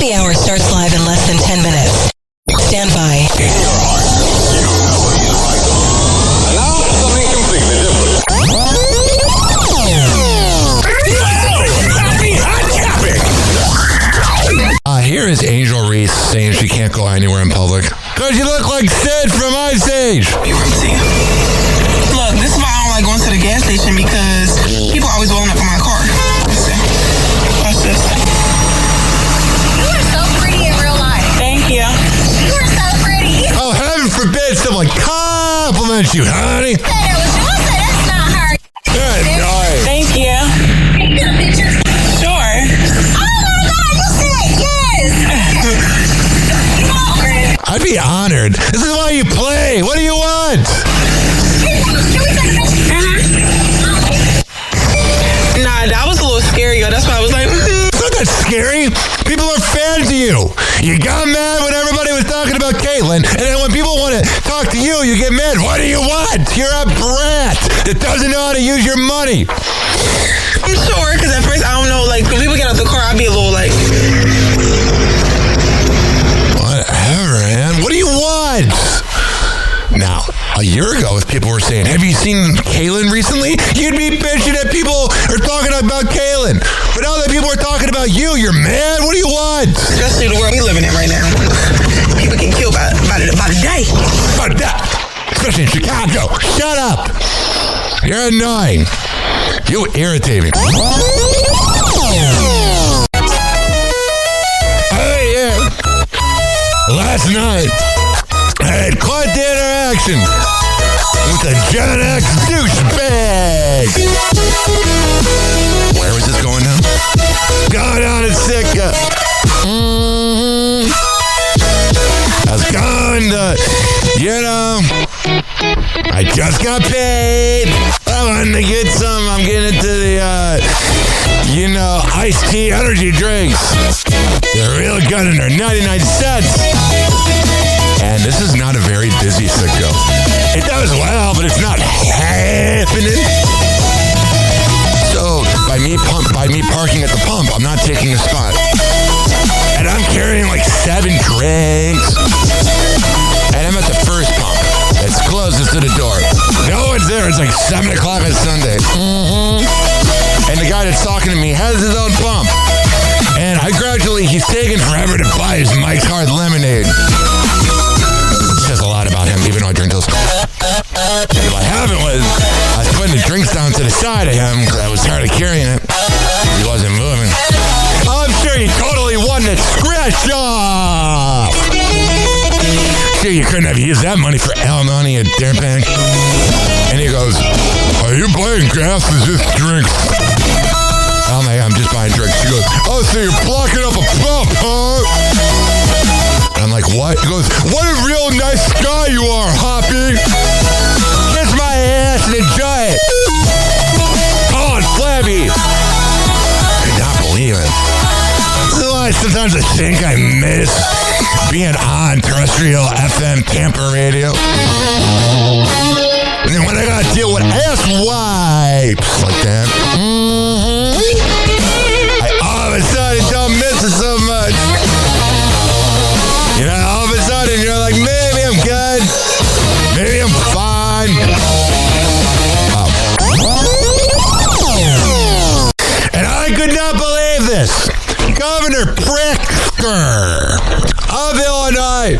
Happy Hour starts live in less than 10 minutes. Stand by. In your heart, you know it is right. And now, something completely different. Happy Hot Topic! Here is Angel Reese saying she can't go anywhere in public. Because you look like Sid from Ice Age. Look, this is why I don't like going to the gas station, because people always rolling up in my car. Watch this. You are so pretty in real life. Thank you. You are so pretty. Oh, heaven forbid someone compliments you, honey. That was yours. That's not her. Good night. Thank you. Can you get a picture? Sure. Oh my God, you said yes. Come on. I'd be honored. This is why you play. What do you want? Can we take a picture? Nah, that was a little scary, yo. That's why I was like, It's not that scary. People are fans of you. You got mad when everybody was talking about Caitlyn, and then when people want to talk to you, you get mad. What do you want? You're a brat that doesn't know how to use your money. I'm sure, because at first, I don't know, like, when people get out the car, I'd be a little like, Whatever, man. What do you want? Now, a year ago, if people were saying, have you seen Caitlyn recently? You'd be bitching that people are talking about Caitlyn. But now that people are talking about you, you're mad? What do you want? especially the world we living in right now. People get killed by the day. About that. Especially in Chicago. Shut up. You're annoying. You irritate me. Hey, yeah. Last night, I had quite the interaction with a Gen X douchebag. Where was this going now? Going on in Sitka. I was going to, I just got paid. I wanted to get some. I'm getting into the, iced tea energy drinks. They're real good and they're 99 cents. And this is not a very busy Sitco. It does well, but it's not happening. So by me parking at the pump, I'm not taking a spot. And I'm carrying like 7 drinks. And I'm at the first pump. It's closest to the door. No one's there. It's like 7 o'clock on Sunday. And the guy that's talking to me has his own pump. And he's taking forever to buy his Mike's Hard Lemonade. It says a lot about him, even though I drink those. And what happened was, I was putting the drinks down to the side of him because I was tired of carrying it. He wasn't moving. I'm sure he totally won the scratch off. Sure, you couldn't have used that money for alimony and dirtbag. And he goes, "Are you buying gas or just drinks?" I'm like, "I'm just buying drinks." He goes, "Oh, so you're blocking up a pump, huh?" I'm like, "What?" He goes, "What a real nice guy you are, Hoppe. Kiss my ass and enjoy it. Come on, Flabby." Could not believe it. This is why sometimes I think I miss being on terrestrial FM Tampa radio. And then when I gotta deal with ass wipes like that, I all of a sudden don't miss it so much. You know, all of a sudden you're like, maybe I'm good, maybe I'm fine. And I could not believe this. Governor Pritzker of Illinois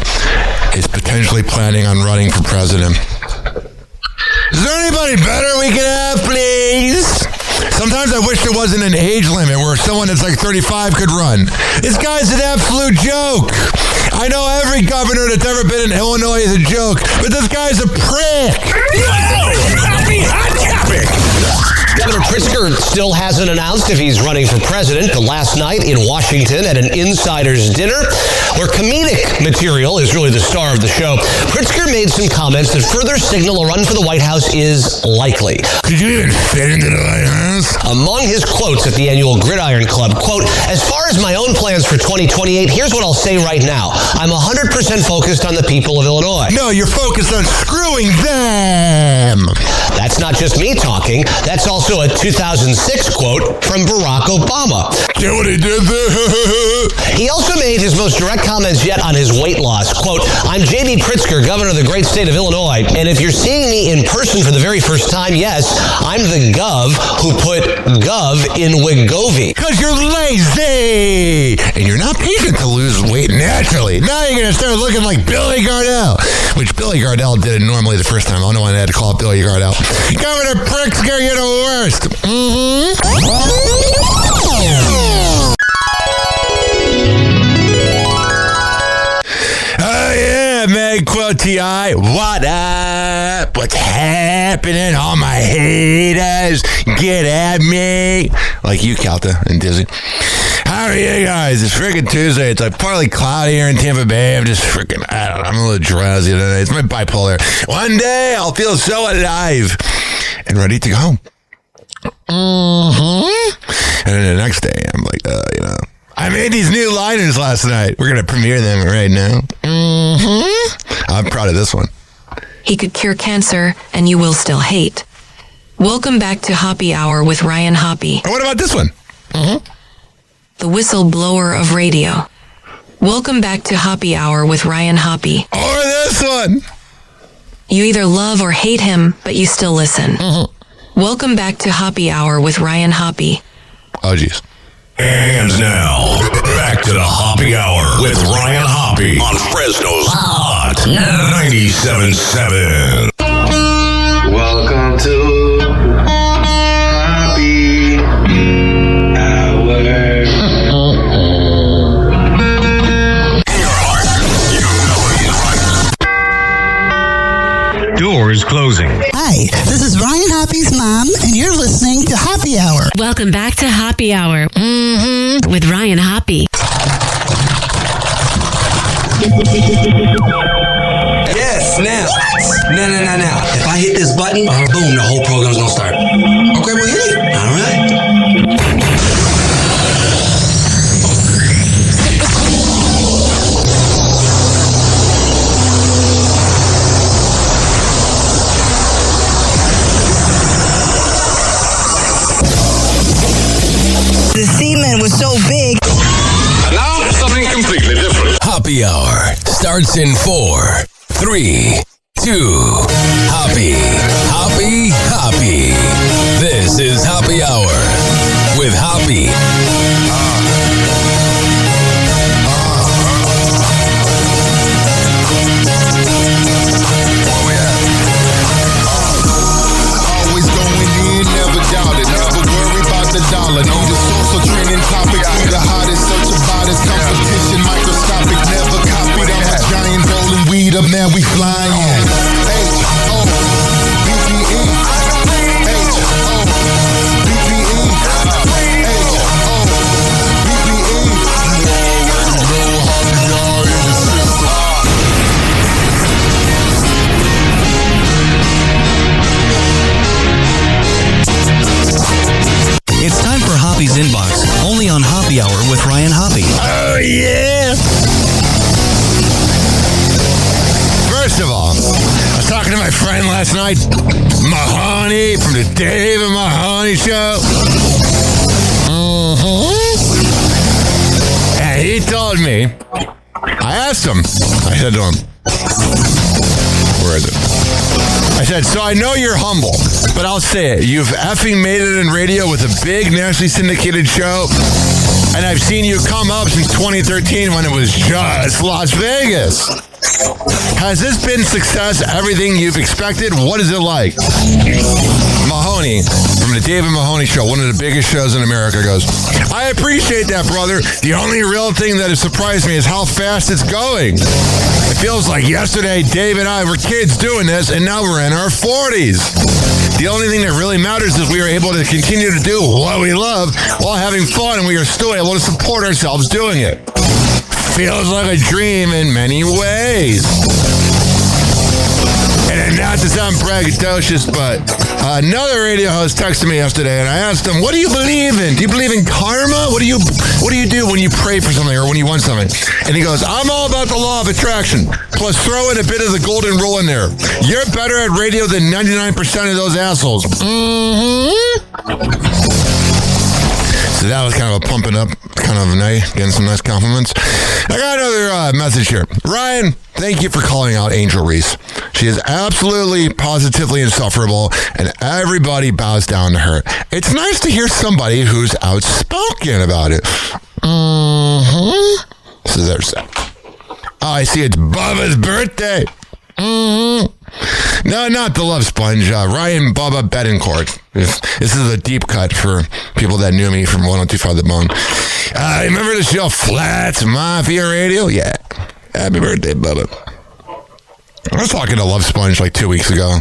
is potentially planning on running for president. Is there anybody better we can have, please? Sometimes I wish there wasn't an age limit where someone that's like 35 could run. This guy's an absolute joke. I know every governor that's ever been in Illinois is a joke, but this guy's a prick. Happy hot topic. Governor Pritzker still hasn't announced if he's running for president. Last night in Washington at an insider's dinner, where comedic material is really the star of the show, Pritzker made some comments that further signal a run for the White House is likely. Could you even fit into the White House? Among his quotes at the annual Gridiron Club, quote, "As far as my own plans for 2028, here's what I'll say right now. I'm 100% focused on the people of Illinois." No, you're focused on screwing them. That's not just me talking. That's also a 2006 quote from Barack Obama. Get what he did there? He also made his most direct comments yet on his weight loss. Quote, "I'm J.B. Pritzker, governor of the great state of Illinois, and if you're seeing me in person for the very first time, yes, I'm the gov who put gov in Wegovy." Because you're lazy. And you're not patient to lose weight naturally. Now you're going to start looking like Billy Gardell, which Billy Gardell did it normally the first time. I don't know why I had to call it Billy Gardell. Governor Pritzker, you're the worst. Oh, yeah, Meg Quote T.I. What up? What's happening? All my haters, get at me. Like you, Calta and Dizzy. How are you guys? It's freaking Tuesday. It's like partly cloudy here in Tampa Bay. I'm just freaking, I don't know, I'm a little drowsy today. It's my bipolar. One day I'll feel so alive and ready to go. And then the next day I'm like, I made these new liners last night. We're going to premiere them right now. I'm proud of this one. He could cure cancer, and you will still hate. Welcome back to Hoppe Hour with Ryan Hoppe. And what about this one? The whistleblower of radio. Welcome back to Hoppe Hour with Ryan Hoppe. Or this one. You either love or hate him, but you still listen. Welcome back to Hoppe Hour with Ryan Hoppe. Oh, jeez. And now, back to the Hoppe Hour with Ryan Hoppe on Fresno's Hot 97.7. Welcome to Hoppe Hour. In your heart, you know he's right. Doors closing. Hi, this is Ryan Hoppe's mom, and you're listening to Hoppe Hour. Welcome back to Hoppe Hour with Ryan Hoppe. Yes, now. Now. If I hit this button, boom, the whole program's gonna start. Okay, well, hit it. All right. The semen was so big. And now, something completely different. Hoppe Hour starts in 4, 3, 2. Hoppe. This is Hoppe Hour with Hoppe. Always going in, never doubted. Never worry about the dollar. Need a social trending topic. Be the hottest, search about it. Competition microscopic, never copied. I'm a giant rolling weed up, now we flying. H-O-B-B-E. It's time for Hoppe's Inbox, only on Hoppe Hour with Ryan Hoppe. Oh, yeah. First of all, I was talking to my friend last night, Mahoney, from the Dave and Mahoney Show. And he told me, I asked him, I said to him, where is it? I said, so I know you're humble, but I'll say it. You've effing made it in radio with a big nationally syndicated show, and I've seen you come up since 2013 when it was just Las Vegas. Has this been success, everything you've expected? What is it like? Mahoney, from the David Mahoney Show, one of the biggest shows in America, goes, I appreciate that, brother. The only real thing that has surprised me is how fast it's going. It feels like yesterday, Dave and I were kids doing this, and now we're in our 40s. The only thing that really matters is we are able to continue to do what we love while having fun, and we are still able to support ourselves doing it. feels like a dream in many ways. And not to sound braggadocious, but another radio host texted me yesterday, and I asked him, "What do you believe in? Do you believe in karma? What do you do when you pray for something or when you want something?" And he goes, "I'm all about the law of attraction. Plus, throw in a bit of the golden rule in there. You're better at radio than 99% of those assholes." So that was kind of a pumping up kind of night, getting some nice compliments. I got another message here. Ryan, thank you for calling out Angel Reese. She is absolutely, positively insufferable, and everybody bows down to her. It's nice to hear somebody who's outspoken about it. So there's that. Oh, I see it's Bubba's birthday. No, not the Love Sponge. Ryan Bubba Betancourt. This is a deep cut for people that knew me from 102.5 The Bone. Remember the show Flats Mafia Radio? Yeah. Happy birthday, Bubba. I was talking to Love Sponge like 2 weeks ago.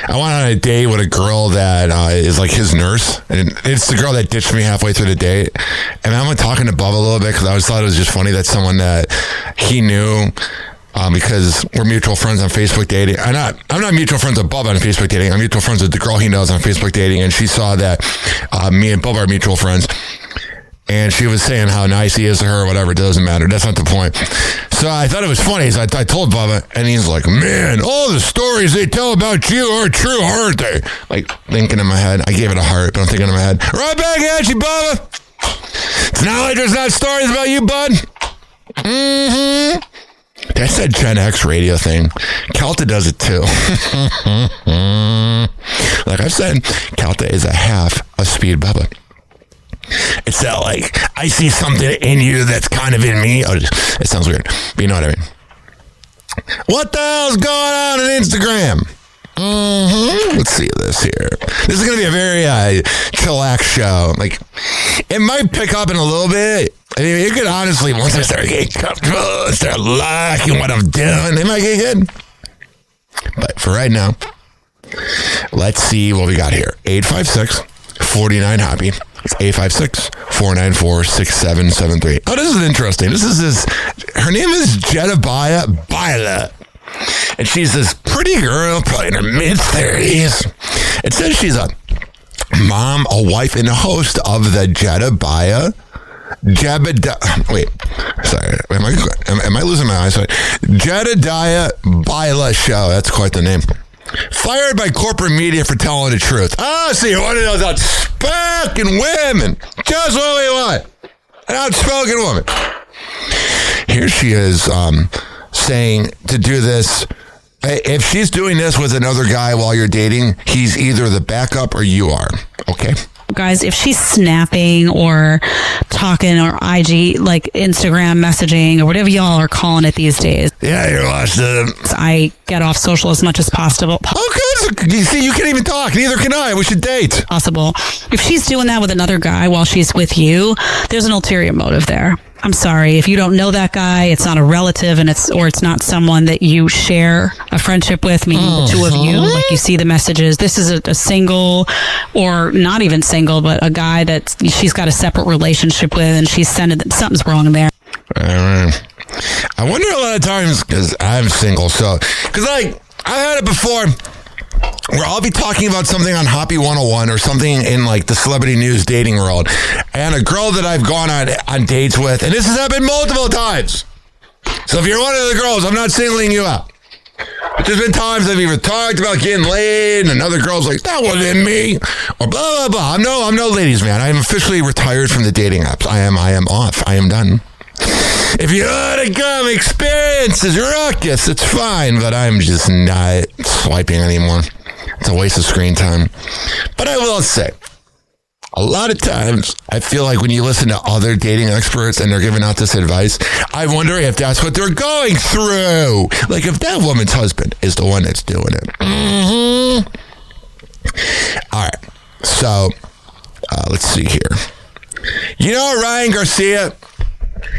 I went on a date with a girl that is like his nurse. And it's the girl that ditched me halfway through the date. And I'm talking to Bubba a little bit because I always thought it was just funny that someone that he knew... because we're mutual friends on Facebook dating. I'm not mutual friends with Bubba on Facebook dating. I'm mutual friends with the girl he knows on Facebook dating, and she saw that me and Bubba are mutual friends. And she was saying how nice he is to her or whatever. It doesn't matter. That's not the point. So I thought it was funny. So I told Bubba, and he's like, "Man, all the stories they tell about you are true, aren't they?" Like, thinking in my head. I gave it a heart, but I'm thinking in my head, right back at you, Bubba. It's not like there's not stories about you, bud. That's that Gen X radio thing. Calta does it too. Like I've said, Calta is a half a speed Bubba. It's that like, I see something in you that's kind of in me. Oh, it sounds weird, but you know what I mean. What the hell's going on Instagram? Let's see this here. This is going to be a very chillax show. Like, it might pick up in a little bit. I mean, you could honestly, once I start getting comfortable and start liking what I'm doing, it might get good. But for right now, let's see what we got here. 856-49-HOPPY. It's 856-494-6773. Oh, this is interesting. Her name is Jedediah Bila. And she's this pretty girl, probably in her mid-30s. It says she's a mom, a wife, and a host of the Jedediah. Wait, sorry. Am I losing my eyesight? Jedediah Bila Show. That's quite the name. Fired by corporate media for telling the truth. See, one of those outspoken women. Just what we want. An outspoken woman. Here she is, saying to do this. If she's doing this with another guy while you're dating, he's either the backup or you are. Okay? Guys, if she's snapping or talking or IG, like Instagram messaging or whatever y'all are calling it these days. Yeah, you're lost. I get off social as much as possible. Okay, you see, you can't even talk. Neither can I. We should date. Possible. If she's doing that with another guy while she's with you, there's an ulterior motive there. I'm sorry. If you don't know that guy, it's not a relative, and it's not someone that you share a friendship with, meaning the two of you. Like you see the messages. This is a single, or not even single, but a guy that she's got a separate relationship with, and she's sending them, something's wrong there. I wonder a lot of times, because I'm single, because I've had it before, where I'll be talking about something on Hoppy 101 or something in like the celebrity news dating world, and a girl that I've gone on dates with, and this has happened multiple times. So if you're one of the girls, I'm not singling you out. But there's been times I've either talked about getting laid, and another girl's like, "That wasn't me," or blah blah blah. I'm no ladies man. I am officially retired from the dating apps. I am off. I am done. If you want to come experience this ruckus, it's fine, but I'm just not swiping anymore. It's a waste of screen time. But I will say, a lot of times, I feel like when you listen to other dating experts and they're giving out this advice, I wonder if that's what they're going through. Like if that woman's husband is the one that's doing it. All right. So, let's see here. You know Ryan Garcia?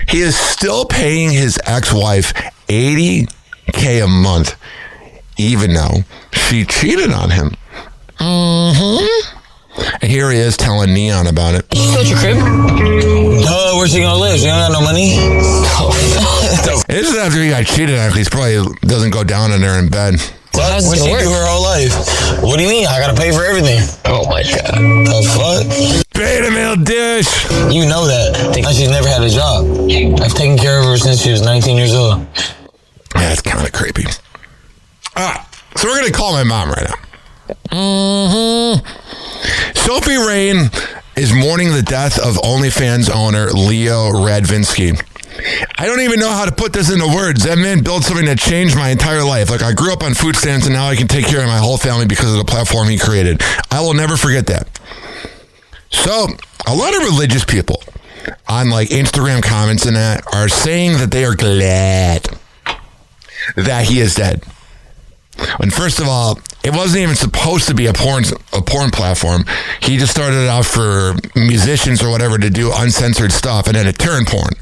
He is still paying his ex-wife $80K a month, even though she cheated on him. And here he is telling Neon about it. You got your crib? No, where's he gonna live? You don't got no money? Oh, This is after he got cheated on. He probably doesn't go down on her in bed. What? What she do her whole life? What do you mean? I gotta pay for everything. Oh my god. The fuck? Beta male dish. You know that. She's never had a job. I've taken care of her since she was 19 years old. Yeah, that's kind of creepy. So we're gonna call my mom right now. Sophie Rain is mourning the death of OnlyFans owner Leo Radvinsky. I don't even know how to put this into words. That man built something that changed my entire life. Like, I grew up on food stamps, and now I can take care of my whole family because of the platform he created. I will never forget that. So, a lot of religious people on, like, Instagram comments and that are saying that they are glad that he is dead. And first of all, it wasn't even supposed to be a porn platform. He just started it out for musicians or whatever to do uncensored stuff, and then it turned porn.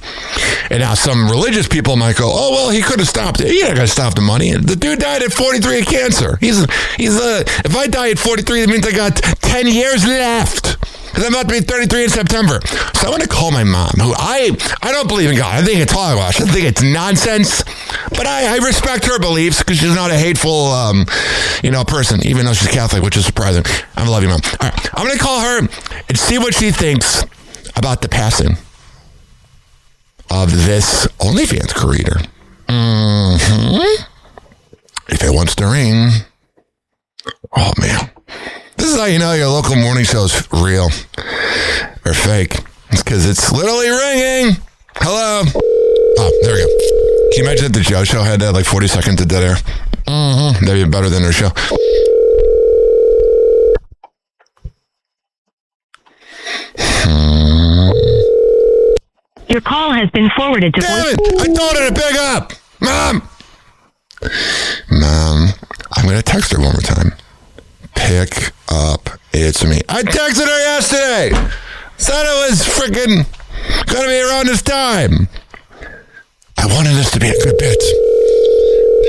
And now some religious people might go, "Oh well, he could have stopped it. He ain't gonna stop the money. The dude died at 43 of cancer. If I die at 43, that means I got 10 years left." Because I'm about to be 33 in September. So I want to call my mom, who I don't believe in God. I think it's hogwash. I think it's nonsense. But I respect her beliefs because she's not a hateful, person, even though she's Catholic, which is surprising. I love you, Mom. All right, I'm going to call her and see what she thinks about the passing of this OnlyFans creator. If it wants to ring. Oh, man. This is how you know your local morning show is real or fake. It's because it's literally ringing. Hello. Oh, there we go. Can you imagine if the Joe Show had that, like 40 seconds of dead air? That'd be better than her show. Your call has been forwarded to... Damn it! I told her to pick up! Mom, I'm going to text her one more time. Pick up. It's me. I texted her yesterday. Said it was freaking going to be around this time. I wanted this to be a good bit.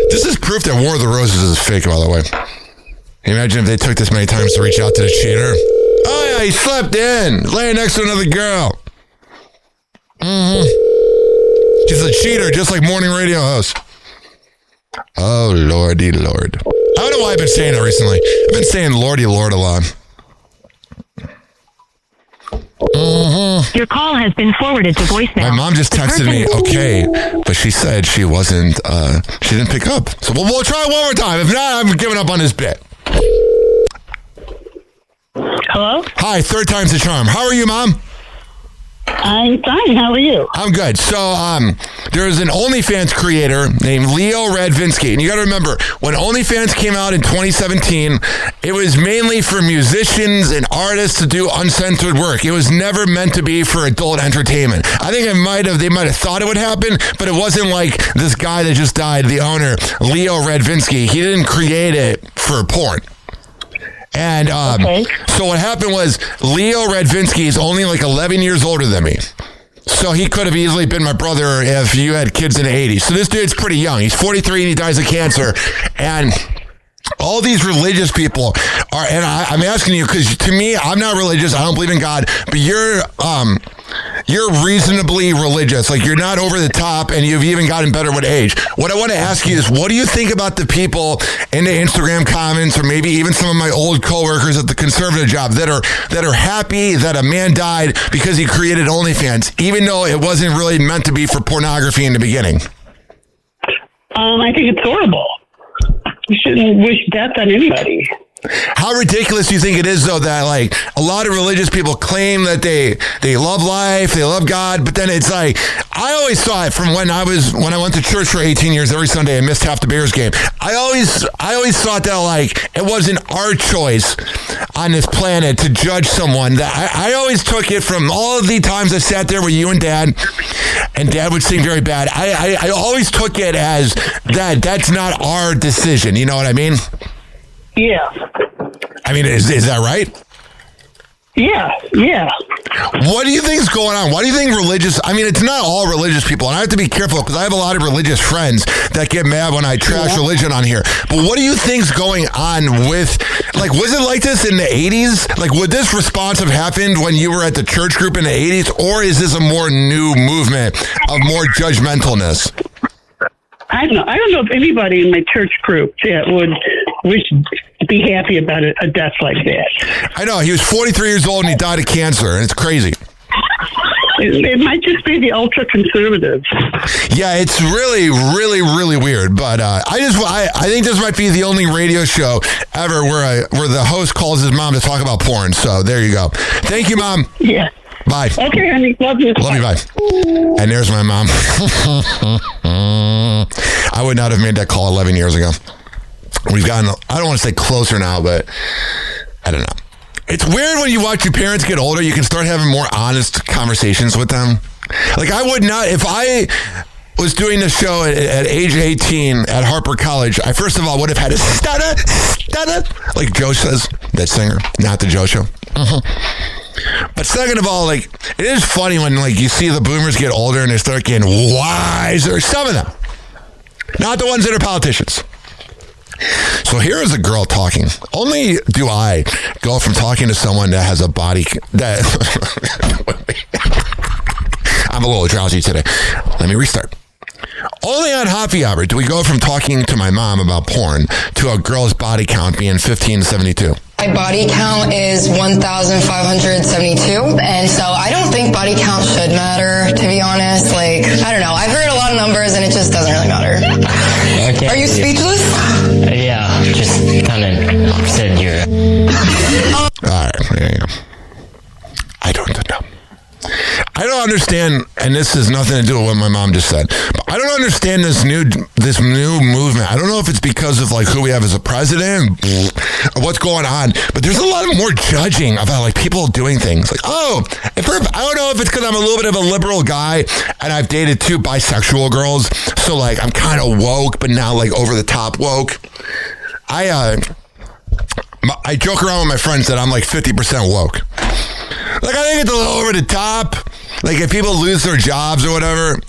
This is proof that War of the Roses is fake, by the way. Can you imagine if they took this many times to reach out to the cheater? Oh, yeah, he slept in, laying next to another girl. She's a cheater, just like morning radio host. Oh, lordy lord. I don't know why I've been saying it recently. I've been saying lordy lord a lot. Your call has been forwarded to voicemail. My mom just texted me, okay, but she said she didn't pick up. So we'll try it one more time. If not, I'm giving up on this bit. Hello? Hi, third time's the charm. How are you, Mom? I'm fine. How are you? I'm good. So, there's an OnlyFans creator named Leo Radvinsky. And you got to remember, when OnlyFans came out in 2017, it was mainly for musicians and artists to do uncensored work. It was never meant to be for adult entertainment. I think they might have thought it would happen, but it wasn't like this guy that just died, the owner, Leo Radvinsky. He didn't create it for porn. And so what happened was Leo Radvinsky is only like 11 years older than me. So he could have easily been my brother if you had kids in the 80s. So this dude's pretty young. He's 43 and he dies of cancer. And all these religious people are, and I'm asking you because to me, I'm not religious. I don't believe in God, but you're reasonably religious. Like, you're not over the top, and you've even gotten better with age. What I want to ask you is, what do you think about the people in the Instagram comments, or maybe even some of my old coworkers at the conservative job that are happy that a man died because he created OnlyFans, even though it wasn't really meant to be for pornography in the beginning? I think it's horrible. You shouldn't wish death on anybody. How ridiculous do you think it is, though, that like a lot of religious people claim that they love life, they love God, but then it's like, I always saw it from when I went to church for 18 years. Every Sunday I missed half the Bears game. I always thought that like it wasn't our choice on this planet to judge someone. That I always took it from all of the times I sat there with you and Dad would sing very bad. I always took it as that's not our decision. You know what I mean? Yeah. I mean, is that right? Yeah. What do you think is going on? Why do you think it's not all religious people, and I have to be careful because I have a lot of religious friends that get mad when I trash religion on here. But what do you think's going on with, like, was it like this in the 80s? Like, would this response have happened when you were at the church group in the 80s, or is this a more new movement of more judgmentalness? I don't know if anybody in my church group that would be happy about a death like that. I know. He was 43 years old and he died of cancer, and it's crazy. It might just be the ultra conservatives. Yeah, it's really, really, really weird. But I think this might be the only radio show ever where the host calls his mom to talk about porn. So there you go. Thank you, Mom. Yeah. Bye. Okay, honey. Love you. Love you. Bye. And there's my mom. I would not have made that call 11 years ago. We've gotten, I don't want to say closer now, but I don't know. It's weird when you watch your parents get older, you can start having more honest conversations with them. Like, I would not, if I was doing the show at age 18 at Harper College, I first of all would have had a stutter, like Joe says, that singer, not the Joe Show. But second of all, like, it is funny when, like, you see the boomers get older and they start getting wiser. Some of them. Not the ones that are politicians. So here is a girl talking. Only do I go from talking to someone that has a body that... I'm a little drowsy today. Let me restart. Only on Happy Hour do we go from talking to my mom about porn to a girl's body count being 1572. My body count is 1,572, and so I don't think body count should matter, to be honest. Like, I don't know. I've heard a lot of numbers, and it just doesn't really matter. Okay. Are you speechless? Yeah, just kind of said you're... All right, there you go. I don't know. I don't understand, and this has nothing to do with what my mom just said, but I don't understand this new movement. I don't know if it's because of, like, who we have as a president or what's going on, but there's a lot more judging about, like, people doing things. Like, I don't know if it's because I'm a little bit of a liberal guy and I've dated 2 bisexual girls, so, like, I'm kind of woke, but now, like, over the top woke. I joke around with my friends that I'm, like, 50% woke. Like, I think it's a little over the top. Like, if people lose their jobs or whatever.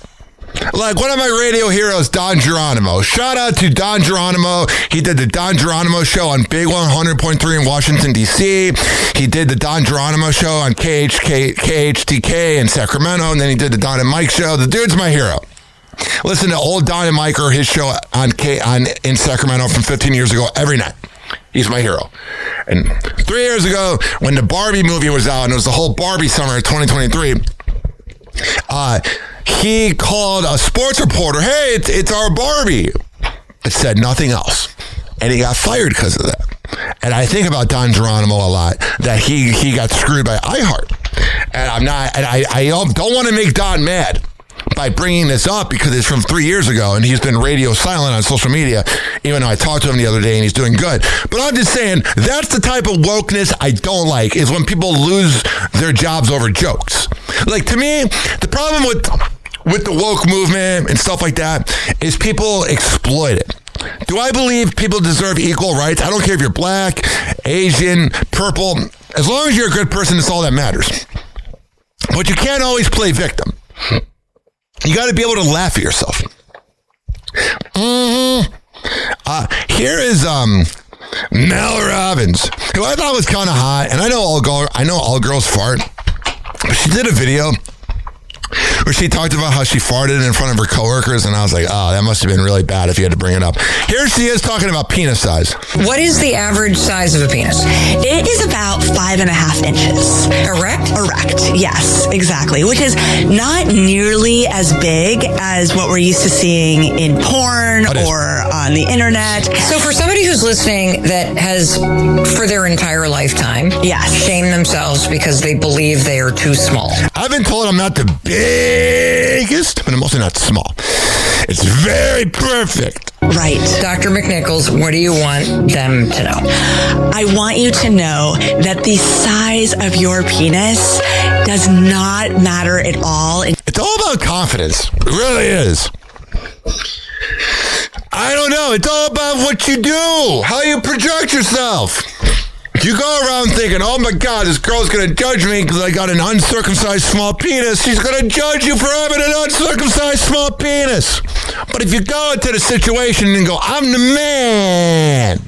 Like, one of my radio heroes, Don Geronimo. Shout out to Don Geronimo. He did the Don Geronimo Show on Big 100.3 in Washington, D.C. He did the Don Geronimo Show on KHTK in Sacramento. And then he did the Don and Mike Show. The dude's my hero. Listen to old Don and Mike or his show in Sacramento from 15 years ago every night. He's my hero. And 3 years ago, when the Barbie movie was out, and it was the whole Barbie summer of 2023, he called a sports reporter, "Hey, it's our Barbie." It said nothing else. And he got fired because of that. And I think about Don Geronimo a lot, that he got screwed by iHeart. And I don't want to make Don mad by bringing this up because it's from 3 years ago and he's been radio silent on social media, even though I talked to him the other day and he's doing good. But I'm just saying, that's the type of wokeness I don't like, is when people lose their jobs over jokes. Like, to me, the problem with the woke movement and stuff like that is people exploit it. Do I believe people deserve equal rights? I don't care if you're black, Asian, purple. As long as you're a good person, that's all that matters. But you can't always play victim. You got to be able to laugh at yourself. Here is Mel Robbins, who I thought was kind of hot, and I know all girls fart, but she did a video where she talked about how she farted in front of her coworkers, and I was like, oh, that must have been really bad if you had to bring it up. Here she is talking about penis size. What is the average size of a penis? It is about 5.5 inches. Erect? Erect, yes, exactly. Which is not nearly as big as what we're used to seeing in porn or on the internet. So for somebody who's listening that has, for their entire lifetime, shamed themselves because they believe they are too small. I've been told I'm not the biggest, but I'm also not small. It's very perfect. Right. Dr. McNichols, what do you want them to know? I want you to know that the size of your penis does not matter at all. It's all about confidence. It really is. I don't know. It's all about what you do, how you project yourself. If you go around thinking, oh my God, this girl's going to judge me because I got an uncircumcised small penis, she's going to judge you for having an uncircumcised small penis. But if you go into the situation and go, I'm the man,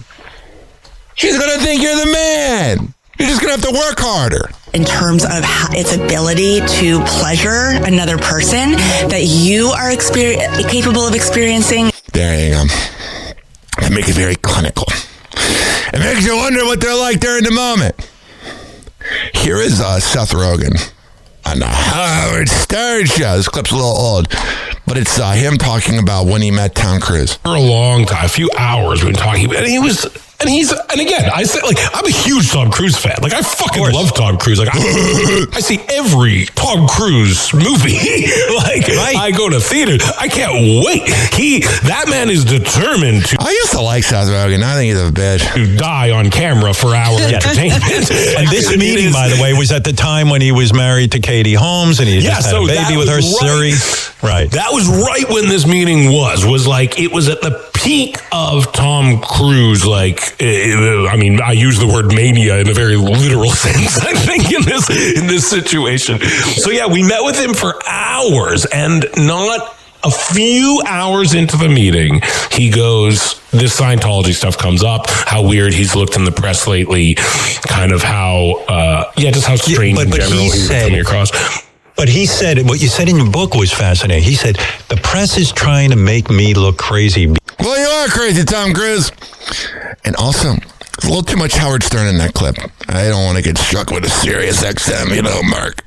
she's going to think you're the man. You're just going to have to work harder. In terms of its ability to pleasure another person that you are capable of experiencing. There you go. That makes it very clinical. It makes you wonder what they're like during the moment. Here is Seth Rogen on the Howard Stern Show. This clip's a little old, but it's him talking about when he met Tom Cruise. For a long time, a few hours we've been talking, and again, I say, like, I'm a huge Tom Cruise fan. Like, I fucking love Tom Cruise. Like, I see every Tom Cruise movie. Like, I go to theater. I can't wait. That man is determined to. I used to like Seth Rogen. I think he's a bitch. To die on camera for our entertainment. And this meeting, by the way, was at the time when he was married to Katie Holmes, and he just had a baby with her, Suri. Right. That was right when this meeting was like, it was at the peak of Tom Cruise, like, I mean, I use the word mania in a very literal sense, I think, in this situation. So yeah, we met with him for hours, and not a few hours into the meeting, he goes, this Scientology stuff comes up, how weird he's looked in the press lately, kind of how, just how strange in general he's coming across. But he said, what you said in your book was fascinating. He said, the press is trying to make me look crazy. Well, you are crazy, Tom Cruise. And also, there's a little too much Howard Stern in that clip. I don't want to get struck with a serious XM, Mark.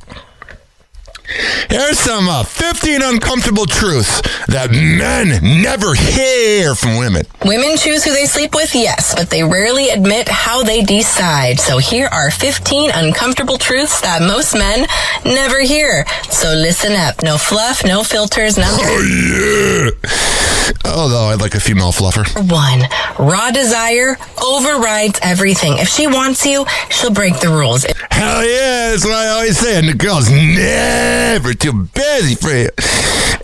Here's some 15 uncomfortable truths that men never hear from women. Women choose who they sleep with, yes, but they rarely admit how they decide. So here are 15 uncomfortable truths that most men never hear. So listen up. No fluff, no filters, nothing. Oh, yeah. Although I'd like a female fluffer. 1. Raw desire overrides everything. If she wants you, she'll break the rules. Hell yeah, that's what I always say. And the girl's never too busy for you.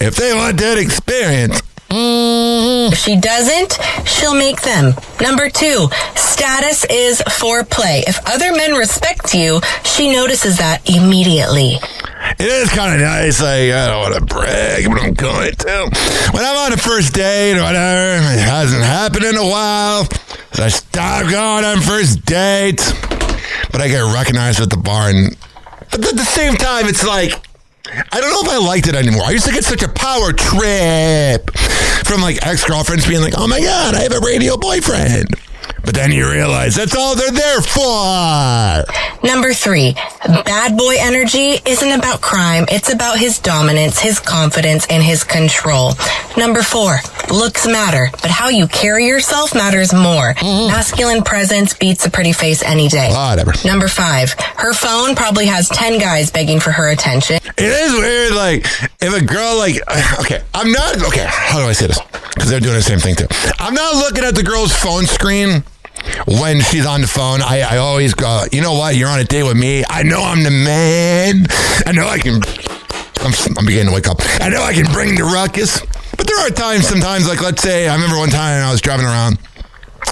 If they want that experience. If she doesn't, she'll make them. Number 2, status is foreplay. If other men respect you, she notices that immediately. It is kind of nice. Like, I don't want to brag, but I'm going to. When I'm on a first date or whatever, it hasn't happened in a while, so I stop going on first dates. But I get recognized at the bar, but at the same time, it's like, I don't know if I liked it anymore. I used to get such a power trip from like ex-girlfriends being like, oh my God, I have a radio boyfriend. But then you realize that's all they're there for. Number 3, bad boy energy isn't about crime. It's about his dominance, his confidence, and his control. Number 4, looks matter, but how you carry yourself matters more. Masculine presence beats a pretty face any day. Whatever. Number 5, her phone probably has 10 guys begging for her attention. It is weird, like, if a girl, like, how do I say this? Because they're doing the same thing too. I'm not looking at the girl's phone screen when she's on the phone. I always go, you know what? You're on a date with me. I know I'm the man. I know I can. I'm beginning to wake up. I know I can bring the ruckus. But there are times, sometimes, like, let's say, I remember one time I was driving around.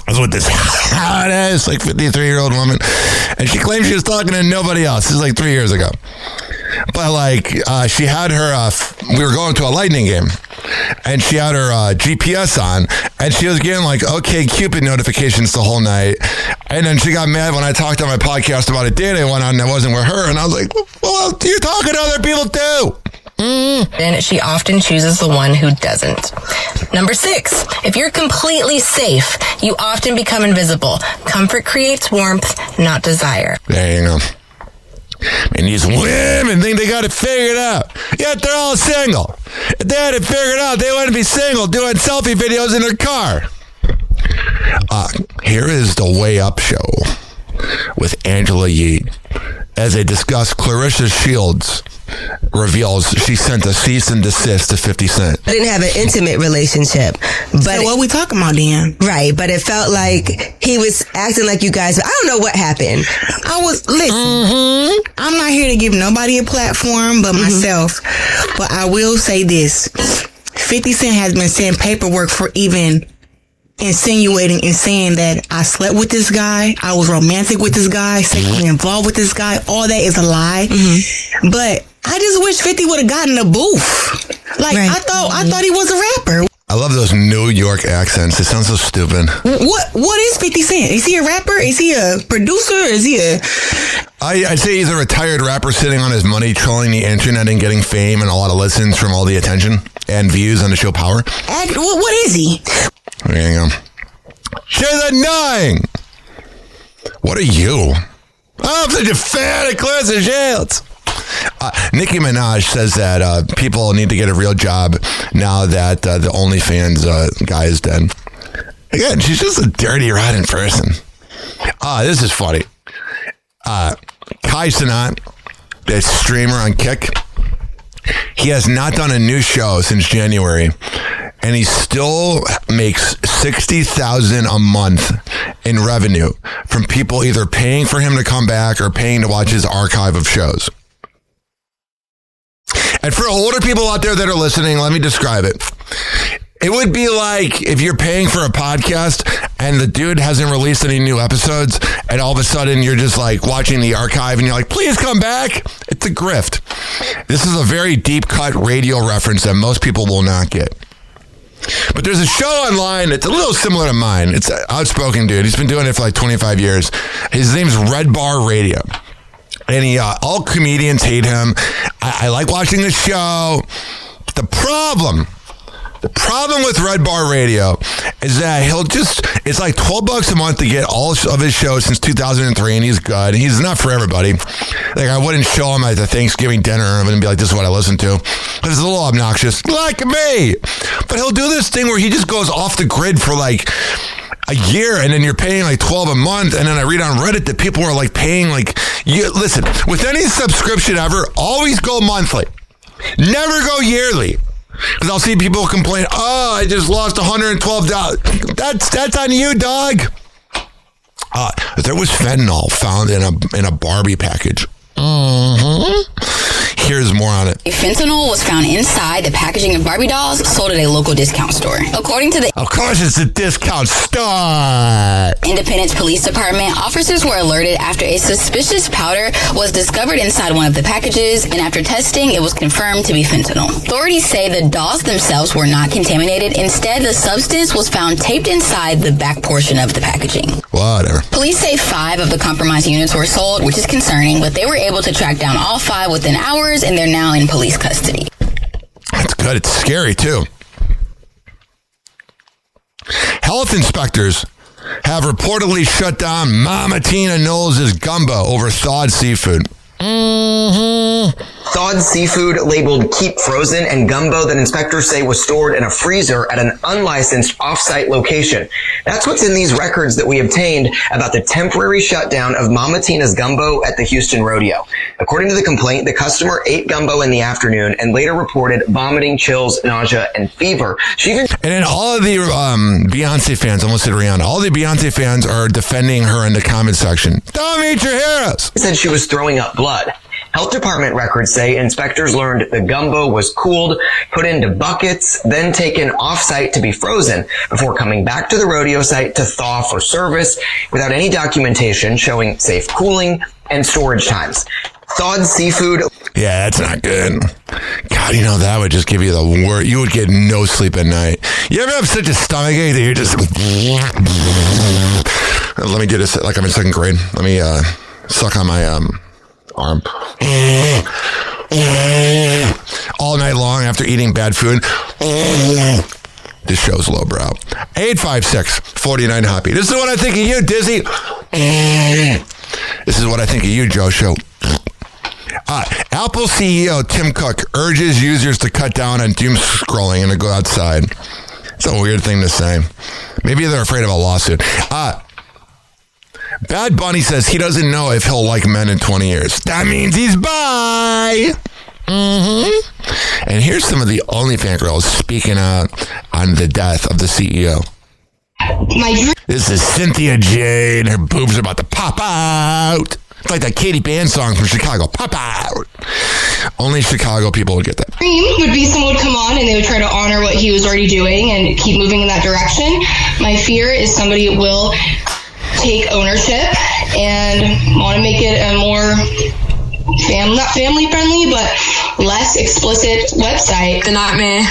I was with this hot-ass, like, 53-year-old woman. And she claimed she was talking to nobody else. This is like 3 years ago. But, like, she had her, we were going to a Lightning game. And she had her GPS on. And she was getting, like, OK Cupid notifications the whole night. And then she got mad when I talked on my podcast about a date I went on that wasn't with her. And I was like, well, you're talking to other people, too. And she often chooses the one who doesn't. Number 6, if you're completely safe, you often become invisible. Comfort creates warmth, not desire. There you go. And these women think they got it figured out. Yet they're all single. If they had it figured out, they wouldn't be single doing selfie videos in their car. Here is the Way Up Show with Angela Yee as they discuss Clarissa Shields reveals she sent a cease and desist to 50 Cent. I didn't have an intimate relationship. But so what we talking about, Dan? Right, but it felt like he was acting like you guys, I don't know what happened. Listen, I'm not here to give nobody a platform but myself. But I will say this. 50 Cent has been sending paperwork for even insinuating and saying that I slept with this guy, I was romantic with this guy, sexually involved with this guy. All that is a lie. But I just wish 50 would have gotten a booth. Like, right. I thought he was a rapper. I love those New York accents. It sounds so stupid. What is 50 Cent? Is he a rapper? Is he a producer? Is he a... I'd say he's a retired rapper sitting on his money, trolling the internet and getting fame and a lot of listens from all the attention and views on the show Power. What is he? There you go. She's annoying. What are you? I'm such a fan of Clarissa Shields. Nicki Minaj says that people need to get a real job now that the OnlyFans guy is dead. Again, she's just a dirty, rotten person. This is funny. Kai Cenat, the streamer on Kick, he has not done a new show since January, and he still makes $60,000 a month in revenue from people either paying for him to come back or paying to watch his archive of shows. And for older people out there that are listening, let me describe it. It would be like if you're paying for a podcast and the dude hasn't released any new episodes, and all of a sudden you're just like watching the archive and you're like, please come back. It's a grift. This is a very deep cut radio reference that most people will not get. But there's a show online that's a little similar to mine. It's an outspoken dude. He's been doing it for like 25 years. His name's Red Bar Radio. And all comedians hate him. I like watching the show. The problem with Red Bar Radio is that it's like $12 a month to get all of his shows since 2003, and he's good. He's not for everybody. Like, I wouldn't show him at the Thanksgiving dinner and be like, this is what I listen to. Because it's a little obnoxious, like me. But he'll do this thing where he just goes off the grid for like a year, and then you're paying like $12 a month. And then I read on Reddit that people are like paying listen, with any subscription ever, always go monthly. Never go yearly. Because I'll see people complain, I just lost $112. That's on you, dog. There was fentanyl found in a Barbie package. Here's more on it. Fentanyl was found inside the packaging of Barbie dolls sold at a local discount store. According to the... Of course it's a discount store. Independence Police Department, officers were alerted after a suspicious powder was discovered inside one of the packages, and after testing, it was confirmed to be fentanyl. Authorities say the dolls themselves were not contaminated. Instead, the substance was found taped inside the back portion of the packaging. Whatever. Police say 5 of the compromised units were sold, which is concerning, but they were able to track down all 5 within hours, and they're now in police custody. That's good. It's scary, too. Health inspectors have reportedly shut down Mama Tina Knowles' gumbo over thawed seafood. Thawed seafood labeled keep frozen and gumbo that inspectors say was stored in a freezer at an unlicensed off-site location. That's what's in these records that we obtained about the temporary shutdown of Mama Tina's gumbo at the Houston Rodeo. According to the complaint, the customer ate gumbo in the afternoon and later reported vomiting, chills, nausea, and fever. And then all of the Beyonce fans, almost said Rihanna, all the Beyonce fans are defending her in the comment section. Don't meet your heroes. Said she was throwing up blood. Health department records say inspectors learned the gumbo was cooled, put into buckets, then taken off-site to be frozen before coming back to the rodeo site to thaw for service without any documentation showing safe cooling and storage times. Thawed seafood. Yeah, that's not good. God, that would just give you the worst. You would get no sleep at night. You ever have such a stomachache that you're just... Let me do this like I'm in second grade. Let me suck on my... arm all night long after eating bad food. This show's lowbrow. 856-49-HOPPY. This is what I think of you, Dizzy. This is what I think of you, Joe Show. Apple CEO Tim Cook urges users to cut down on doom scrolling and to go outside. It's a weird thing to say. Maybe they're afraid of a lawsuit. Bad Bunny says he doesn't know if he'll like men in 20 years. That means he's bi. And here's some of the OnlyFans girls speaking out on the death of the CEO. This is Cynthia Jane. Her boobs are about to pop out. It's like that Katy Band song from Chicago. Pop out. Only Chicago people would get that. Dream would be someone would come on and they would try to honor what he was already doing and keep moving in that direction. My fear is somebody will take ownership and want to make it a more not family friendly, but less explicit website. The nightmare.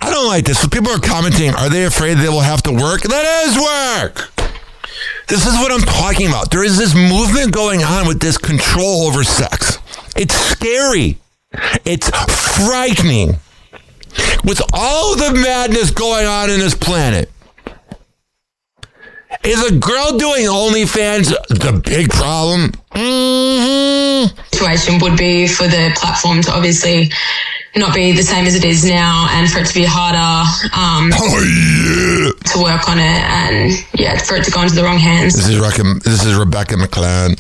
I don't like this. So people are commenting, are they afraid they will have to work? That is work. This is what I'm talking about. There is this movement going on with this control over sex. It's scary. It's frightening. With all the madness going on in this planet, is a girl doing OnlyFans the big problem? Situation would be for the platform to obviously not be the same as it is now, and for it to be harder to work on it, and for it to go into the wrong hands. This is Rebecca McClellan.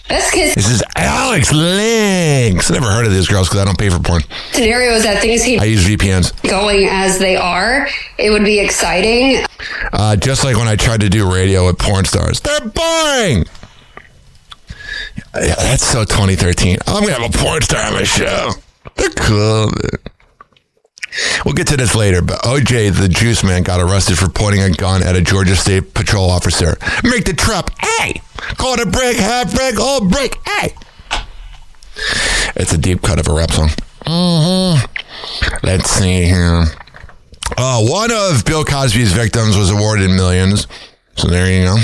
This is Alex Lynx. Never heard of these girls because I don't pay for porn. Scenario is that things keep I use VPNs. going as they are. It would be exciting. Just like when I tried to do radio with porn stars. They're boring! Yeah, that's so 2013. I'm going to have a porn star on my show. They're cool, man. We'll get to this later, but OJ, the juice man, got arrested for pointing a gun at a Georgia State Patrol officer. Make the trap, hey! Call it a break, half break, all break, hey! It's a deep cut of a rap song. Let's see here. One of Bill Cosby's victims was awarded millions. So there you go.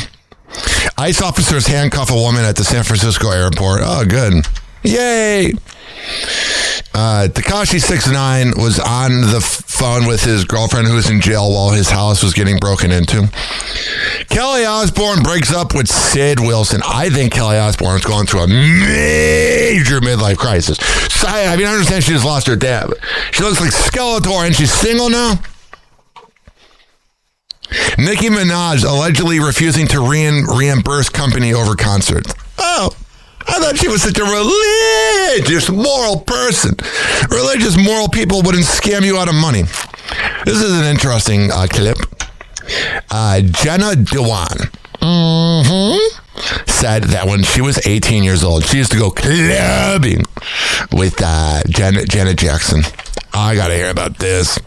ICE officers handcuff a woman at the San Francisco airport. Oh, good. Yay! Tekashi 6ix9ine was on the phone with his girlfriend who was in jail while his house was getting broken into. Kelly Osbourne breaks up with Sid Wilson. I think Kelly Osbourne is going through a major midlife crisis. So, I understand she just lost her dad, but she looks like Skeletor and she's single now. Nicki Minaj allegedly refusing to reimburse company over concert. Oh, I thought she was such a religious, moral person. Religious, moral people wouldn't scam you out of money. This is an interesting clip. Jenna Dewan said that when she was 18 years old, she used to go clubbing with Janet Jackson. I gotta hear about this.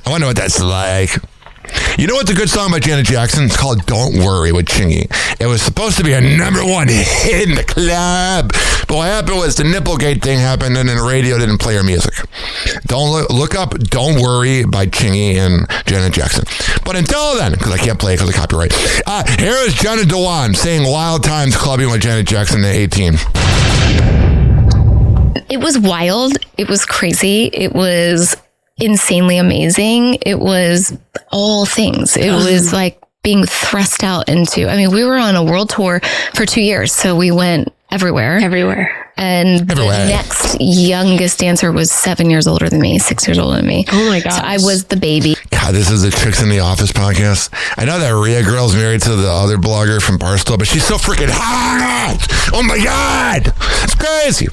I wonder what that's like. You know what's a good song by Janet Jackson? It's called Don't Worry with Chingy. It was supposed to be a #1 hit in the club. But what happened was the Nipplegate thing happened and then the radio didn't play her music. Don't look up Don't Worry by Chingy and Janet Jackson. But until then, because I can't play it because of copyright, here is Jenna Dewan saying Wild Times clubbing with Janet Jackson at 18. It was wild. It was crazy. It was insanely amazing. It was all things. It was like being thrust out into, we were on a world tour for 2 years. So we went everywhere. And the next youngest dancer was 7 years older than me, 6 years older than me. Oh my gosh. So I was the baby. God, this is the Chicks in the Office podcast. I know that Rhea girl's married to the other blogger from Barstool, but she's so freaking hot. Oh my God. It's crazy.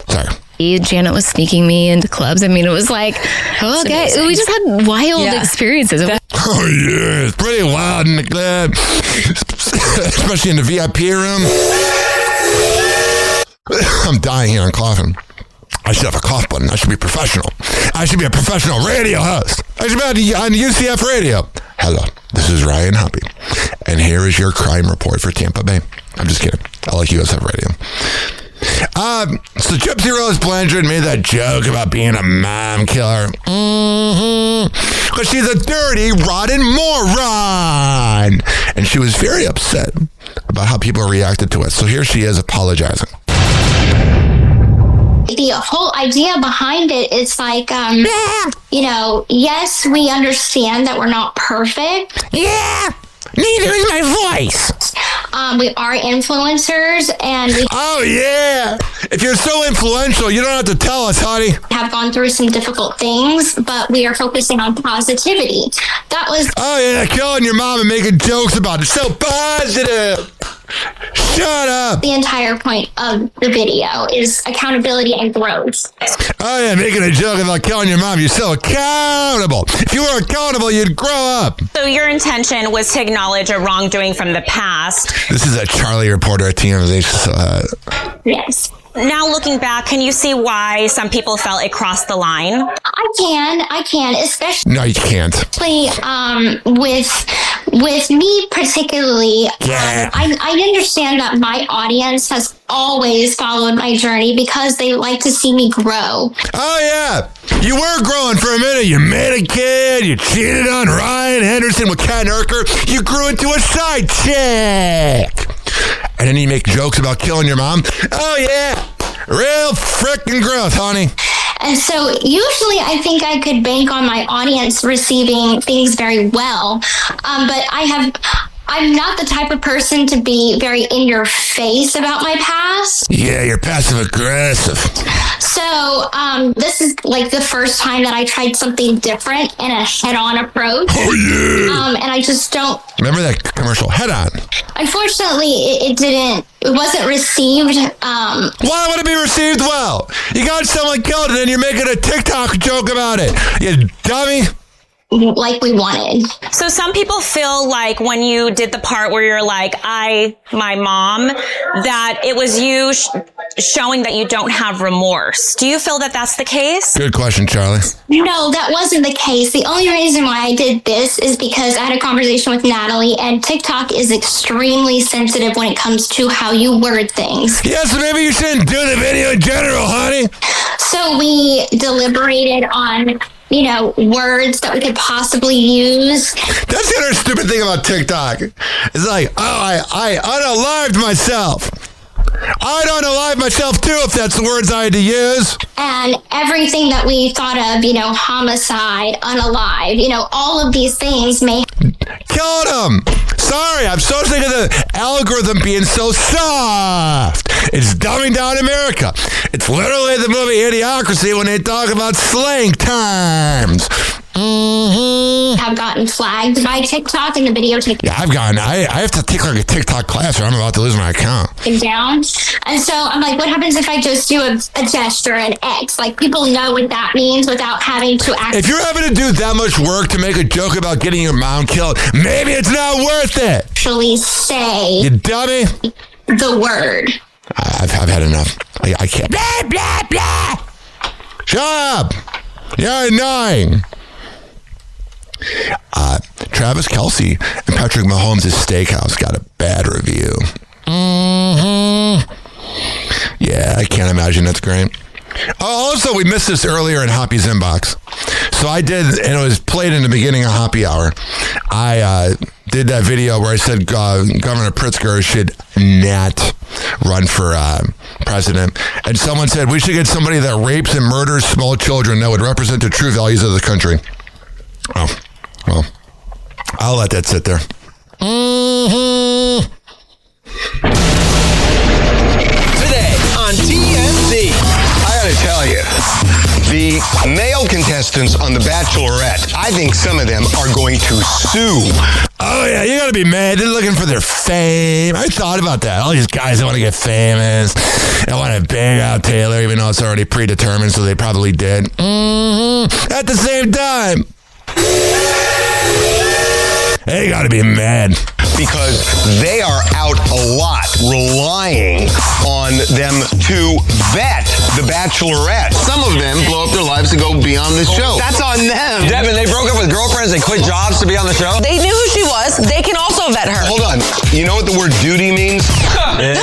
Sorry. Janet was sneaking me into clubs. It was like, okay, we just had wild experiences. Oh yeah, it's pretty wild in the club, especially in the VIP room. I'm dying here. I'm coughing. I should have a cough button. I should be professional. I should be a professional radio host. I should be on UCF radio. Hello, this is Ryan Hoppe, and here is your crime report for Tampa Bay. I'm just kidding. I like USF radio. So Gypsy Rose Blanchard made that joke about being a mom killer. Because she's a dirty, rotten moron. And she was very upset about how people reacted to it. So here she is apologizing. The whole idea behind it is like, yes, we understand that we're not perfect. Yeah. Neither is my voice. We are influencers, and we if you're so influential, you don't have to tell us, honey. Have gone through some difficult things, but we are focusing on positivity. That was killing your mom and making jokes about it. So positive. Shut up. The entire point of the video is accountability and growth. Oh yeah, making a joke about killing your mom. You're so accountable. If you were accountable, you'd grow up. So your intention was to acknowledge a wrongdoing from the past. This is a Charlie reporter at TMZ. Yes. Now looking back, can you see why some people felt it crossed the line? I can, especially. No, you can't. With with me particularly, I understand that my audience has always followed my journey because they like to see me grow. Oh, yeah. You were growing for a minute. You made a kid. You cheated on Ryan Henderson with Ken Urker. You grew into a side chick. And then you make jokes about killing your mom. Oh, yeah. Real frickin' growth, honey. And so usually I think I could bank on my audience receiving things very well. But I'm not the type of person to be very in your face about my past. Yeah, you're passive aggressive. So this is like the first time that I tried something different and a head-on approach. Oh, yeah. And I just don't... Remember that commercial, Head On? Unfortunately, it wasn't received. Why would it be received well? You got someone killed and then you're making a TikTok joke about it. You dummy. Like we wanted. So some people feel like when you did the part where you're like, my mom, that it was you showing that you don't have remorse. Do you feel that that's the case? Good question, Charlie. No, that wasn't the case. The only reason why I did this is because I had a conversation with Natalie, and TikTok is extremely sensitive when it comes to how you word things. Yeah, so maybe you shouldn't do the video in general, honey. So we deliberated on words that we could possibly use. That's the other stupid thing about TikTok. It's like, I unalived myself. I'd unalive myself too if that's the words I had to use. And everything that we thought of, homicide, unalive, all of these things may... Killed him! Sorry, I'm so sick of the algorithm being so soft. It's dumbing down America. It's literally the movie Idiocracy when they talk about slang times. Have gotten flagged by TikTok and the video taken. Yeah, I have to take like a TikTok class or I'm about to lose my account. Down. And so I'm like, what happens if I just do a gesture, an X? Like, people know what that means without having to act. If you're having to do that much work to make a joke about getting your mom killed, maybe it's not worth it. Actually say. You dummy. The word. I've had enough. I can't. Blah, blah, blah. Shut up. You're annoying. Travis Kelce and Patrick Mahomes' steakhouse got a bad review. Yeah, I can't imagine that's great. Also, we missed this earlier in Hoppy's inbox. So I did, and it was played in the beginning of Hoppy Hour. I did that video where I said Governor Pritzker should not run for president. And someone said, we should get somebody that rapes and murders small children that would represent the true values of the country. Oh, well, I'll let that sit there. Today on TNT. I gotta tell you, the male contestants on The Bachelorette, I think some of them are going to sue. Oh, yeah, you gotta be mad. They're looking for their fame. I thought about that. All these guys that want to get famous. They want to bang out Taylor, even though it's already predetermined, so they probably did. At the same time, they gotta be mad. Because they are out a lot relying on them to vet The Bachelorette. Some of them blow up their lives to go be on this show. That's on them. Devin, they broke up with girlfriends, they quit jobs to be on the show? They knew who she was. They can also vet her. Hold on. You know what the word duty means? Yeah,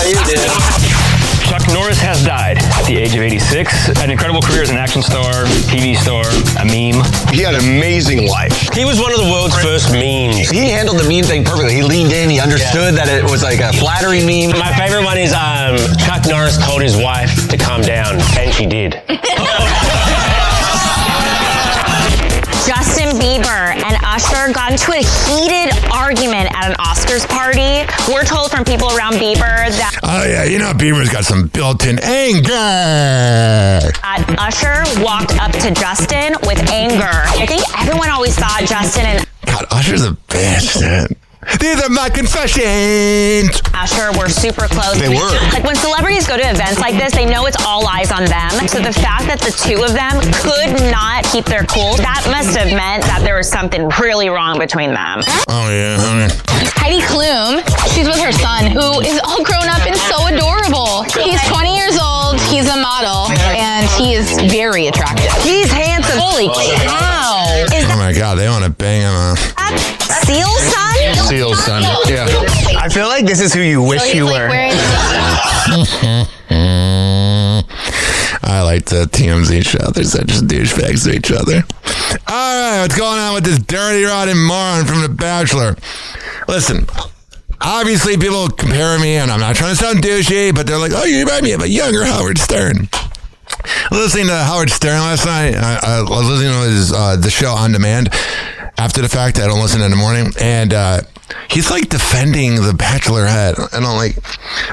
you did. Chuck Norris has died at the age of 86. Had an incredible career as an action star, TV star, a meme. He had an amazing life. He was one of the world's first memes. He handled the meme thing perfectly. He leaned in, he understood that it was like a flattering meme. My favorite one is Chuck Norris told his wife to calm down, and she did. Justin Bieber and Usher got into a heated argument at an Oscars party. We're told from people around Bieber that... Oh, yeah, Bieber's got some built-in anger. Usher walked up to Justin with anger. I think everyone always thought Justin and... God, Usher's a bitch, man. These are my confessions. Usher were super close. They were. Like, when celebrities go to events like this, they know it's all eyes on them. So the fact that the two of them could not keep their cool, that must have meant that there was something really wrong between them. Oh, yeah. Heidi Klum, she's with her son, who is all grown up and so adorable. He's 20 years old, he's a model, and he is very attractive. He's handsome. Holy cow. Oh, my my God, they want to bang him. Seal's son? Seal's son. Yeah. I feel like this is who you wish you were. I like the TMZ show. They're such douchebags to each other. All right, what's going on with this dirty, rotten moron from The Bachelor? Listen, obviously people compare me, and I'm not trying to sound douchey, but they're like, oh, you remind me of a younger Howard Stern. Listening to Howard Stern last night, I was listening to his the show On Demand after the fact. I don't listen in the morning, and he's like defending the Bachelorette, and I'm like,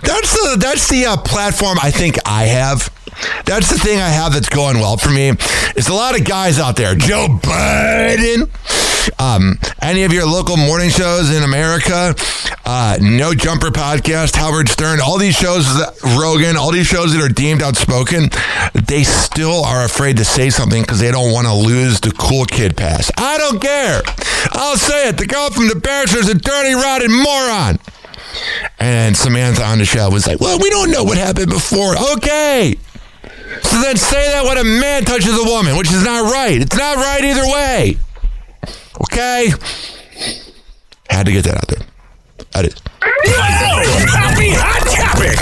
that's the platform I think I have. That's the thing I have that's going well for me. It's a lot of guys out there. Joe Biden, any of your local morning shows in America, No Jumper Podcast, Howard Stern, all these shows, Rogan, all these shows that are deemed outspoken, they still are afraid to say something because they don't want to lose the cool kid pass. I don't care. I'll say it. The girl from The Bachelor is a dirty, rotten moron. And Samantha on the show was like, well, we don't know what happened before. Okay. So then say that when a man touches a woman, which is not right. It's not right either way. Okay? Had to get that out there. I did. Happy Hot Topic!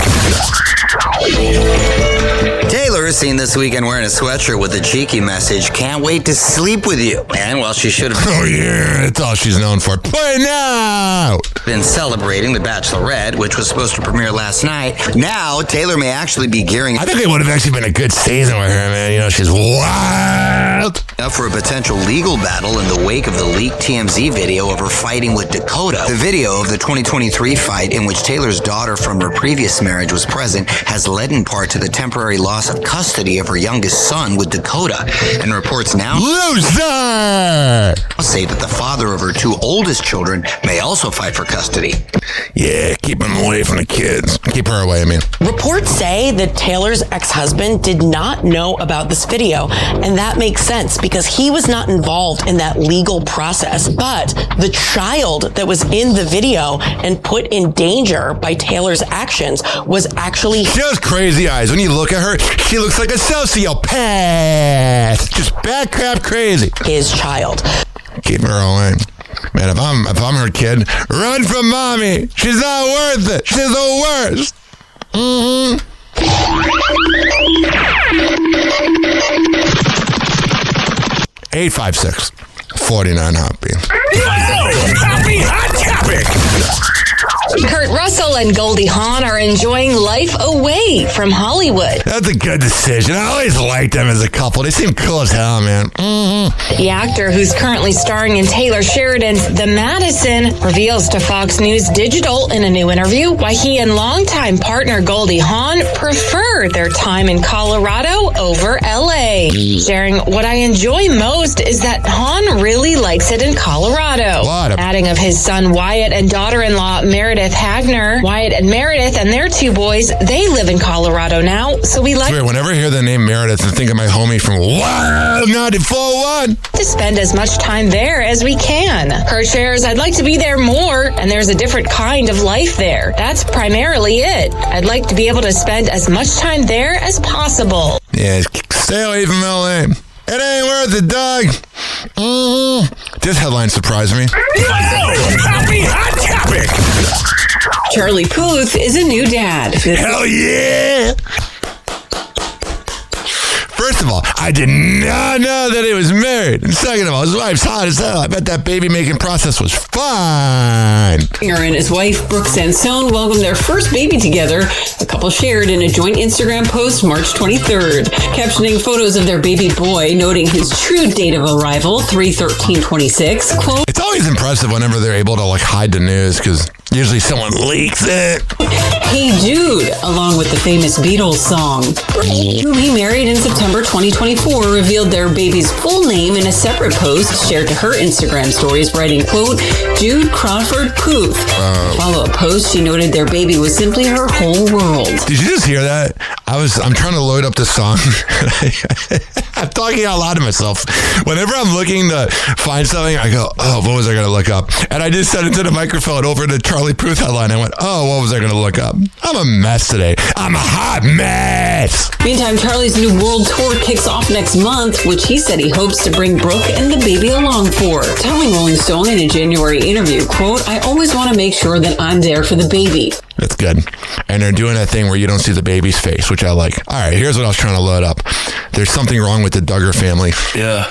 Taylor is seen this weekend wearing a sweatshirt with a cheeky message, can't wait to sleep with you. And while she should have... Oh yeah, that's all she's known for. Play now! ...been celebrating The Bachelorette, which was supposed to premiere last night, now Taylor may actually be gearing... I think it would have actually been a good season with her, man. You know, she's wild. ...up for a potential legal battle in the wake of the leaked TMZ video of her fighting with Dakota. The video of the 2023 fight, in which Taylor's daughter from her previous marriage was present, has led in part to the temporary loss of custody of her youngest son with Dakota. And reports now say that the father of her two oldest children may also fight for custody. Yeah, keep him away from the kids. Keep her away, I mean. Reports say that Taylor's ex-husband did not know about this video, and that makes sense because he was not involved in that legal process. But the child that was in the video and put in danger by Taylor's actions was actually... She has crazy eyes. When you look at her, she looks like a sociopath. Just bad crap crazy. His child. Keep her away. Man, if I'm her kid, run from mommy. She's not worth it. She's the worst. 856-49 Hoppe. Happy Hot Topic! Kurt Russell and Goldie Hawn are enjoying life away from Hollywood. That's a good decision. I always liked them as a couple. They seem cool as hell, man. The actor, who's currently starring in Taylor Sheridan's The Madison, reveals to Fox News Digital in a new interview why he and longtime partner Goldie Hawn prefer their time in Colorado over LA. Sharing, what I enjoy most is that Hawn really likes it in Colorado. Adding of his son Wyatt and daughter-in-law Meredith Hagner. Wyatt and Meredith and their two boys, they live in Colorado now, so we like... Whenever I hear the name Meredith, I think of my homie from Wild 94.1. ...to spend as much time there as we can. Kurt shares, I'd like to be there more, and there's a different kind of life there. That's primarily it. I'd like to be able to spend as much time there as possible. Yeah, stay away from LA. It ain't worth it, dog. This headline surprised me. Happy Hot Topic! Charlie Puth is a new dad. Hell yeah! First of all, I did not know that he was married. And second of all, his wife's hot as hell. I bet that baby-making process was fun. Singer and his wife, Brooke Sansone, welcomed their first baby together. The couple shared in a joint Instagram post March 23rd, captioning photos of their baby boy, noting his true date of arrival, 3/13/26. Quote, it's always impressive whenever they're able to hide the news, because usually someone leaks it. Hey Jude, along with the famous Beatles song. Brooke, whom he married in September 2024, revealed their baby's full name in a separate post shared to her Instagram stories, writing, quote, Jude Crawford Puth. Follow-up post, she noted their baby was simply her whole world. Did you just hear that? I'm trying to load up the song. I'm talking out loud to myself. Whenever I'm looking to find something, I go, oh, what was I going to look up? And I just said into the microphone over to Charlie Puth headline. I went, oh, what was I going to look up? I'm a mess today. I'm a hot mess. Meantime, Charlie's new world tour kicks off next month, which he said he hopes to bring Brooke and the baby along for. Telling Rolling Stone in a January interview, quote, I always want to make sure that I'm there for the baby. That's good. And they're doing that thing where you don't see the baby's face, which I like. All right, here's what I was trying to load up. There's something wrong with the Duggar family. Yeah.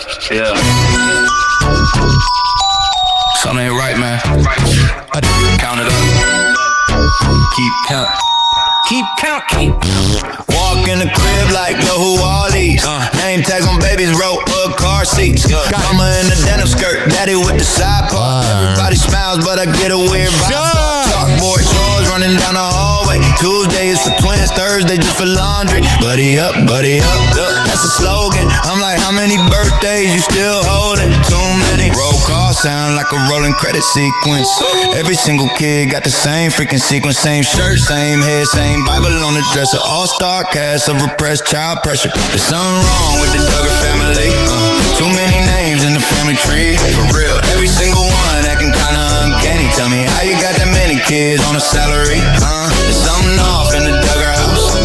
Something ain't right, man. Count it up. Keep count. Walk in the crib like the who all these. Name tags on babies, roll up car seats. Mama in the denim skirt, daddy with the side part. Everybody smiles, but I get a weird vibe. Chalkboard chores running down the hallway. Tuesday is for twins, Thursday just for laundry. Buddy up, that's a slogan. I'm like, how many birthdays you still holding? Too many. Roll call sound like a rolling credit sequence. Every single kid got the same freaking sequence. Same shirt, same hair, same Bible on the dresser. All-star cast of repressed child pressure. There's something wrong with the Duggar family. Too many names in the family tree. For real, every single one acting kinda uncanny. Tell me how you got that many kids on a salary. There's something off in the Duggar house.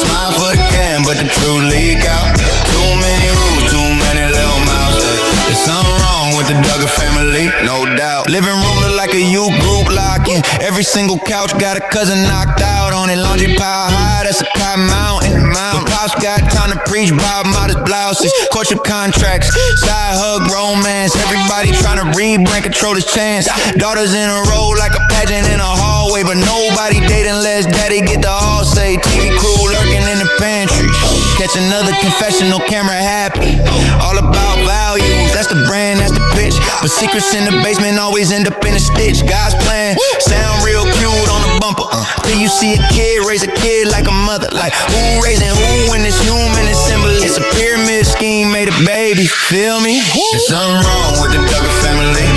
Smile for the cam, but the truth leak out. Too many rules, too many little mouths. There's something wrong with the Duggar family, no doubt. Living room look like a youth group lock-in. Every single couch got a cousin knocked out on it. Laundry pile high, that's a cotton mountain. The pops got time to preach about modest blouses, courtship contracts, side hug romance. Everybody trying to read, brain control his chance. Daughters in a row like a pageant in a hallway, but nobody dating unless daddy get the all say. TV crew lurking in the pantry. Catch another confessional, camera happy. All about values, that's the brand, that's the pitch. But secrets in the basement always end up in a stitch. God's plan, sound real cute on the bumper. Till you see a kid raise a kid like a mother. Like who raising who when it's human assembly? It's a pyramid scheme made of babies, feel me? There's something wrong with the Duggar family.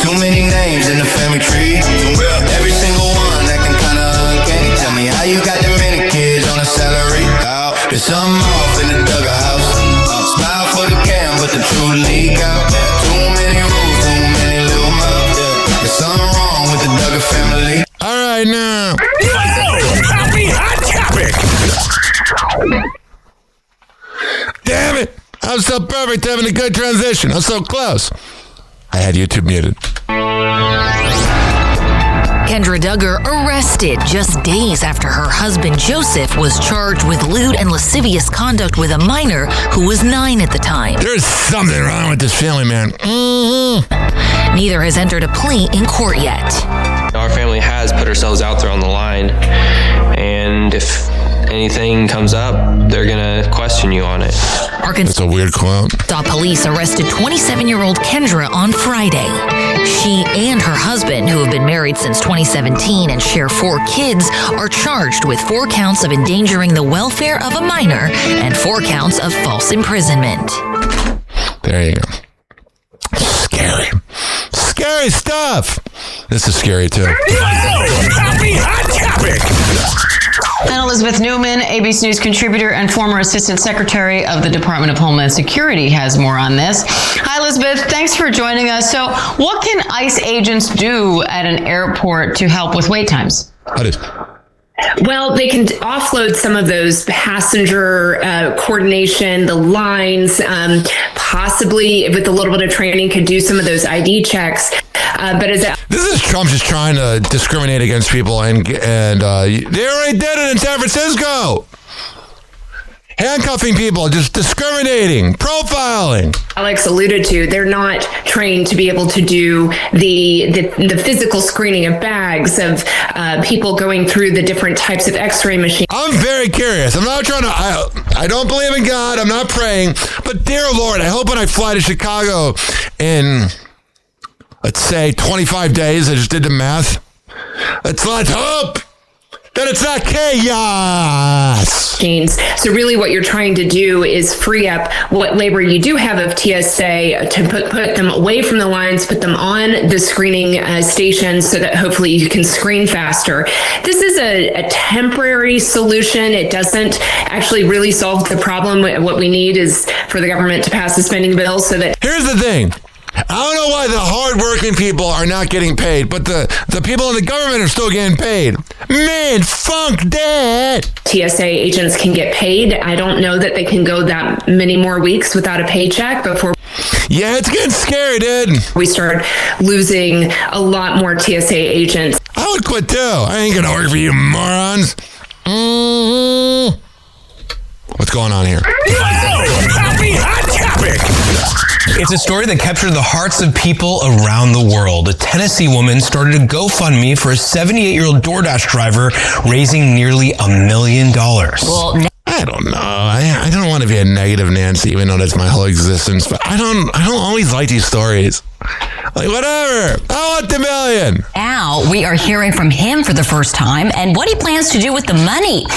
Too many names in the family tree. Every single one acting kinda uncanny. Tell me how you got that many kids on a salary. There's something off in the Duggar house. Smile for the cam, but the truth leak out. Too many rules, too many little mouths. There's something wrong with the Duggar family. All right, now. Happy hot topic. Damn it. I'm so perfect having a good transition. I'm so close. I had YouTube muted. Kendra Duggar arrested just days after her husband Joseph was charged with lewd and lascivious conduct with a minor who was 9 at the time. There's something wrong with this family, man. Neither has entered a plea in court yet. Our family has put ourselves out there on the line, and if anything comes up, they're gonna question you on it. That's a weird quote. Police arrested 27-year-old Kendra on Friday. She and her husband, who have been married since 2017 and share 4 kids, are charged with 4 counts of endangering the welfare of a minor and 4 counts of false imprisonment. There you go. Scary stuff. This is scary too. Happy hot topic. And Elizabeth Newman, ABC News contributor and former Assistant Secretary of the Department of Homeland Security, has more on this. Hi, Elizabeth. Thanks for joining us. So what can ICE agents do at an airport to help with wait times? Well, they can offload some of those passenger coordination, the lines, possibly with a little bit of training could do some of those ID checks. But this is Trump just trying to discriminate against people, and they already did it in San Francisco. Handcuffing people, just discriminating, profiling. Alex alluded to, they're not trained to be able to do the physical screening of bags, of people going through the different types of x-ray machines. I'm very curious. I'm not trying to, I don't believe in God. I'm not praying. But dear Lord, I hope when I fly to Chicago in, let's say, 25 days, I just did the math. Let's hope then it's not chaos. So really what you're trying to do is free up what labor you do have of TSA to put them away from the lines, put them on the screening stations so that hopefully you can screen faster. This is a temporary solution. It doesn't actually really solve the problem. What we need is for the government to pass a spending bill so that... Here's the thing. I don't know why the hardworking people are not getting paid, but the people in the government are still getting paid. Man, funk that. TSA agents can get paid. I don't know that they can go that many more weeks without a paycheck before... Yeah, it's getting scary, dude. We start losing a lot more TSA agents. I would quit too. I ain't gonna work for you morons. Mm-hmm. What's going on here? Happy hot topic. It's a story that captured the hearts of people around the world. A Tennessee woman started a GoFundMe for a 78-year-old DoorDash driver, raising nearly $1 million. Well, I don't know. I don't want to be a negative Nancy, even though that's my whole existence. But I don't always like these stories. Like, whatever. I want the million. Now we are hearing from him for the first time and what he plans to do with the money.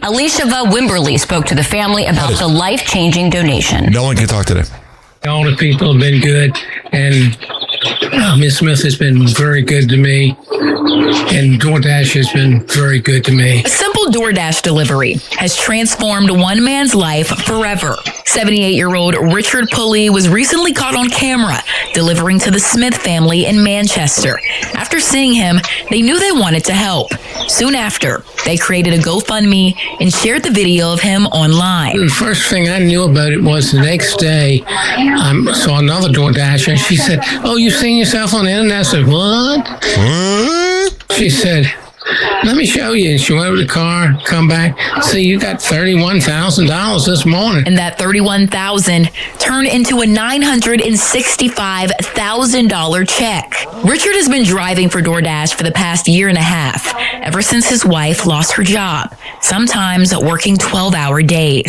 Alicia Wimberly spoke to the family about the life-changing donation. No one can talk today. All the people have been good, and Miss Smith has been very good to me, and DoorDash has been very good to me. A simple DoorDash delivery has transformed one man's life forever. 78-year-old Richard Pulley was recently caught on camera delivering to the Smith family in Manchester. After seeing him, they knew they wanted to help. Soon after, they created a GoFundMe and shared the video of him online. The first thing I knew about it was the next day, I saw another DoorDash, and she said, "Oh, you seen yourself on the internet?" I said, "What?" She said, "Let me show you." And she went over to the car, come back, see, you got $31,000 this morning. And that $31,000 turned into a $965,000 check. Richard has been driving for DoorDash for the past year and a half, ever since his wife lost her job, sometimes working 12-hour days.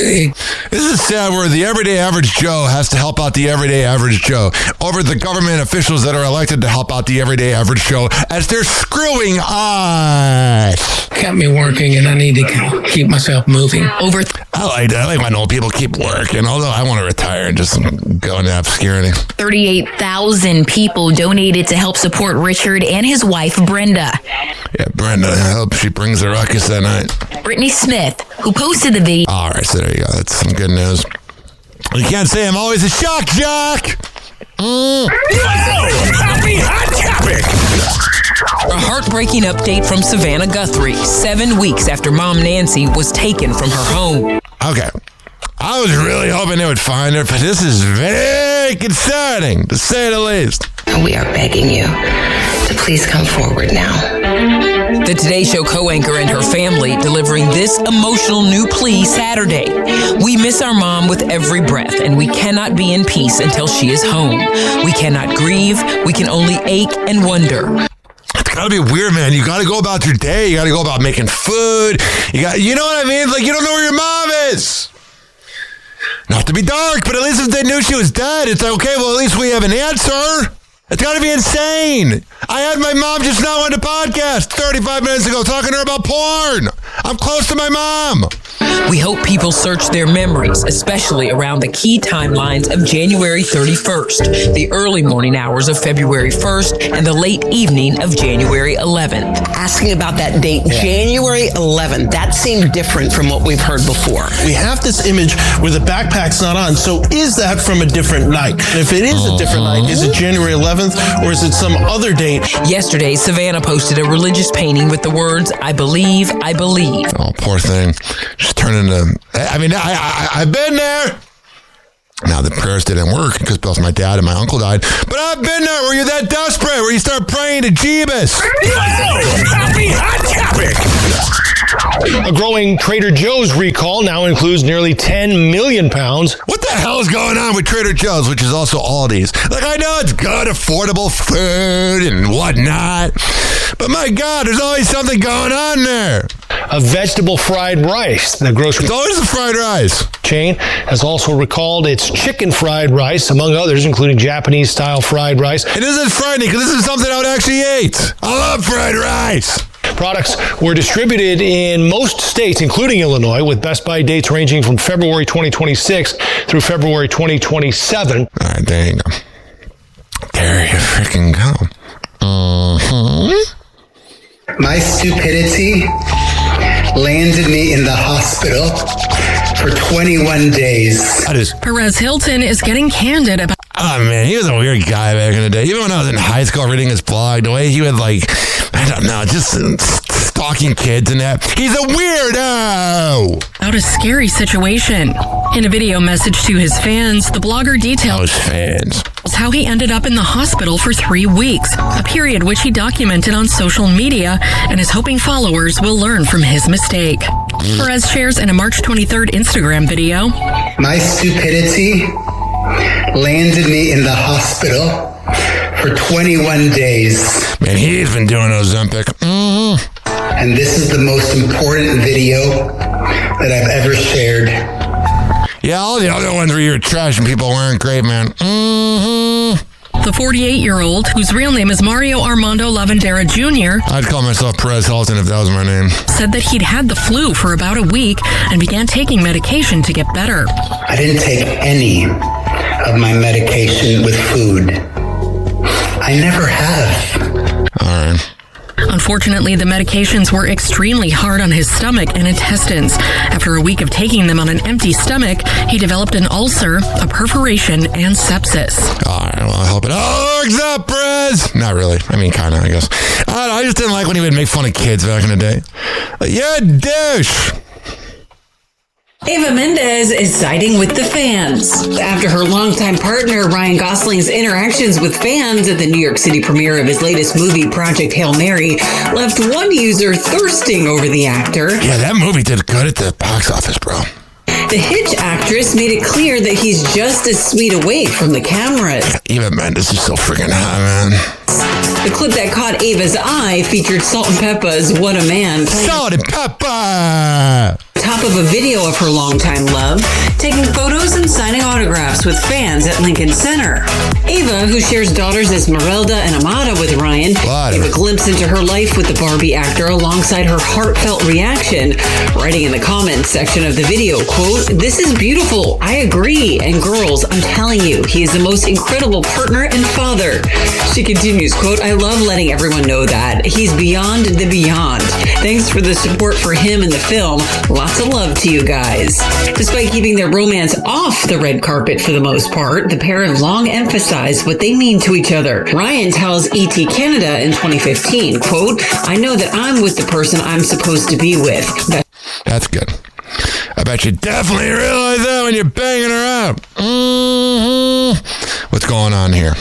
This is sad where the everyday average Joe has to help out the everyday average Joe over the government officials that are elected to help out the everyday average Joe as they're screwing us. Kept me working, and I need to keep myself moving. I like that. I like when old people keep working, although I want to retire and just go into obscurity. 38,000 people donated to help support Richard and his wife, Brenda. Yeah, Brenda, I hope she brings the ruckus that night. Brittany Smith, who posted the video. All right, so there you go. That's some good news. You can't say I'm always a shock jock. Happy hot topic. A heartbreaking update from Savannah Guthrie, 7 weeks after Mom Nancy was taken from her home. Okay. I was really hoping they would find her, but this is very concerning, to say the least. We are begging you to please come forward now. The Today Show co-anchor and her family delivering this emotional new plea Saturday. We miss our mom with every breath, and we cannot be in peace until she is home. We cannot grieve. We can only ache and wonder. It's gotta be weird, man. You gotta go about your day. You gotta go about making food. You know what I mean? Like, you don't know where your mom is. Not to be dark, but at least if they knew she was dead, it's like, okay, well, at least we have an answer. It's gotta be insane. I had my mom just now on the podcast 35 minutes ago talking to her about porn. I'm close to my mom. We hope people search their memories, especially around the key timelines of January 31st, the early morning hours of February 1st, and the late evening of January 11th. Asking about that date, January 11th, that seemed different from what we've heard before. We have this image where the backpack's not on, so is that from a different night? If it is a different night, is it January 11th or is it some other date? Yesterday, Savannah posted a religious painting with the words, "I believe, I believe." Oh, poor thing. Just turn into, I've been there. Now, the prayers didn't work because both my dad and my uncle died. But I've been there where you're that desperate, where you start praying to Jeebus. Happy hot topic. A growing Trader Joe's recall now includes nearly 10 million pounds. What the hell is going on with Trader Joe's, which is also Aldi's? Like, I know it's good, affordable food and whatnot, but my God, there's always something going on there. A vegetable fried rice. The grocery It's always the fried rice chain has also recalled its chicken fried rice, among others, including Japanese-style fried rice. It isn't frightening because this is something I would actually eat. I love fried rice. Products were distributed in most states, including Illinois, with Best Buy dates ranging from February 2026 through February 2027. All right, there you go. There you freaking go. My stupidity landed me in the hospital for 21 days. Perez Hilton is getting candid about. Oh man, he was a weird guy back in the day. Even when I was in high school reading his blog, the way he would I don't know, just stalking kids and that. He's a weirdo! About a scary situation. In a video message to his fans, the blogger details how he ended up in the hospital for 3 weeks, a period which he documented on social media and is hoping followers will learn from his mistake. Perez shares in a March 23rd Instagram video. My stupidity landed me in the hospital for 21 days. Man, he's been doing Ozempic. And this is the most important video that I've ever shared. Yeah, all the other ones where you were trashing people weren't great, man. The 48-year-old, whose real name is Mario Armando Lavandera Jr., I'd call myself Perez Hilton if that was my name. said that he'd had the flu for about a week and began taking medication to get better. I didn't take any of my medication with food. I never have. All right. Unfortunately, the medications were extremely hard on his stomach and intestines. After a week of taking them on an empty stomach, he developed an ulcer, a perforation, and sepsis. All right, well, I hope it all works out, Perez. Not really. I mean, kind of, I guess. I just didn't like when he would make fun of kids back in the day. You're a douche. Eva Mendes is siding with the fans after her longtime partner Ryan Gosling's interactions with fans at the New York City premiere of his latest movie, Project Hail Mary, left one user thirsting over the actor. Yeah, that movie did good at the box office, bro. The Hitch actress made it clear that he's just as sweet away from the cameras. Eva Mendes is so freaking hot, man. The clip that caught Ava's eye featured Salt and Peppa's What a Man. Salt and Peppa! Top of a video of her longtime love, taking photos and signing autographs with fans at Lincoln Center. Ava, who shares daughters Esmeralda and Amada with Ryan, gave a glimpse into her life with the Barbie actor alongside her heartfelt reaction, writing in the comments section of the video, quote, "This is beautiful. I agree. And girls, I'm telling you, he is the most incredible partner and father." She continues, quote, "I love letting everyone know that. He's beyond the beyond. Thanks for the support for him in the film. Lots of love to you guys." Despite keeping their romance off the red carpet for the most part, the pair have long emphasized what they mean to each other. Ryan tells ET Canada in 2015, quote, "I know that I'm with the person I'm supposed to be with." That's good. I bet you definitely realize that when you're banging her out. What's going on here?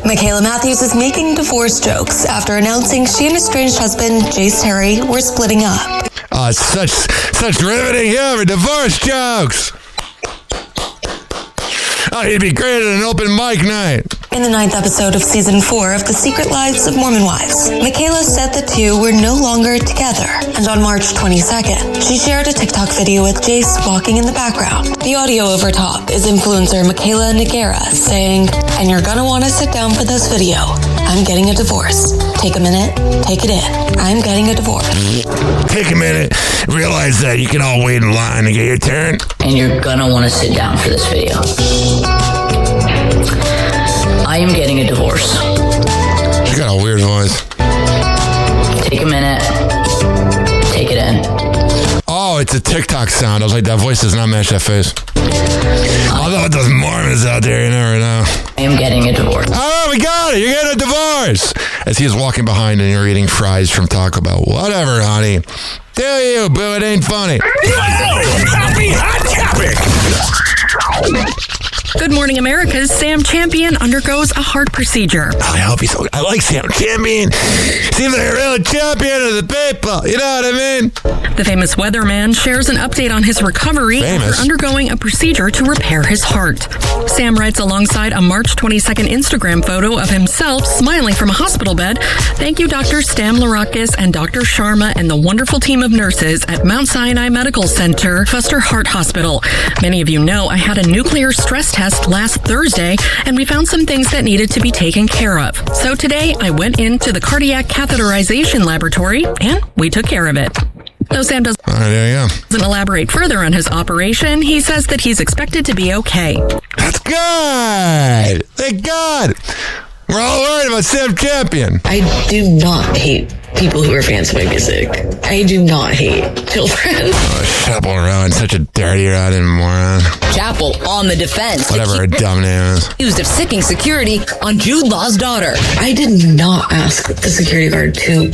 Michaela Matthews is making divorce jokes after announcing she and estranged husband, Jace Terry, were splitting up. Oh, such riveting humor, divorce jokes. Oh, he'd be great at an open mic night. In the 9th episode of season 4 of The Secret Lives of Mormon Wives, Michaela said the two were no longer together. And on March 22nd, she shared a TikTok video with Jace walking in the background. The audio over top is influencer Michaela Nagara saying, "And you're gonna want to sit down for this video. I'm getting a divorce. Take a minute, take it in. I'm getting a divorce." Take a minute, realize that you can all wait in line to get your turn. And you're gonna want to sit down for this video. I am getting a divorce. You got a weird voice. Take a minute. Take it in. Oh, it's a TikTok sound. I was like, that voice does not match that face. Although with those Mormons out there, you never know. I am getting a divorce. Oh, we got it. You're getting a divorce. As he is walking behind and you're eating fries from Taco Bell. Whatever, honey. Do you, boo. It ain't funny. Happy Hot Topic! Good Morning America's Sam Champion undergoes a heart procedure. I hope he's. I like Sam Champion. Seems like a real champion of the people. You know what I mean? The famous weatherman shares an update on his recovery after undergoing a procedure to repair his heart. Sam writes alongside a March 22nd Instagram photo of himself smiling from a hospital bed, "Thank you, Dr. Stam Larakis and Dr. Sharma and the wonderful team of nurses at Mount Sinai Medical Center, Fuster Heart Hospital. Many of you know I had a nuclear stress test last Thursday, and we found some things that needed to be taken care of. So today, I went into the cardiac catheterization laboratory, and we took care of it. Though Sam doesn't elaborate further on his operation, he says that he's expected to be okay. That's good. Thank God. We're all worried about Sam Champion. I do not hate people who are fans of my music. I do not hate children. Oh, Chapel Rowan, such a dirty, rotten moron. Chapel on the defense. Whatever her dumb name is. Accused of sicking security on Jude Law's daughter. I did not ask the security guard to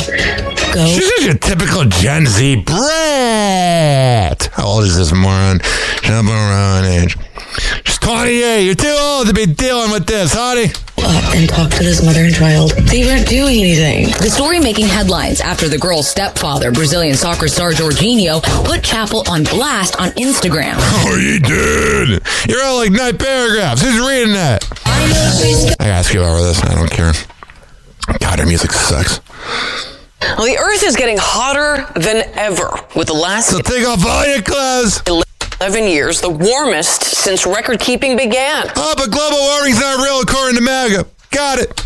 go. She's just your typical Gen Z brat. How old is this moron? Chapel Rowan age. She's 28. You're too old to be dealing with this, honey. Up and talk to this mother and child. They weren't doing anything. The story making headlines after the girl's stepfather, Brazilian soccer star Jorginho, put Chapel on blast on Instagram. Oh, you did. You're all like 9 paragraphs. Who's reading that? I gotta skip over this. I don't care. God, her music sucks. Well, the Earth is getting hotter than ever with the last... So take off all your clothes. 11 years, the warmest since record-keeping began. Oh, but global warming's not real according to MAGA. Got it.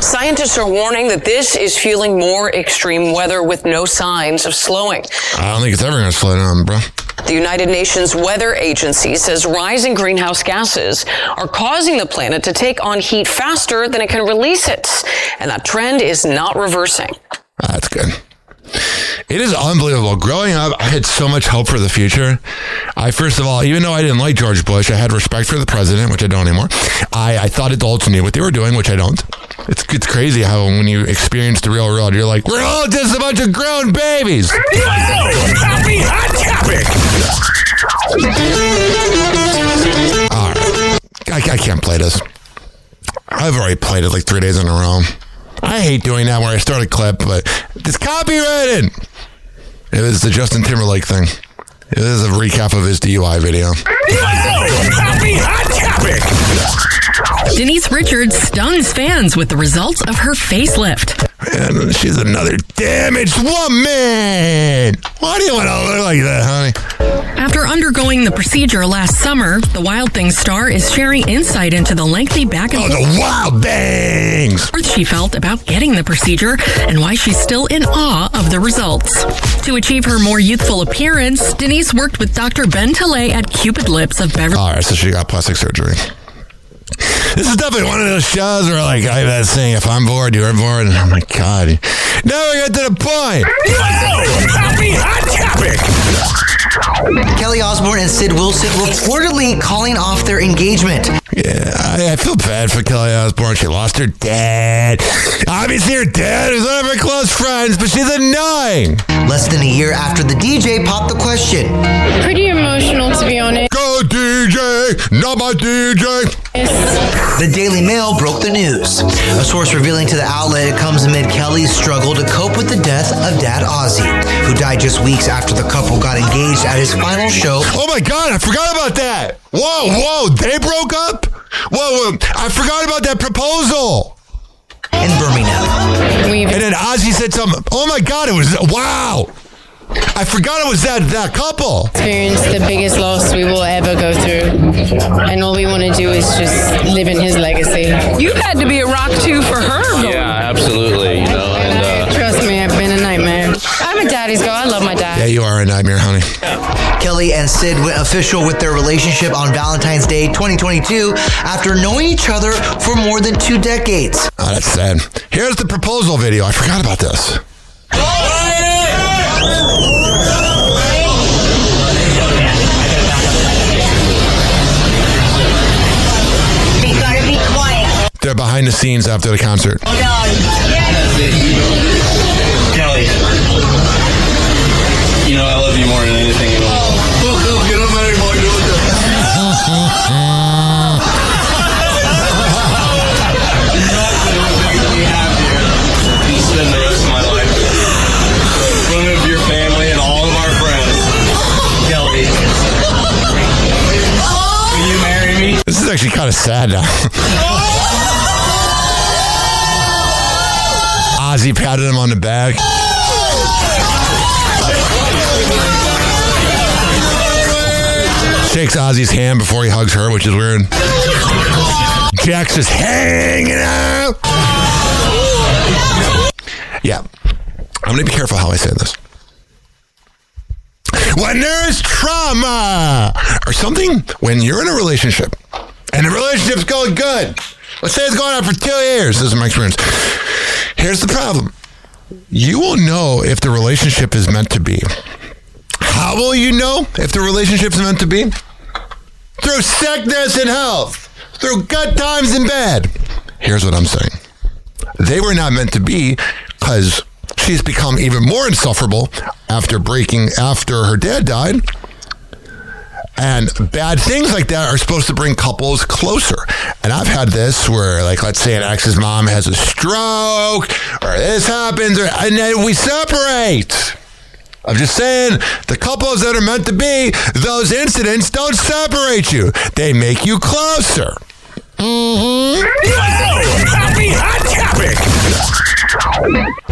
Scientists are warning that this is fueling more extreme weather with no signs of slowing. I don't think it's ever going to slow down, bro. The United Nations Weather Agency says rising greenhouse gases are causing the planet to take on heat faster than it can release it. And that trend is not reversing. That's good. It is unbelievable. Growing up, I had so much hope for the future. First of all, even though I didn't like George Bush, I had respect for the president, which I don't anymore. I thought adults knew what they were doing, which I don't. It's crazy how when you experience the real world, you're like, we're all just a bunch of grown babies. Happy Hot Topic. All right. I can't play this. I've already played it like 3 days in a row. I hate doing that where I start a clip, but it's copyrighted. It is the Justin Timberlake thing. It is a recap of his DUI video. Happy Hot Topic. Denise Richards stuns fans with the results of her facelift. Man, she's another damaged woman. Why do you want to look like that, honey? After undergoing the procedure last summer, the Wild Things star is sharing insight into the lengthy back and forth the Wild Things she felt about getting the procedure and why she's still in awe of the results. To achieve her more youthful appearance, Denise worked with Dr. Ben Tilley at Cupid Lips of Beverly. All right, so she got plastic surgery. This is definitely one of those shows where, like, I was saying, if I'm bored, you're bored. And I'm like, God. Now we get to the point. Happy Hot Topic. Kelly Osbourne and Sid Wilson reportedly calling off their engagement. Yeah, I feel bad for Kelly Osbourne. She lost her dad. Obviously, her dad is one of her close friends, but she's annoying. Less than a year after the DJ popped the question. Pretty emotional, to be honest. Go DJ, not my DJ. The Daily Mail broke the news. A source revealing to the outlet it comes amid Kelly's struggle to cope with the death of Dad Ozzy, who died just weeks after the couple got engaged at his final show. Oh my God, I forgot about that. Whoa, they broke up? Whoa, I forgot about that proposal. In Birmingham. And then Ozzy said something. Oh my God, it was, wow. I forgot it was that couple. Experience the biggest loss we will ever go through. And all we want to do is just live in his legacy. You've had to be a rock too for her. Yeah, absolutely. You know, and trust me, I've been a nightmare. I'm a daddy's girl. I love my dad. Yeah, you are a nightmare, honey. Kelly and Sid went official with their relationship on Valentine's Day 2022 after knowing each other for more than 2 decades. Oh, that's sad. Here's the proposal video. I forgot about this. They're behind the scenes after the concert. Kelly. You know I love you more than anything in the world. Get up anymore, do it. Nothing would make me happier than spend the rest of my life in front of your family and all of our friends. Kelly. Will you marry me? This is actually kind of sad now. Ozzy patted him on the back. shakes Ozzy's hand before he hugs her, which is weird. Jack's just hanging out. Yeah. I'm going to be careful how I say this. When there's trauma or something, when you're in a relationship and the relationship's going good, let's say it's going on for 2 years. This is my experience. Here's the problem. You will know if the relationship is meant to be. How will you know if the relationship is meant to be? Through sickness and health. Through good times and bad. Here's what I'm saying. They were not meant to be because she's become even more insufferable after her dad died. And bad things like that are supposed to bring couples closer. And I've had this where, like, let's say an ex's mom has a stroke, or this happens, and then we separate. I'm just saying, the couples that are meant to be, those incidents don't separate you. They make you closer. Mm-hmm. Happy hot topic!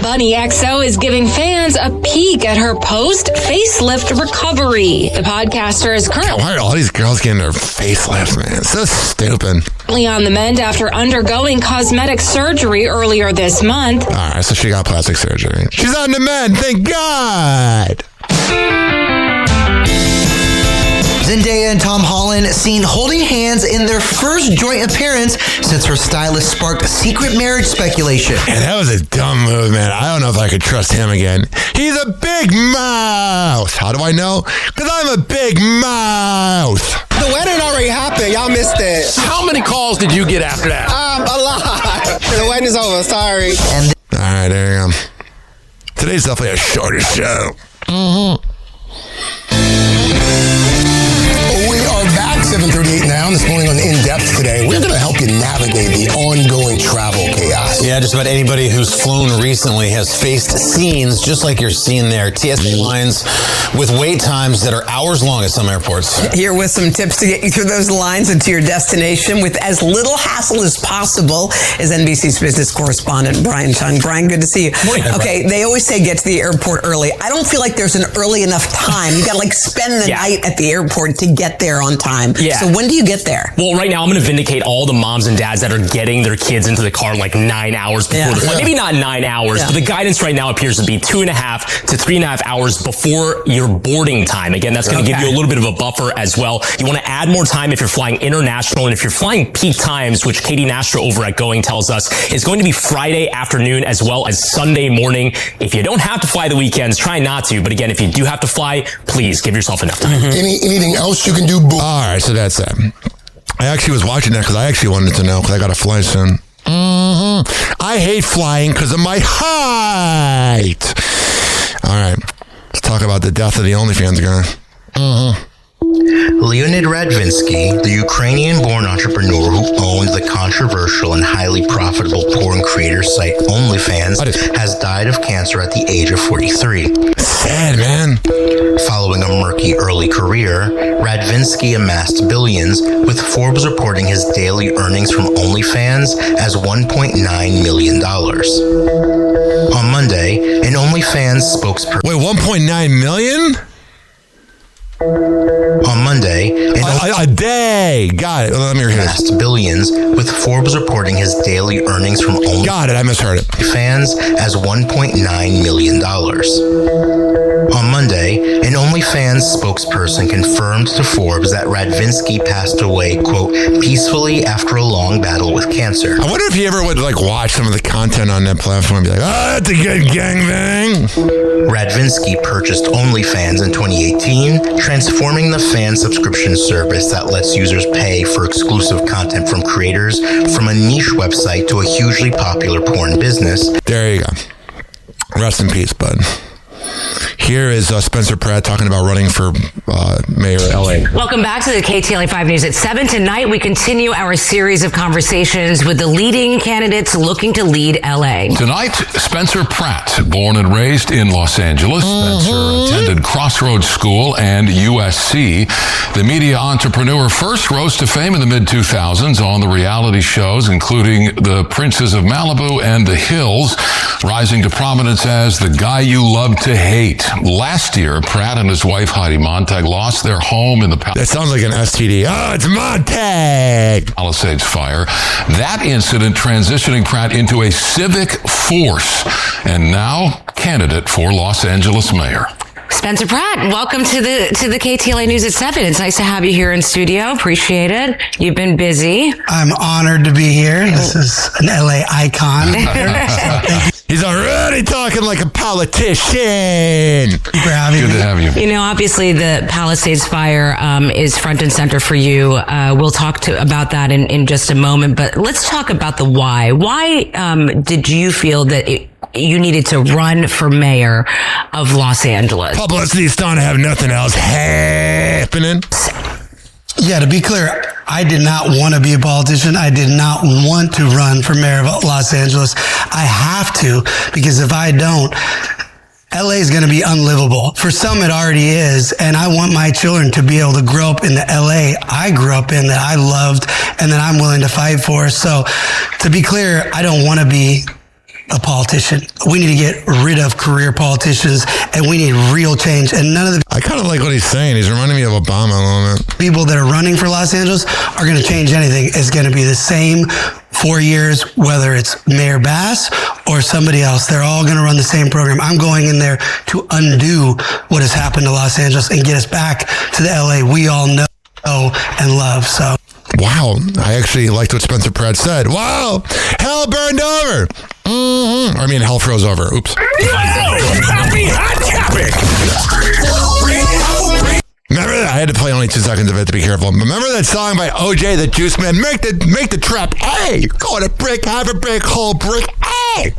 Bunny XO is giving fans a peek at her post-facelift recovery. The podcaster is currently... Why are all these girls getting their facelifts, man? It's so stupid. On the mend after undergoing cosmetic surgery earlier this month. All right, so she got plastic surgery. She's on the mend, thank God! Zendaya and Tom Holland seen holding hands in their first joint appearance since her stylist sparked secret marriage speculation. And that was a dumb move, man. I don't know if I could trust him again. He's a big mouth. How do I know? Because I'm a big mouth. The wedding already happened. Y'all missed it. How many calls did you get after that? A lot. The wedding is over. Sorry. All right, there you go. Today's definitely a shorter show. Mm-hmm. We are back 7:38 now. This morning on In Depth today, we're going to help you navigate the ongoing travel chaos. Yeah, just about anybody who's flown recently has faced scenes just like you're seeing there. TSA lines with wait times that are hours long at some airports. Here with some tips to get you through those lines and to your destination with as little hassle as possible is NBC's business correspondent Brian Chung. Brian, good to see you. Morning, okay, they always say get to the airport early. I don't feel like there's an early enough time. You got to spend the night at the airport to get there on time. Yeah. So when do you get there? Well, right now I'm going to vindicate all the moms and dads that are getting their kids into the car 9 hours before the flight. Maybe not 9 hours, but the guidance right now appears to be 2.5 to 3.5 hours before your boarding time. Again, that's going to give you a little bit of a buffer as well. You want to add more time if you're flying international, and if you're flying peak times, which Katie Nastro over at Going tells us is going to be Friday afternoon as well as Sunday morning. If you don't have to fly the weekends, try not to. But again, if you do have to fly, please give yourself enough time. Anything else you can do? All right, so that's it. I actually was watching that because I actually wanted to know because I got to fly soon. Mm-hmm. I hate flying because of my height. All right, let's talk about the death of the OnlyFans guy. Mm-hmm. Leonid Radvinsky, the Ukrainian-born entrepreneur who owns the controversial and highly profitable porn creator site OnlyFans, has died of cancer at the age of 43. Sad, man. Following a murky early career, Radvinsky amassed billions, with Forbes reporting his daily earnings from OnlyFans as $1.9 million. On Monday, an OnlyFans spokesperson... Wait, 1.9 million? On Monday, a day. Got it. Let me hear this. Billions, with Forbes reporting his daily earnings from OnlyFans. Got it. I misheard it. Fans as $1.9 million. On Monday, an OnlyFans spokesperson confirmed to Forbes that Radvinsky passed away, quote, peacefully after a long battle with cancer. I wonder if he ever would watch some of the content on that platform and be like, oh, that's a good gangbang. Radvinsky purchased OnlyFans in 2018, transforming the fan subscription service that lets users pay for exclusive content from creators from a niche website to a hugely popular porn business. There you go. Rest in peace, bud. Here is Spencer Pratt talking about running for mayor of LA. Welcome back to the KTLA 5 News at 7. Tonight, we continue our series of conversations with the leading candidates looking to lead LA. Tonight, Spencer Pratt, born and raised in Los Angeles. Spencer attended Crossroads School and USC. The media entrepreneur first rose to fame in the mid-2000s on the reality shows, including The Princes of Malibu and The Hills. rising to prominence as the guy you love to hate. Last year, Pratt and his wife, Heidi Montag, lost their home in the That sounds like an STD. Oh, it's Montag! Palisades fire. That incident transitioning Pratt into a civic force and now candidate for Los Angeles mayor. Spencer Pratt, welcome to the KTLA News at 7. It's nice to have you here in studio. Appreciate it. You've been busy. I'm honored to be here. This is an LA icon. He's already talking like a politician. Thank you for having me. Good to have you. You know, obviously the Palisades fire is front and center for you. We'll talk about that in just a moment, but let's talk about the why. Why did you feel that you needed to run for mayor of Los Angeles? Publicity's starting to have nothing else happening. Yeah, to be clear, I did not want to be a politician. I did not want to run for mayor of Los Angeles. I have to, because if I don't, LA is going to be unlivable. For some, it already is, and I want my children to be able to grow up in the LA I grew up in, that I loved, and that I'm willing to fight for. So, to be clear, I don't want to be a politician. We need to get rid of career politicians, and we need real change. And none of the I kind of like what he's saying. He's reminding me of Obama a little bit. People that are running for Los Angeles are going to change anything. It's going to be the same 4 years, whether it's Mayor Bass or somebody else. They're all going to run the same program. I'm going in there to undo what has happened to Los Angeles and get us back to the LA we all know and love. So. Wow, I actually liked what Spencer Pratt said. Wow, hell burned over. I mean, hell froze over. Oops. Happy hot topic. Remember that? I had to play only 2 seconds of it to be careful. Remember that song by OJ the Juice Man? Make the trap. Hey, call it a brick, have a brick, whole brick. Hey.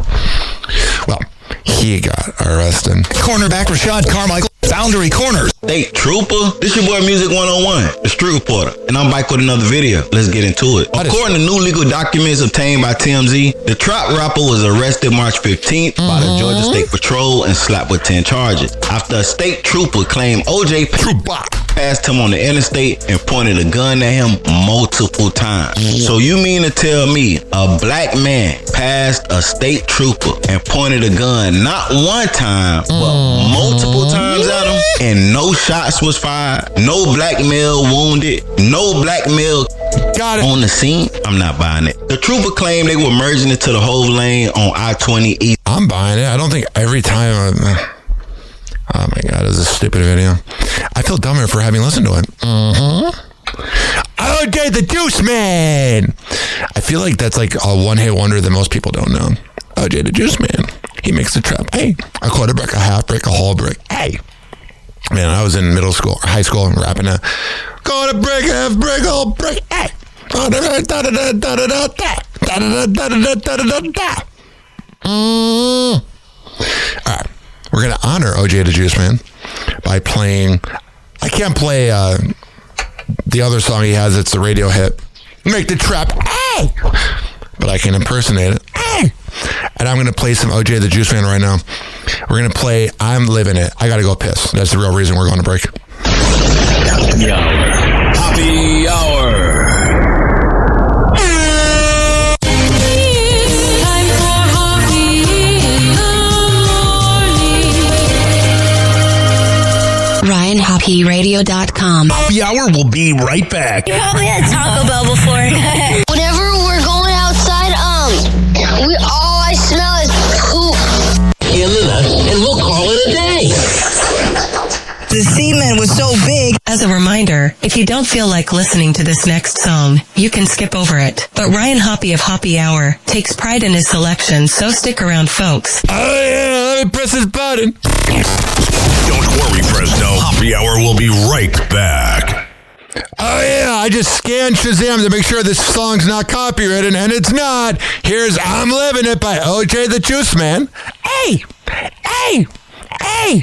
Well, he got arrested. Cornerback Rashad Carmichael. Boundary Corners. State Trooper. This your boy Music 101, the street reporter, and I'm back with another video. Let's get into it. According to new legal documents obtained by TMZ, the trap rapper was arrested March 15th by the Georgia State Patrol and slapped with 10 charges after a state trooper claimed OJ passed him on the interstate and pointed a gun at him multiple times. So you mean to tell me a black man passed a state trooper and pointed a gun not one time but multiple times at him, and no shots was fired, no black male wounded, no black male on the scene? I'm not buying it. The trooper claimed they were merging into the Hove lane on I-20 East. I'm buying it. I don't think every time oh my God, this is a stupid video. I feel dumber for having listened to it. OJ the Juice Man. I feel like that's like a one-hit wonder that most people don't know. OJ the Juice Man. He makes the trap. Hey, a quarter brick, a half brick, a whole brick. Hey. Man, I was in middle school or high school and rapping a quarter brick, half brick, whole brick. Hey. All right. We're going to honor OJ the Juice Man by playing, I can't play the other song he has. It's a radio hit. Make the trap. Hey. But I can impersonate it. Hey. And I'm going to play some OJ the Juice Man right now. We're going to play I'm Living It. I got to go piss. That's the real reason we're going to break. Happy hour. Happy hour. RyanHoppyRadio.com. Happy hour will be right back. You probably had Taco Bell before. Whenever we're going outside, all I smell is poop. And we'll call it a day. The semen was so big. As a reminder, if you don't feel like listening to this next song, you can skip over it. But Ryan Hoppe of Hoppe Hour takes pride in his selection, so stick around, folks. Oh yeah, let me press this button. Don't worry, Fresno. Happy hour will be right back. Oh yeah, I just scanned Shazam to make sure this song's not copyrighted, and it's not. Here's I'm Living It by OJ the Juice Man. Hey! Hey! Hey!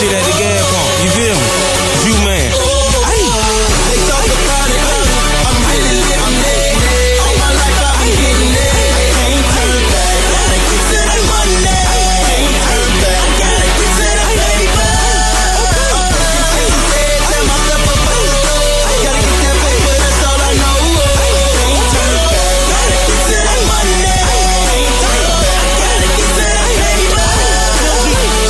shit at the gas pump. You feel me? You man. They talk about it, I'm really living it. All my life I've been getting it. Can't turn back, gotta get to that money. Can't turn back, gotta get to that paper. Tell myself a gotta get that paper, that's all I know. Can't turn back, gotta get to that money. Can't turn back, gotta get to that paper.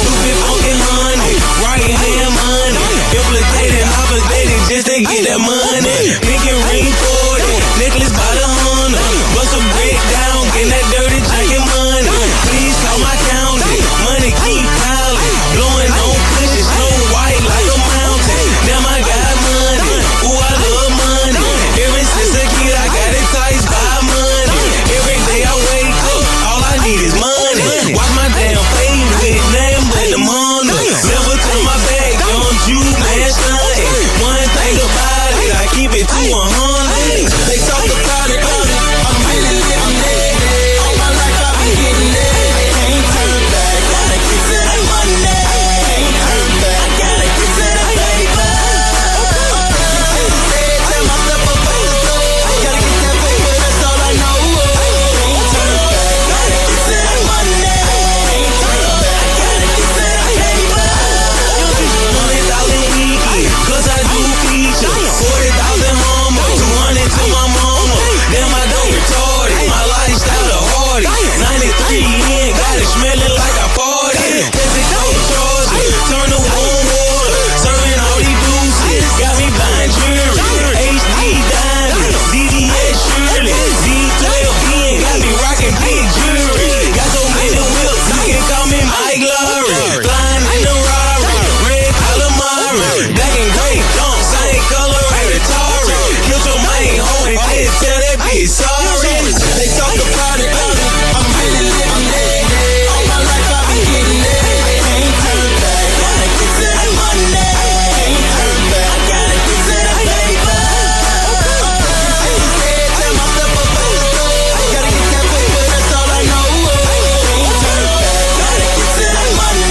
Stupid fucking honey, right hand money. Implicated, obligated just to get that money. Pink and ring for it, necklace by the Honda. Bust a brick down, get that dirty chicken money. Please call my county, money keep piling. Blowing on cushions, snow white like a mountain. Damn, I got money, ooh, I love money. Ever since a kid, I got enticed by money. Every day I wake up, all I need is money. Watch my damn face with nothing but the money. Never turn my back, don't you, man, son. One thing about it, I keep it to 100. They talk about it, I'm really living it. All my life I've been getting it. Can't turn back, gotta get to that money. Can't turn back, gotta get to that paper. Tell myself a gotta get that paper, that's all I know. Can't turn back, gotta get to that money. Can't turn back, gotta get to that paper. 100,000 weekly, cause I do features. 40,000 homo, 200 to my mama. Damn, I don't retarded. My lifestyle the hardest. 93 in, got it smelling like I farted. Mexico, Georgia, turn to warm water. Serving all these deuces, got me buying jewelry. HD diamonds, DDS Shirley, D12 got me rocking big jewelry. Got so many whips, you can call me Mike Lowry. Flying in the Rari, red calamari, black and gray jump, same color as the Atari. Killed your main hoe and didn't tell that bitch sorry. They talk about it, I'm really living it. All my life I've been getting it. Can't turn back, gotta get to that money. Can't turn back, gotta get to that paper. Tell myself a gotta get that paper, that's all I know. Can't turn back, gotta get to that money.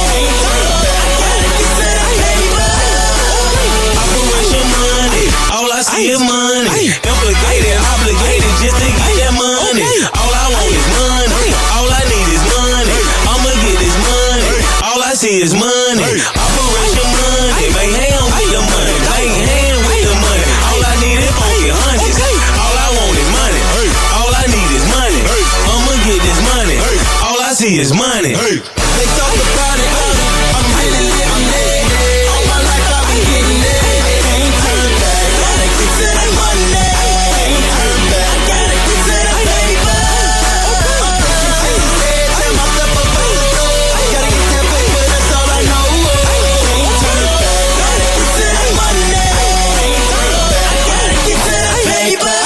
Can't turn back, gotta get to that paper. Operation money, all I see is money. Implicated, obligated just to get that money. All I want is money, all I need is money. I'ma get this money, all I see is money. Operation money, make hand with the money, make hand with the money. All I need is funky hundreds, all I want is money. All I need is money, I'ma get this money. All I see is money. They talk about it, I'm really living it. All my life I've been getting it. Can't turn back, gotta get to that money. Can't turn back, gotta get to that paper. Tell myself a gotta get that paper, that's all I know. Can't turn back, gotta get to that money. Can't turn back, gotta get to that paper.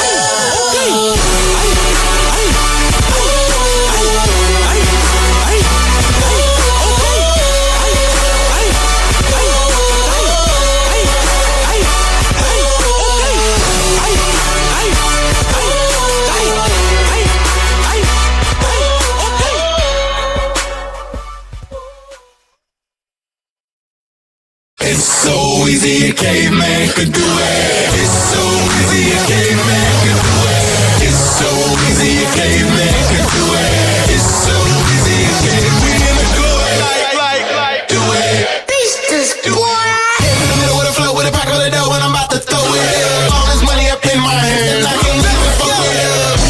It's so easy, a caveman could do it. It's so easy, a caveman could do it. It's so easy, a caveman could do it. It's so easy, a caveman. We in the good like, do it. Beasters, boy. Head in the middle with a flow, with a pack of the dough, and I'm about to throw it up. All this money up in my hand, I can't even fuck it up.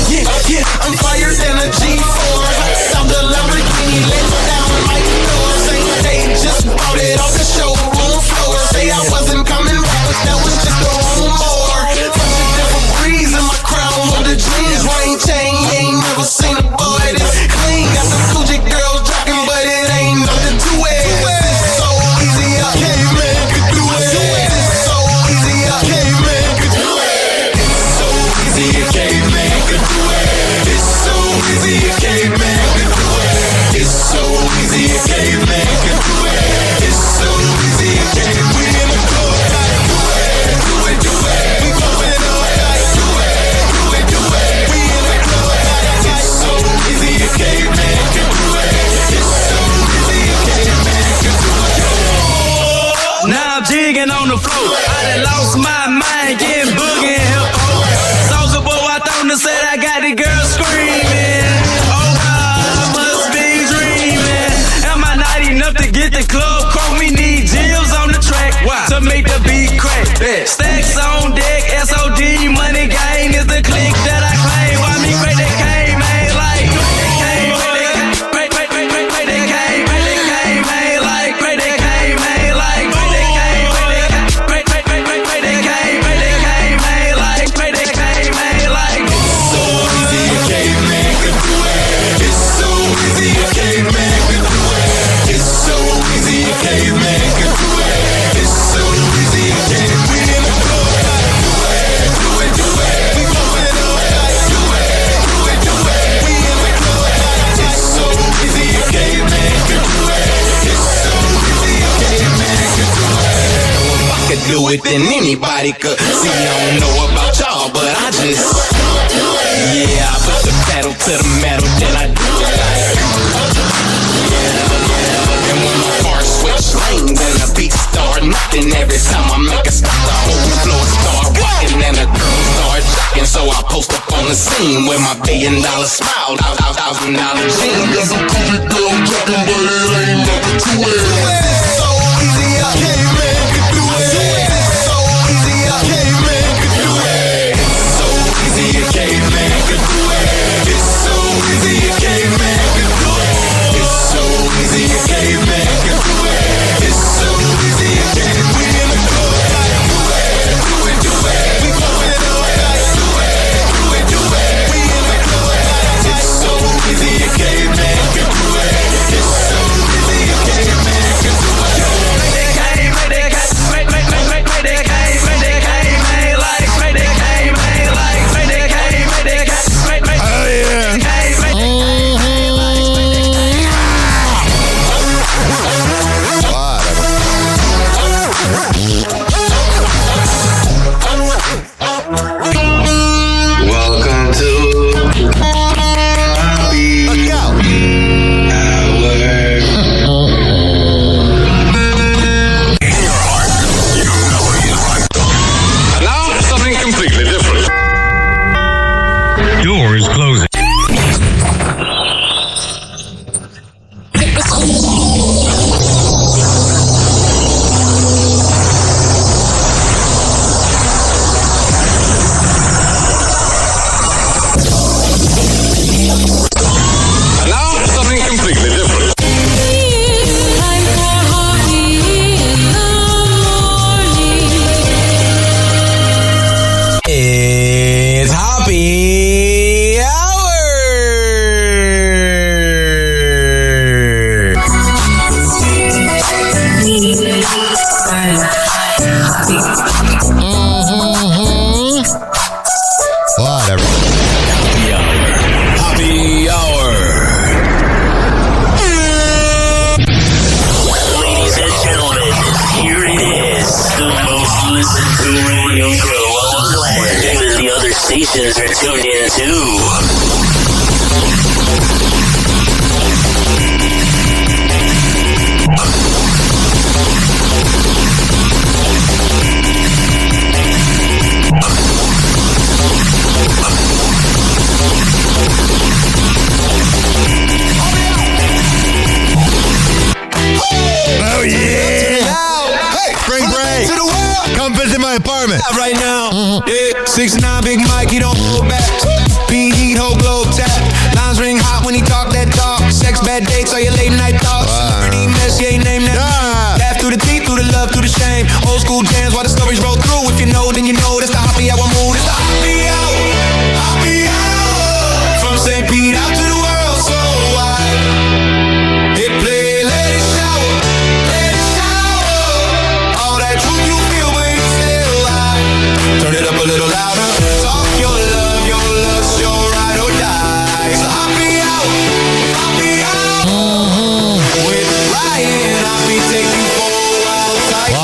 Yeah, I'm fire than a G4. Sound the Lamborghini, lays down like doors. They just bought it off the showroom floor. Say I wasn't coming back, but that was just a rumor. Such a different breeze in my crown with the jeans, rain chain, you ain't never seen. out jigging on the floor. I done lost my mind, getting boogie and hip-hop. Soulja Boy walked on the set, I got the girl screaming. Oh God, I must be dreaming. Am I not enough to get the club crunk? We need Jills on the track to make the beat crack. Stacks on deck, SOD, money gang is the clique that I claim. Why me great that came, man? Like, do it than anybody could. See, I don't know about y'all, but I just, yeah, I put the pedal to the metal, then I do it like, and when my car switch lanes and the beat start knocking, every time I make a stop, the whole floor start rocking and the girls start jocking. So I post up on the scene with my $1 billion smile, $1,000 jeans. There's a pretty girl jocking, but it ain't nothing to it. It's so easy, I can't make it do it. Stations are tuned in too. Oh yeah! Hey, spring break! Come visit my apartment right now. Yeah, 6'9" Big Mike, he don't hold back. Beat heat, whole globe tap. Lines ring hot when he talk that talk. Sex, bad dates, all your late night thoughts. Celebrity mess, yeah, name that. Laugh through the teeth, through the love, through the shame. Old school jams while the stories roll through. If you know, then you know. That's the happy hour mood. It's the happy hour. Happy hour. From St. Pete out to the world so wide. Hit play, let it shower. Let it shower. All that truth you feel when you stay alive. Turn it up a little louder. Talk your love, your lust, your ride or die. It's a happy hour. Happy hour. With Ryan, I'll be taking you for a wild time.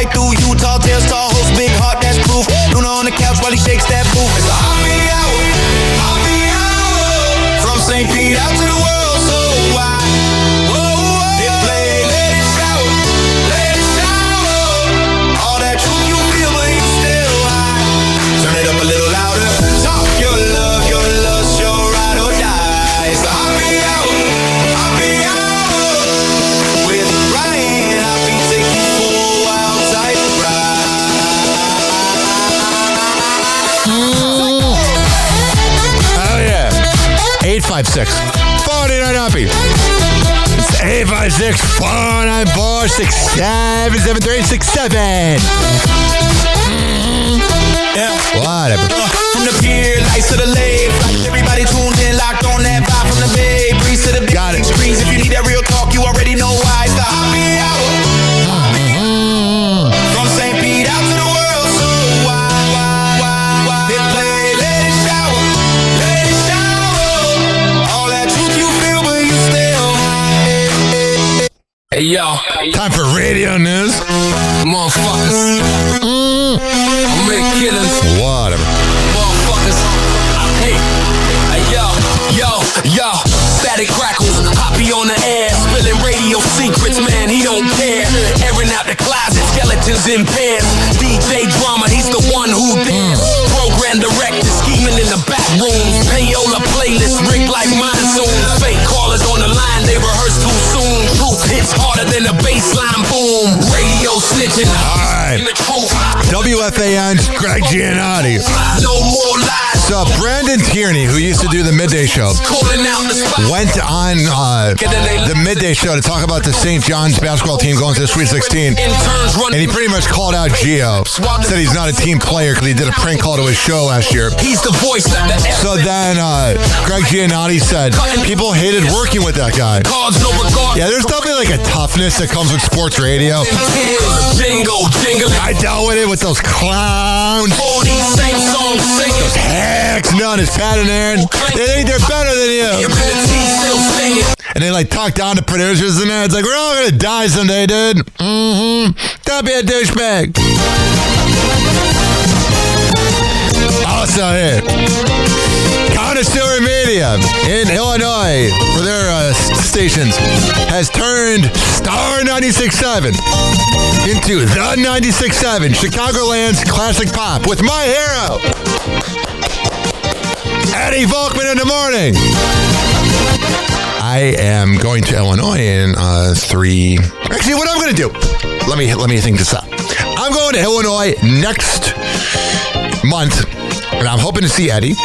right through you. Tall tales, tall host, big heart, that's proof. Luna on the couch while he shakes that booth. It's a happy hour, happy hour. From St. Pete out to the world so wide. They play, let it shower, let it shower. All that truth you feel, but you still high. Turn it up a little louder. Talk your love, your ride or die. It's a happy hour, happy hour. With Ryan, I'll be taking you for a wild type ride. Oh yeah. 856 49 Hoppy. It's 856 49 467 7367. Yeah. Whatever. From the pier, lights to the lake. Everybody tuned in, locked on that vibe from the bay. Breeze to the big breeze. If you need that real talk, you already know why. It's the happy hour. From St. Pete out to the world so wide. They play, let it shower, let it shower. All that truth you feel, but you still high. Hey, yo. Time for radio news. Motherfuckers. I make killers. Whatever. Motherfuckers. Hey, yo. Static crackles. Hoppy on the air. Spilling radio secrets, man. He don't care. Airing out the closet. Skeletons in pairs. DJ Drama. He's the one who dares. Program director. Scheming in the back room. Payola playlist. Rick like monsoon. Fake callers on the line. They rehearse too soon. Truth hits harder than a baseline boom. Radio snitching. All right. WFAN's Greg Giannotti. No more lies. So Brandon Tierney, who used to do the midday show, went on the midday show to talk about the St. John's basketball team going to the Sweet 16. And he pretty much called out Gio. Said he's not a team player because he did a prank call to his show last year. He's the voice. So then Greg Giannotti said people hated working with that guy. Yeah, there's definitely like a toughness that comes with sports radio. I dealt with it with those clowns. Those hacks known as Pat and Aaron. They think they're better than you. And they like talk down to producers and that. It's like, we're all gonna die someday, dude. Don't be a douchebag. Also here, Connoisseur Media in Illinois for their stations has turned Star 96.7 into the 96.7, Chicagoland's classic pop with my hero, Eddie Volkman in the morning. I am going to Illinois in 3. Actually, what I'm going to do? Let me think this up. I'm going to Illinois next month, and I'm hoping to see Eddie.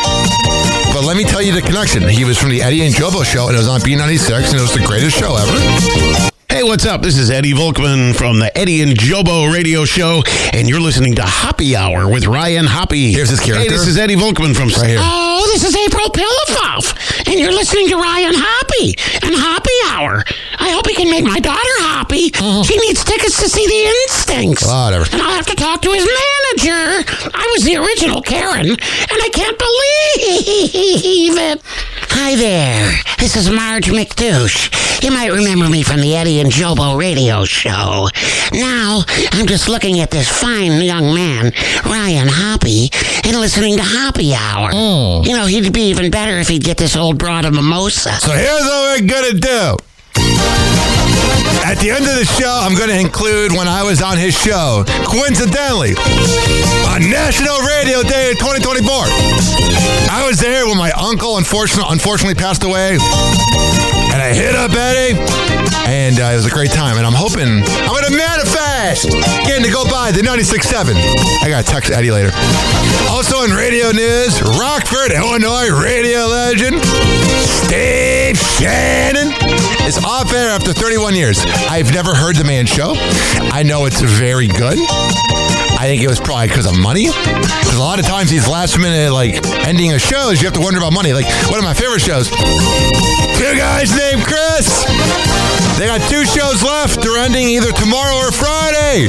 But let me tell you the connection. He was from the Eddie and Jobo show, and it was on B96, and it was the greatest show ever. Hey, what's up? This is Eddie Volkman from the Eddie and Jobo radio show, and you're listening to Hoppy Hour with Ryan Hoppy. Here's his character. Hey, this is Eddie Volkman from... Right here. Oh, this is April Pilifoff, and you're listening to Ryan Hoppy and Hoppy Hour. I hope he can make my daughter happy. She needs tickets to see the Instincts. Whatever. And I'll have to talk to his manager. I was the original Karen, and I can't believe it. Hi there. This is Marge McDouche. You might remember me from the Eddie and Jobo radio show. Now, I'm just looking at this fine young man, Ryan Hoppy, and listening to Hoppy Hour. You know, he'd be even better if he'd get this old broad a mimosa. So here's what we're going to do. At the end of the show, I'm going to include when I was on his show, coincidentally, on National Radio Day of 2024. I was there when my uncle unfortunately passed away, and I hit up Eddie, and it was a great time. And I'm hoping I'm going to manifest getting to go by the 96.7. I got to text Eddie later. Also in radio news, Rockford, Illinois radio legend Steve Shannon is off air after 31 years. I've never heard the man's show. I know it's very good. I think it was probably because of money. Because a lot of times these last minute, like, ending of shows, you have to wonder about money. Like, one of my favorite shows, Two Guys Named Chris. They got 2 shows left. They're ending either tomorrow or Friday.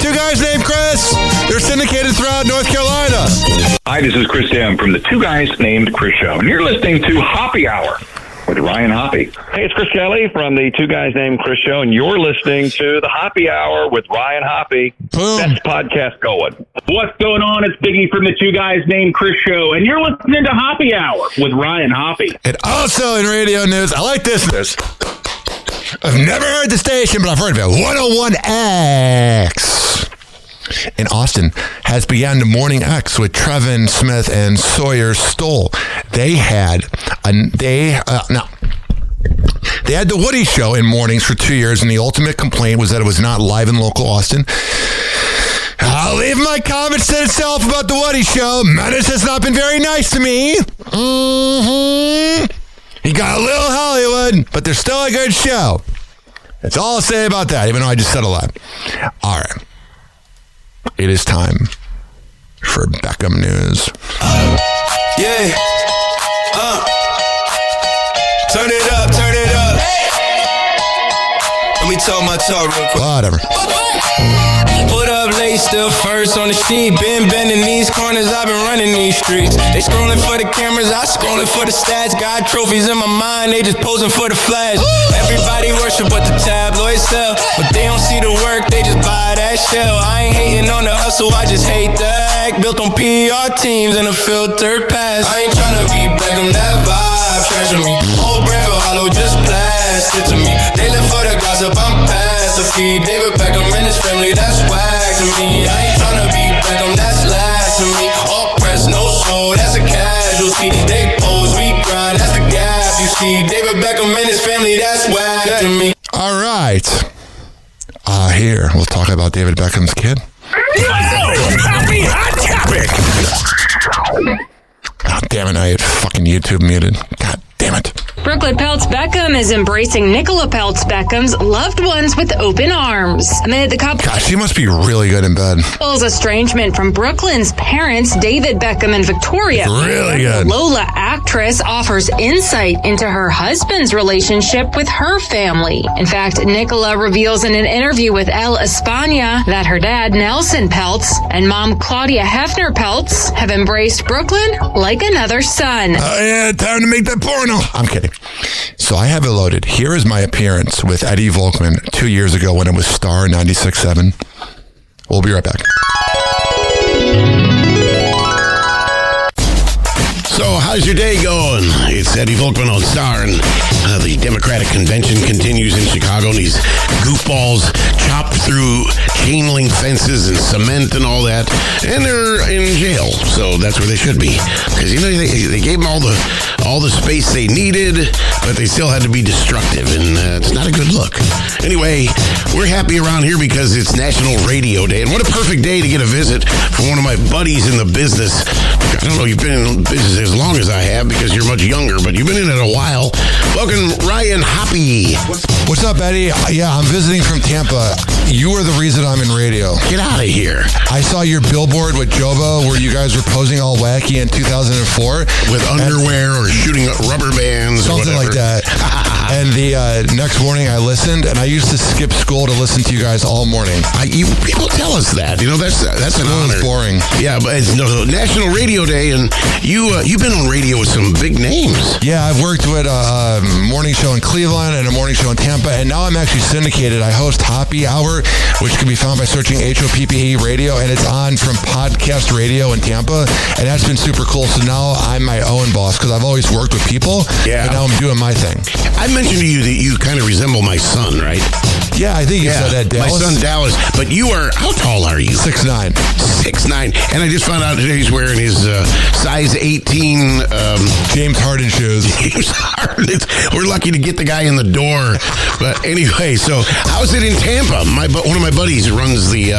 Two Guys Named Chris. They're syndicated throughout North Carolina. Hi, this is Chris Dam from the Two Guys Named Chris show, and you're listening to Hoppy Hour with Ryan Hoppe. Hey, it's Chris Kelly from the Two Guys Named Chris show, and you're listening to the Hoppe Hour with Ryan Hoppe. Best podcast going. What's going on? It's Biggie from the Two Guys Named Chris show, and you're listening to Hoppe Hour with Ryan Hoppe. And also in radio news, I like this. I've never heard the station, but I've heard of it. 101X in Austin has begun the Morning X with Trevin Smith and Sawyer Stoll. They had the Woody Show in mornings for 2 years, and the ultimate complaint was that it was not live in local Austin. I'll leave my comments to itself about the Woody Show. Menace has not been very nice to me. He got a little Hollywood, but they're still a good show. That's all I'll say about that, even though I just said a lot. All right. It is time for Beckham news. Yeah. Turn it up. Let me talk my talk real quick. Whatever. Put up late, still first on the sheet. Been bending these corners, I've been running these streets. They scrolling for the cameras, I scrolling for the stats. Got trophies in my mind, they just posing for the flash. Everybody worship what the tabloids sell, but they don't see the work, they just buy that shell. I ain't hating on the hustle, I just hate the act. Built on PR teams and a filtered past. I ain't tryna be Beckham, that vibe treasure me. Old brand for hollow, just plastic to me. They live for the gossip, I'm past the feed. David Beckham and his family, that's whack to me. I ain't tryna be Beckham, that's last to me. All press, no show, that's a casualty. They pose, we grind, that's the gap you see. David Beckham and his family, that's whack to me. All right. Here, we'll talk about David Beckham's kid. Happy hot topic. Oh, damn it, I had fucking YouTube muted. God damn it. Brooklyn Peltz Beckham is embracing Nicola Peltz Beckham's loved ones with open arms. Amid the couple's Gosh, she must be really good in bed. estrangement from Brooklyn's parents, David Beckham and Victoria. Really good. The Lola actress offers insight into her husband's relationship with her family. In fact, Nicola reveals in an interview with El España that her dad, Nelson Peltz, and mom, Claudia Hefner Peltz, have embraced Brooklyn like another son. Yeah, time to make that porno. I'm kidding. So I have it loaded. Here is my appearance with Eddie Volkman 2 years ago when it was Star 96.7. We'll be right back. So, how's your day going? It's Eddie Volkman on Star, and the Democratic Convention continues in Chicago, and these goofballs chopped through chain link fences and cement and all that, and they're in jail. So that's where they should be, because they gave them all the space they needed, but they still had to be destructive, and it's not a good look. Anyway, we're happy around here because it's National Radio Day, and what a perfect day to get a visit from one of my buddies in the business. I don't know, you've been in business as long as I have because you're much younger, but you've been in it a while. Welcome, Ryan Hoppe. What's up, Eddie? Yeah, I'm visiting from Tampa. You are the reason I'm in radio. Get out of here. I saw your billboard with Jobo where you guys were posing all wacky in 2004. With underwear or shooting rubber bands or something like that. And the next morning I listened, and I used to skip school to listen to you guys all morning. People tell us that. That's an honor. Boring. Yeah, but it's National Radio Day, and you've been on radio with some big names. Yeah, I've worked with a morning show in Cleveland and a morning show in Tampa, and now I'm actually syndicated. I host Hoppe Hour, which can be found by searching HOPPE Radio, and it's on from Podcast Radio in Tampa, and that's been super cool. So now I'm my own boss because I've always worked with people, yeah. And now I'm doing my thing. I mentioned to you that you kind of resemble my son, right? Yeah, I think you said that, Dallas. My son, Dallas. But you are, how tall are you? 6'9". 6'9". And I just found out today he's wearing his size 18 James Harden shoes. James Harden. We're lucky to get the guy in the door. But anyway, so how's it in Tampa? One of my buddies runs the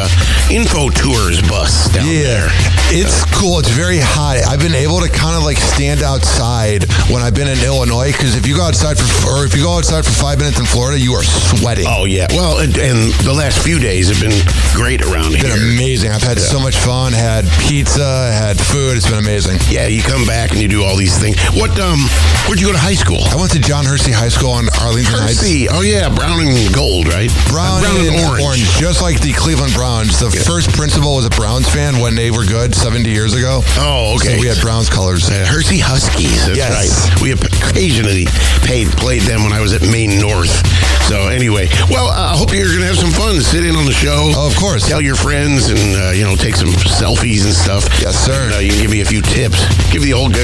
Info Tours bus down there. It's cool. It's very hot. I've been able to kind of like stand outside when I've been in Illinois, because if you go outside or if If you go outside for 5 minutes in Florida, you are sweating. Oh, yeah. Well, and the last few days have been great around here. It's been amazing. I've had so much fun. Had pizza, had food. It's been amazing. Yeah, you come back and you do all these things. Where'd you go to high school? I went to John Hersey High School on Arlington Heights. Oh, yeah. Brown and gold, right? Brown and orange. Just like the Cleveland Browns. The first principal was a Browns fan when they were good 70 years ago. Oh, okay. So we had Browns colors. Hersey Huskies. That's right. We occasionally played them when I was at Maine North. So anyway, well, I hope you're going to have some fun. Sit in on the show. Oh, of course. Tell your friends and, take some selfies and stuff. Yes, sir. You can give me a few tips.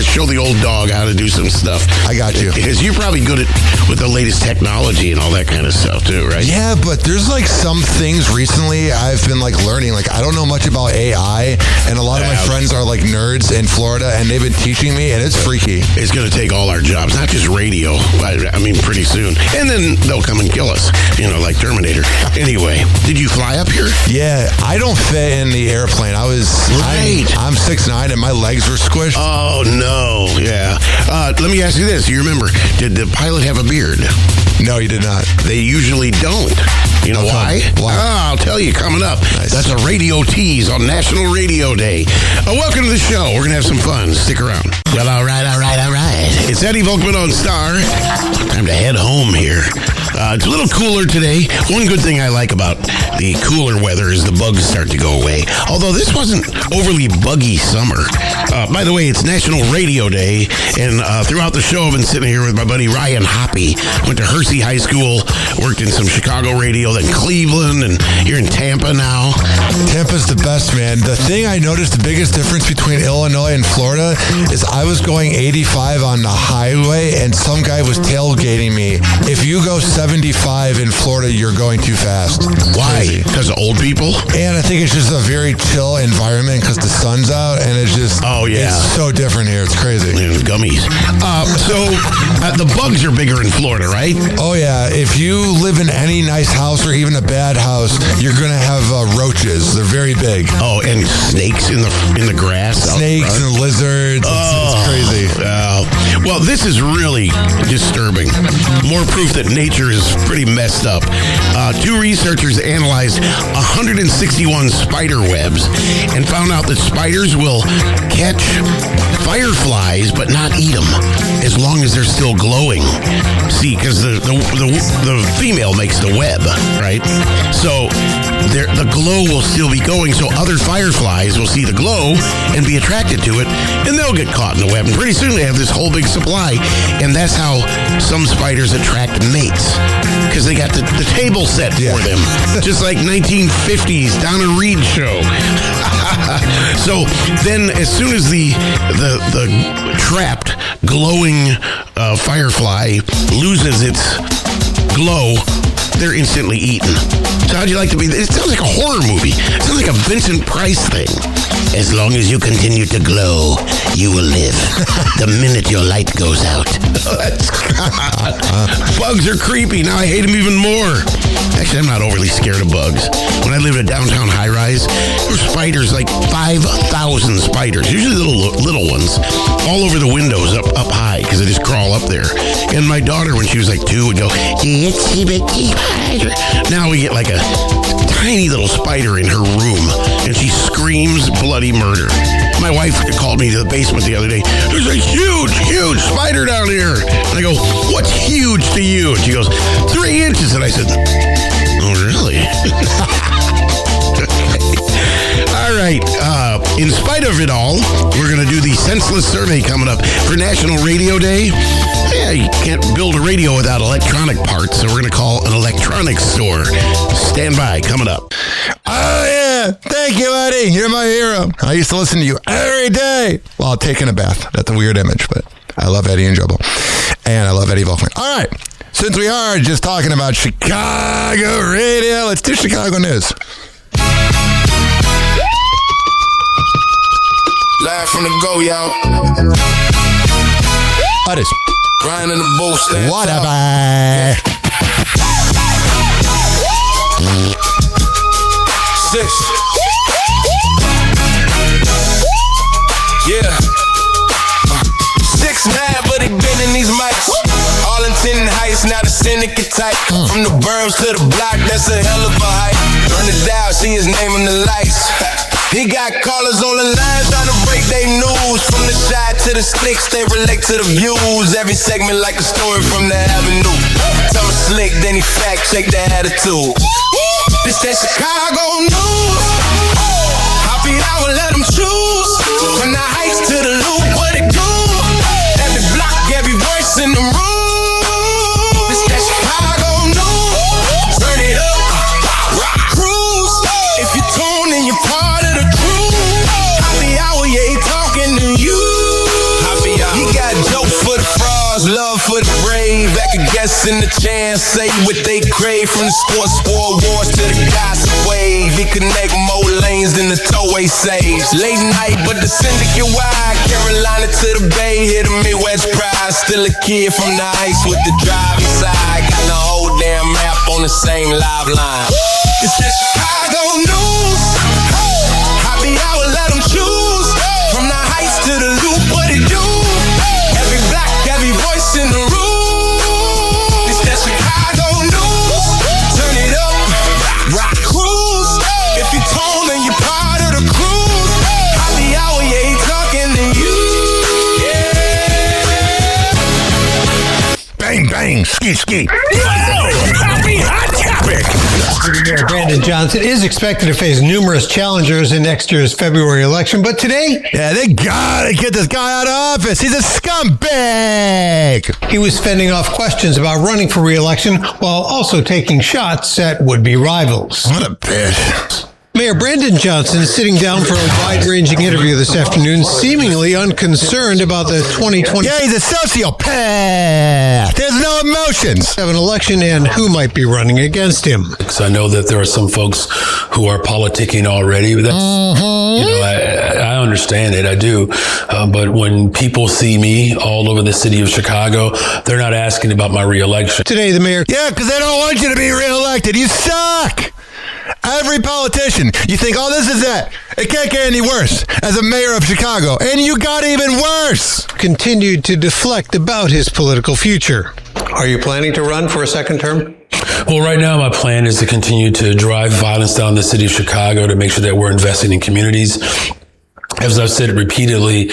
Show the old dog how to do some stuff. I got you. Because you're probably good with the latest technology and all that kind of stuff too, right? Yeah, but there's like some things recently I've been like learning. Like I don't know much about AI, and a lot of my friends are like nerds in Florida, and they've been teaching me, and it's freaky. It's going to take all our jobs, not just radio. I mean, pretty soon. And then they'll come and kill us, like Terminator. Anyway, did you fly up here? Yeah, I don't fit in the airplane. I'm 6'9", and my legs were squished. Oh, no. Yeah. Let me ask you this. You remember, did the pilot have a beard? No, he did not. They usually don't. You know why? Why? I'll tell you coming up. Nice. That's a radio tease on National Radio Day. Welcome to the show. We're going to have some fun. Stick around. Well, all right. It's Eddie Volkman on Star. Time to head home here. It's a little cooler today. One good thing I like about the cooler weather is the bugs start to go away. Although this wasn't overly buggy summer. By the way, it's National Radio Day, and throughout the show I've been sitting here with my buddy Ryan Hoppe. Went to Hersey High School, worked in some Chicago radio, then Cleveland, and you're in Tampa now. Tampa's the best, man. The thing I noticed, the biggest difference between Illinois and Florida is I was going 85 on the highway, and some guy was tailgating me. If you go 75 in Florida, you're going too fast. Why? Because of old people? And I think it's just a very chill environment because the sun's out, and it's just, it's so different here. It's crazy. Gummies. The bugs are bigger in Florida, right? Oh, yeah. If you live in any nice house or even a bad house, you're going to have roaches. They're very big. Oh, and snakes in the grass? Snakes and lizards. It's crazy. Well, this is really disturbing. More proof that nature is pretty messed up. Two researchers analyzed 161 spider webs and found out that spiders will catch fireflies but not eat them as long as they're still glowing. See, because the female makes the web, right? So the glow will still be going, so other fireflies will see the glow and be attracted to it, and they'll get caught in the web. And pretty soon they have this whole big supply, and that's how some spiders attract mates, because they got the table set for them, just like 1950s Donna Reed show. So then, as soon as the trapped glowing firefly loses its glow, they're instantly eaten. So how'd you like to be? It sounds like a horror movie. It sounds like a Vincent Price thing. As long as you continue to glow, you will live. The minute your light goes out. Bugs are creepy. Now I hate them even more. Actually, I'm not overly scared of bugs. When I lived in a downtown high-rise, there were spiders, like 5,000 spiders, usually little ones, all over the windows up high, because they just crawl up there. And my daughter, when she was like 2, would go, "Itsy bitty spider." Now we get like a tiny little spider in her room, and she screams bloody murder. My wife called me to the basement the other day. "There's a huge spider down here." And I go, "What's huge to you?" And she goes, 3 inches. And I said, "Oh, really?" All right. In spite of it all, we're going to do the senseless survey coming up for National Radio Day. Yeah, you can't build a radio without electronic parts, so we're going to call an electronics store. Stand by. Coming up. Oh, yeah. Thank you, Eddie. You're my hero. I used to listen to you every day while taking a bath. That's a weird image, but I love Eddie and Jubble. And I love Eddie Volkman. All right. Since we are just talking about Chicago radio, let's do Chicago news. Live from the go, y'all. What is? Brian in the booth. Whatever. 6. Yeah. 6'9", but he been in these mics. All intended heights, now the syndicate type. From the burbs to the block, that's a hell of a hype. Turn it down, see his name in the lights. He got callers on the line trying to break their news. From the shot to the sticks, they relate to the views. Every segment like a story from the avenue. Tell him slick, then he fact check the attitude. This that Chicago news. Happy hour, let them choose. From the heights to the loop, what it do? Every block, every voice in the room. This that Chicago news. Turn it up, rock cruise. If you tune in, you're part of the crew. Happy hour, yeah, he talking to you. Happy hour. He got jokes for the frauds, love for the brave. Acquiescing the chance, say what they crave. From the sports war wars to the gossip wave. He connect more lanes than the tollway saves. Late night, but the syndicate wide. Carolina to the Bay, hit the Midwest Pride. Still a kid from the ice with the driving side. Got the whole damn map on the same live line. It's that Chicago news. Happy hour, let them choose. From the heights to the loop, what it do? Every block, every voice in the room. It's that Chicago news. Turn it up, rock cruise. If you tone, then you're part of the cruise. Happy hour, yeah, he talking to you. Yeah. Bang, bang, ski, ski. Happy hot topic. Mayor Brandon Johnson is expected to face numerous challengers in next year's February election, but today... Yeah, they gotta get this guy out of office. He's a scumbag. He was fending off questions about running for re-election while also taking shots at would-be rivals. What a bitch. Mayor Brandon Johnson is sitting down for a wide-ranging interview this afternoon, seemingly unconcerned about the 2020... Yeah, he's a sociopath. There's no emotions. ...of an election and who might be running against him. Because I know that there are some folks who are politicking already. That's, I understand it. I do. But when people see me all over the city of Chicago, they're not asking about my reelection. Today, the mayor... Yeah, because they don't want you to be reelected. You suck. Every politician, you think, oh, this is it. It can't get any worse as a mayor of Chicago. And you got even worse. Continued to deflect about his political future. Are you planning to run for a second term? Well, right now, my plan is to continue to drive violence down the city of Chicago to make sure that we're investing in communities. As I've said repeatedly,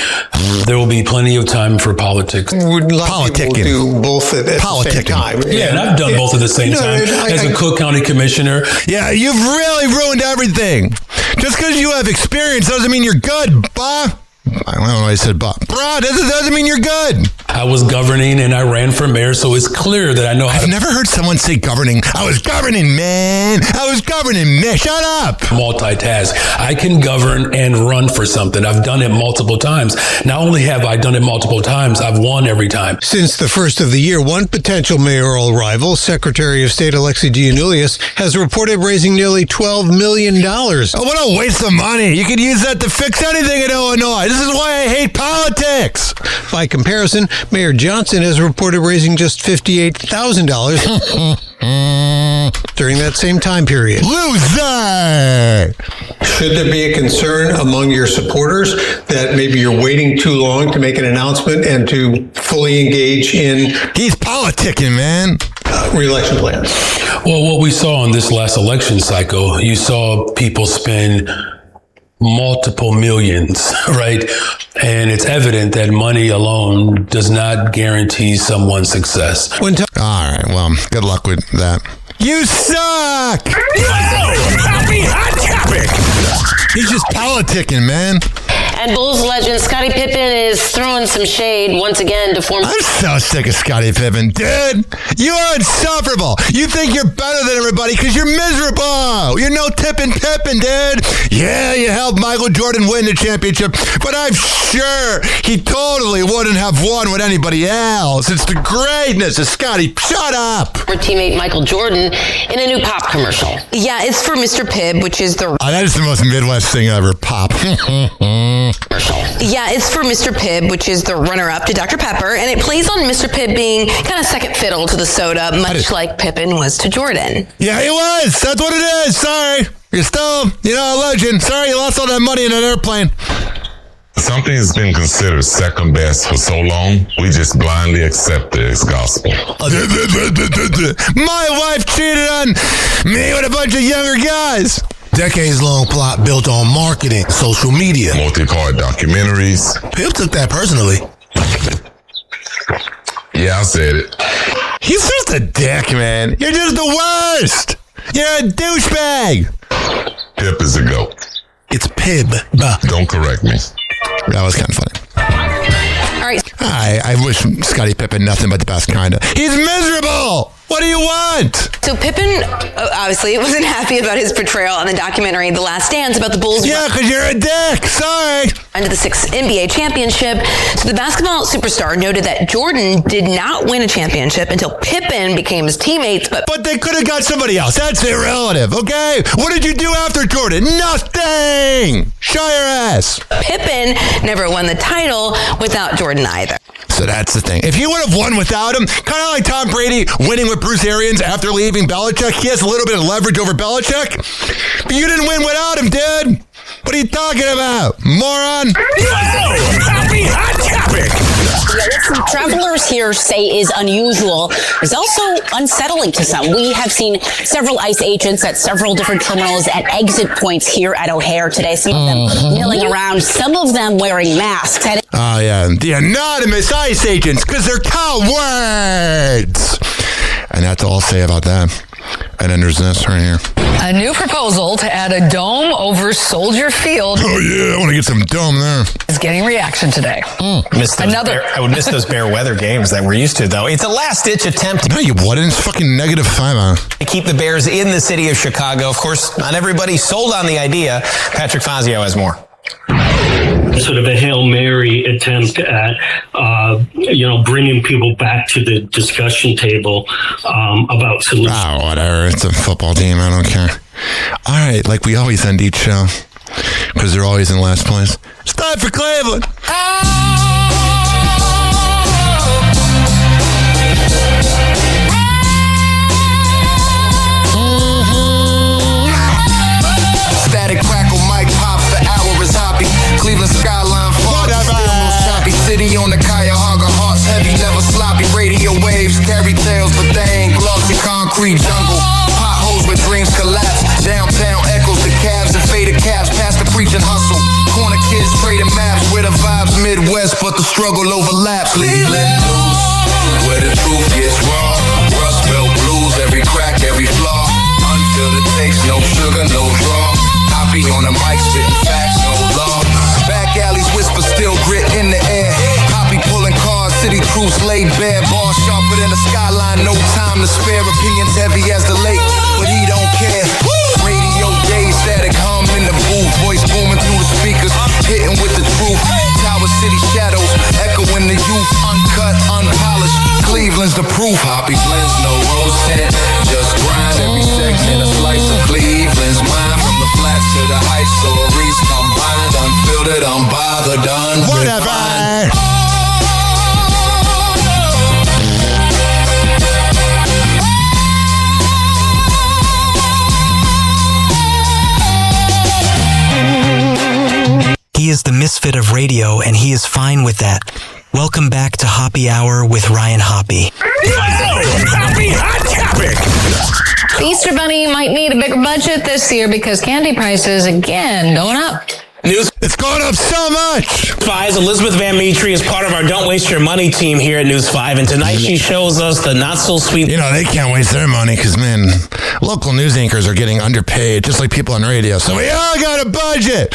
there will be plenty of time for politics. Politicking. Do both at the same time. Yeah, and I've done both at the same time as a Cook County commissioner. Yeah, you've really ruined everything. Just because you have experience doesn't mean you're good, bah. I don't know why I said bah. Bruh, doesn't mean you're good. I was governing and I ran for mayor, so it's clear that I know how I've never heard someone say governing. I was governing, man. Shut up. Multitask. I can govern and run for something. I've done it multiple times. Not only have I done it multiple times, I've won every time. Since the first of the year, one potential mayoral rival, Secretary of State Alexi Giannoulias, has reported raising nearly $12 million. Oh, what a waste of money. You could use that to fix anything in Illinois. This is why I hate politics. By comparison, Mayor Johnson has reported raising just $58,000 during that same time period. Loser! Should there be a concern among your supporters that maybe you're waiting too long to make an announcement and to fully engage in... He's politicking, man. Re-election plans? Well, what we saw in this last election cycle, you saw people spend multiple millions, right? And it's evident that money alone does not guarantee someone's success. All right, well, good luck with that. You suck! Happy hot topic! He's just politicking, man. And Bulls legend Scottie Pippen is throwing some shade once again to former... I'm so sick of Scottie Pippen, dude. You are insufferable. You think you're better than everybody because you're miserable. You're no tipping Pippen, dude. Yeah, you helped Michael Jordan win the championship, but I'm sure he totally wouldn't have won with anybody else. It's the greatness of Scottie. Shut up. Her teammate Michael Jordan in a new pop commercial. Yeah, it's for Mr. Pibb, which is the... that is the most Midwest thing ever. Pop. Yeah, it's for Mr. Pibb, which is the runner-up to Dr. Pepper, and it plays on Mr. Pibb being kind of second fiddle to the soda, much like Pippen was to Jordan. Yeah, he was. That's what it is. Sorry. You're still, a legend. Sorry you lost all that money in an airplane. Something's been considered second best for so long, we just blindly accept it as gospel. My wife cheated on me with a bunch of younger guys. Decades-long plot built on marketing, social media. Multi-part documentaries. Pip took that personally. Yeah, I said it. He's just a dick, man. You're just the worst. You're a douchebag. Pip is a goat. It's Pib. Don't correct me. That was kind of funny. All right. I wish Scottie Pippen nothing but the best, kind of. He's miserable. What do you want? So Pippen obviously wasn't happy about his portrayal on the documentary The Last Dance about the Bulls. Yeah, because you're a dick. Sorry. Under the 6th NBA championship. So the basketball superstar noted that Jordan did not win a championship until Pippen became his teammates. But they could have got somebody else. That's irrelevant, okay? What did you do after Jordan? Nothing. Show your ass. Pippen never won the title without Jordan either. So that's the thing. If he would have won without him, kind of like Tom Brady winning with Bruce Arians after leaving Belichick, he has a little bit of leverage over Belichick. But you didn't win without him, dude. What are you talking about, moron? Happy hot topic. What travelers here say is unusual is also unsettling to some. We have seen several ICE agents at several different terminals at exit points here at O'Hare today. Some of them milling around, some of them wearing masks. Oh, yeah. The anonymous ICE agents, because they're cowards. And that's all I'll say about that. And then there's this right here. A new proposal to add a dome over Soldier Field. Oh, yeah. I want to get some dome there. Is getting reaction today. I would miss those bare weather games that we're used to, though. It's a last-ditch attempt. No, you wouldn't. It's fucking -5 to keep the Bears in the city of Chicago. Of course, not everybody sold on the idea. Patrick Fazio has more. Sort of a Hail Mary attempt at, bringing people back to the discussion table about solutions. Oh, whatever. It's a football team. I don't care. All right, like we always end each show, because they're always in last place. It's time for Cleveland. Static crackle, mic pop, the hour is hoppy. Cleveland skyline fog, still no choppy. City on the Cuyahoga, hearts heavy, never sloppy. Radio waves carry tales, but they ain't glossy. Concrete jungle, potholes where dreams collapse. Downtown echoes the cabs and faded caps. Past the preaching hustle, corner kids trading maps. Where the vibes Midwest, but the struggle overlaps. Cleveland news, where the truth gets raw. Rust Belt blues, every crack, every flaw. Unfiltered takes, no sugar, no draw. Hoppy on the mic, spitting facts, no law. Back alleys whisper, still grit in the air. Hoppy pulling cars, city crews laid bare. Bars sharper than the skyline, no time to spare. Opinions heavy as the lake, but he don't care. Radio days, static hum in the booth. Voice booming through the speakers, hitting with the truth. Tower City shadows, echoing the youth. Uncut, unpolished, Cleveland's the proof. Hoppy blends, no rose tint, just grind. Every segment a slice of Cleveland's mind. From the flats to the heights, stories combined. Unfiltered, unbothered, unrefined. He is the misfit of radio, and he is fine with that. Welcome back to Hoppy Hour with Ryan Hoppe. Happy hot topic. The Easter Bunny might need a bigger budget this year because candy prices again going up. News. It's going up so much. 5's Elizabeth Van Metry is part of our Don't Waste Your Money team here at News 5. And tonight she shows us the not so sweet. You know, they can't waste their money because, man, local news anchors are getting underpaid, just like people on radio. So we all got a budget.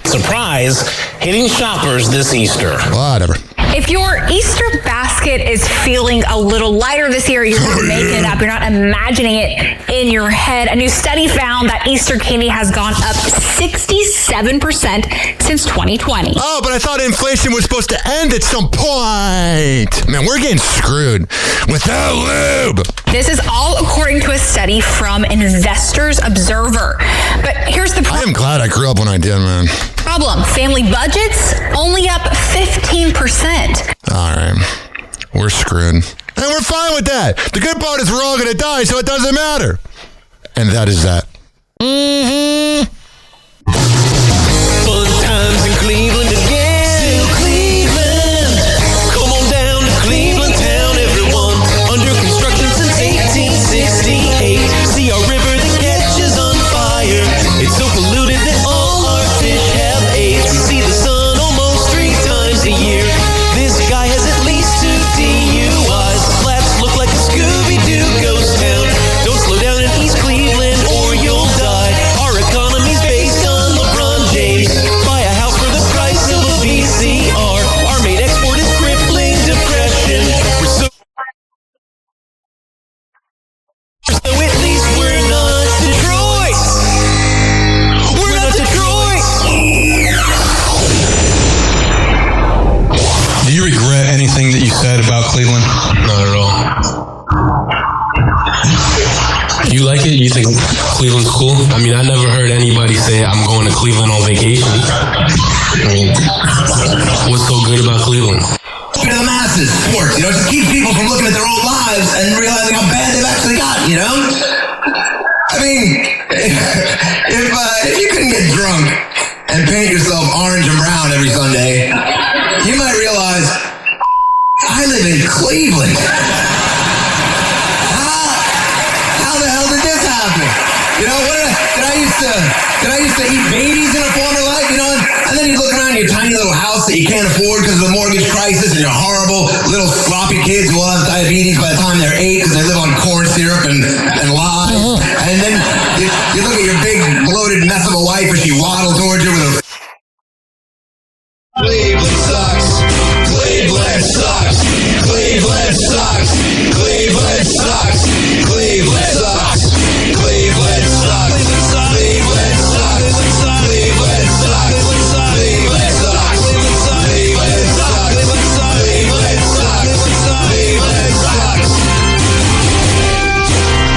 Surprise hitting shoppers this Easter. Whatever. If your Easter basket is feeling a little lighter this year, you're not making it up, you're not imagining it in your head. A new study found that Easter candy has gone up 67% since 2020. Oh, but I thought inflation was supposed to end at some point. Man, we're getting screwed without lube. This is all according to a study from Investors Observer. But here's the problem. I am glad I grew up when I did, man. Family budgets only up 15%. All right. We're screwed. And we're fine with that. The good part is we're all going to die, so it doesn't matter. And that is that. Fun times in Cleveland. Cleveland on vacation. I mean, what's so good about Cleveland? To the masses, sports, you know, just keep people from looking at their own lives and realizing how bad they've actually gotten, you know? I mean, if you couldn't get drunk and paint yourself orange and brown every Sunday, you might realize, I live in Cleveland. How the hell did this happen? You know, did I used to eat babies in a former life, you know? And then you look around your tiny little house that you can't afford because of the mortgage crisis, and your horrible little sloppy kids who will have diabetes by the time they're 8 because they live on corn syrup and lies. And then you look at your big bloated mess of a wife as she waddles towards you with a Cleveland sucks. Cleveland sucks. Cleveland sucks. Cleveland sucks. Cleveland sucks. Cleveland sucks. Cleveland sucks. Cleveland sucks. Cleveland sucks. Cleveland sucks. Cleveland sucks. Cleveland sucks.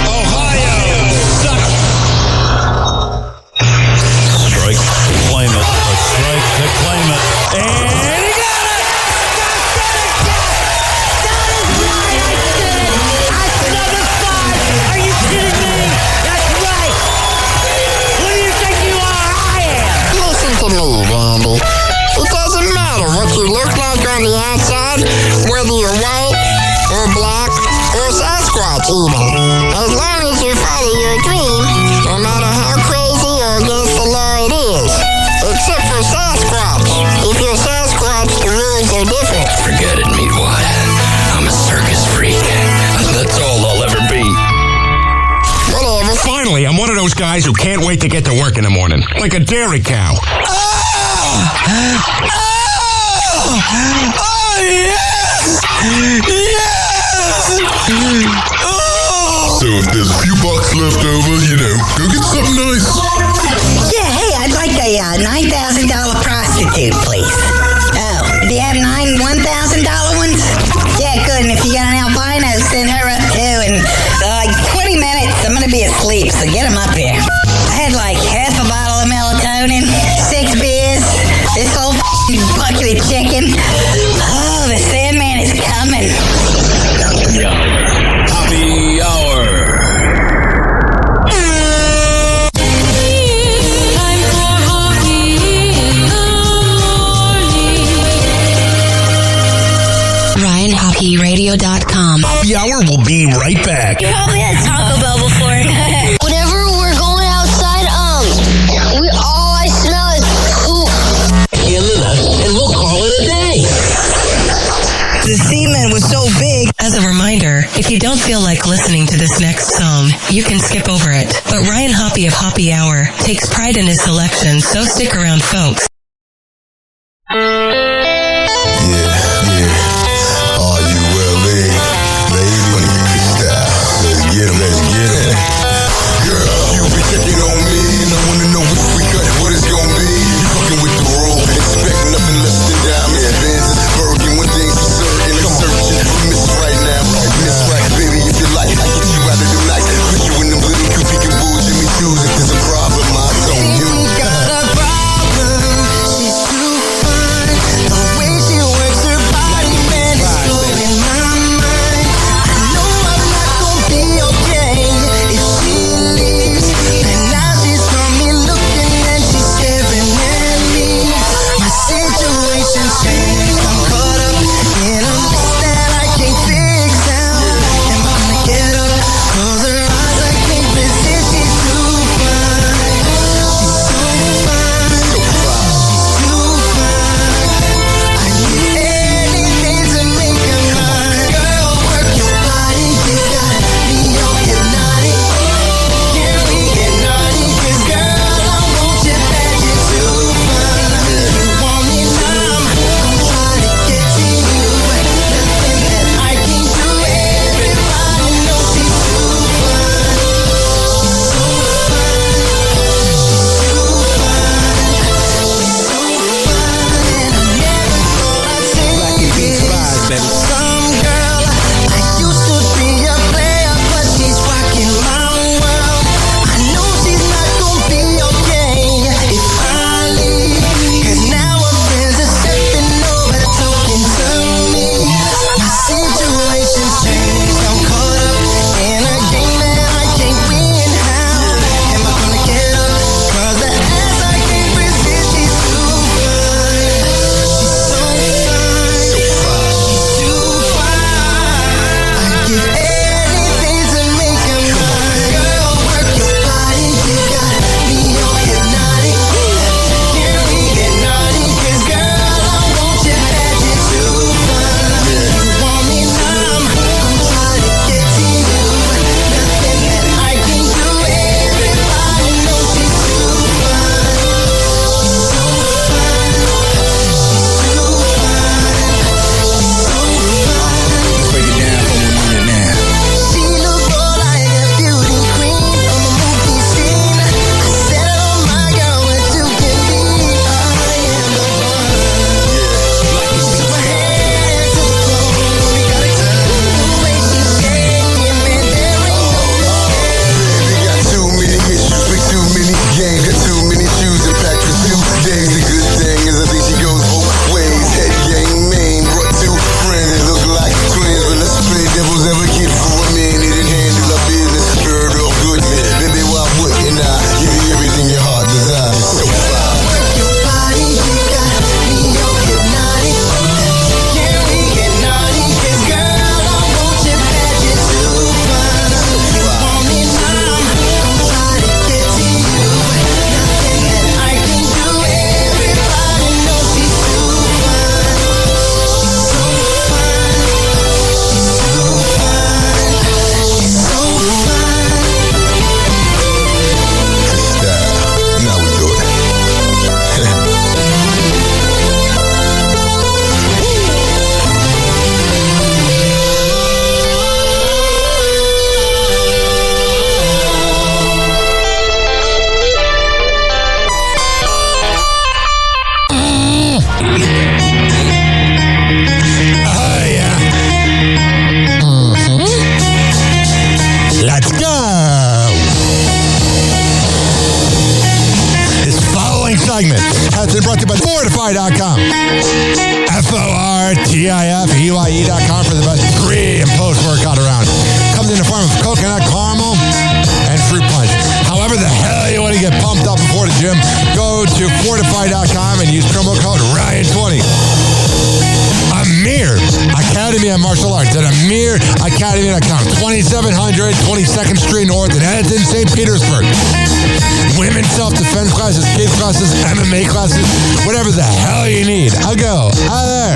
Ohio sucks. Strike to claim it. A strike to claim it. And he got it! Are you kidding me? That's right. Who do you think you are? I am. Listen to me, Randy. It doesn't matter what you look like on the outside, whether you're white or black or Sasquatch even. As long as you follow your dream, no matter how crazy or against the law it is. Except for Sasquatch. If you're Sasquatch, the rules are different. Forget it, Meatwad. I'm a circus freak. That's all I'll ever be. Whatever. Finally, I'm one of those guys who can't wait to get to work in the morning. Like a dairy cow. Oh, yes! Yes! So if there's a few bucks left over, you know, go get something nice. Yeah, hey, I'd like a $9,000 prostitute, please. Oh, do you have $1,000 ones? Yeah, good. And if you got an albino, send her up too. And like 20 minutes, I'm gonna be asleep, so get them up here. I had like half a bottle of melatonin, 6 beers, this whole bucket of chicken. Oh, the Sandman is coming. Happy hour. RyanHoppyRadio.com. Happy Hour will be right back. You probably had Taco Bell before. Whenever we're going outside, all I smell is poop. And we'll call it a day. The semen was so big. As a reminder, if you don't feel like listening to this next song, you can skip over it. But Ryan Hoppy of Hoppy Hour takes pride in his selection, so stick around, folks. Got a problem, she's too fine. segment has been brought to you by Fortify.com. FORTIFEYE.com for the best pre and post-workout around. Comes in the form of coconut caramel and fruit punch. However the hell you want to get pumped up before the gym, go to Fortify.com and use promo code Ryan20. Amir Academy of Martial Arts at AmirAcademy.com. 2700 22nd Street North in Edmonton, St. Petersburg. Women's self-defense classes, kids classes, MMA classes, whatever the hell you need. I'll go. Out there.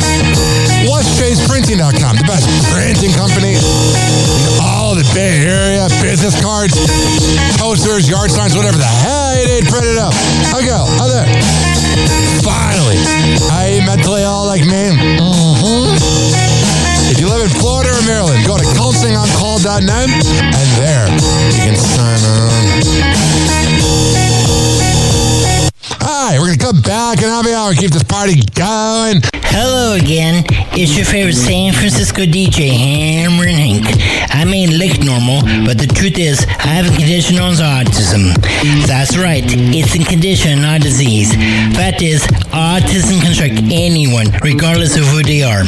What'sChasePrinting.com, the best printing company in all the Bay Area. Business cards, posters, yard signs, whatever the hell you need, print it up. I'll go. Out there. Finally, are you mentally ill like me? If you live in Florida or Maryland, go to counselingoncall.net and there you can sign on. Hi, we're going to come back and have an hour, keep this party going. Hello again. It's your favorite San Francisco DJ, Hammer and Hank. I may look normal, but the truth is, I have a condition known as autism. That's right, it's a condition, not a disease. Fact is, autism can strike anyone, regardless of who they are.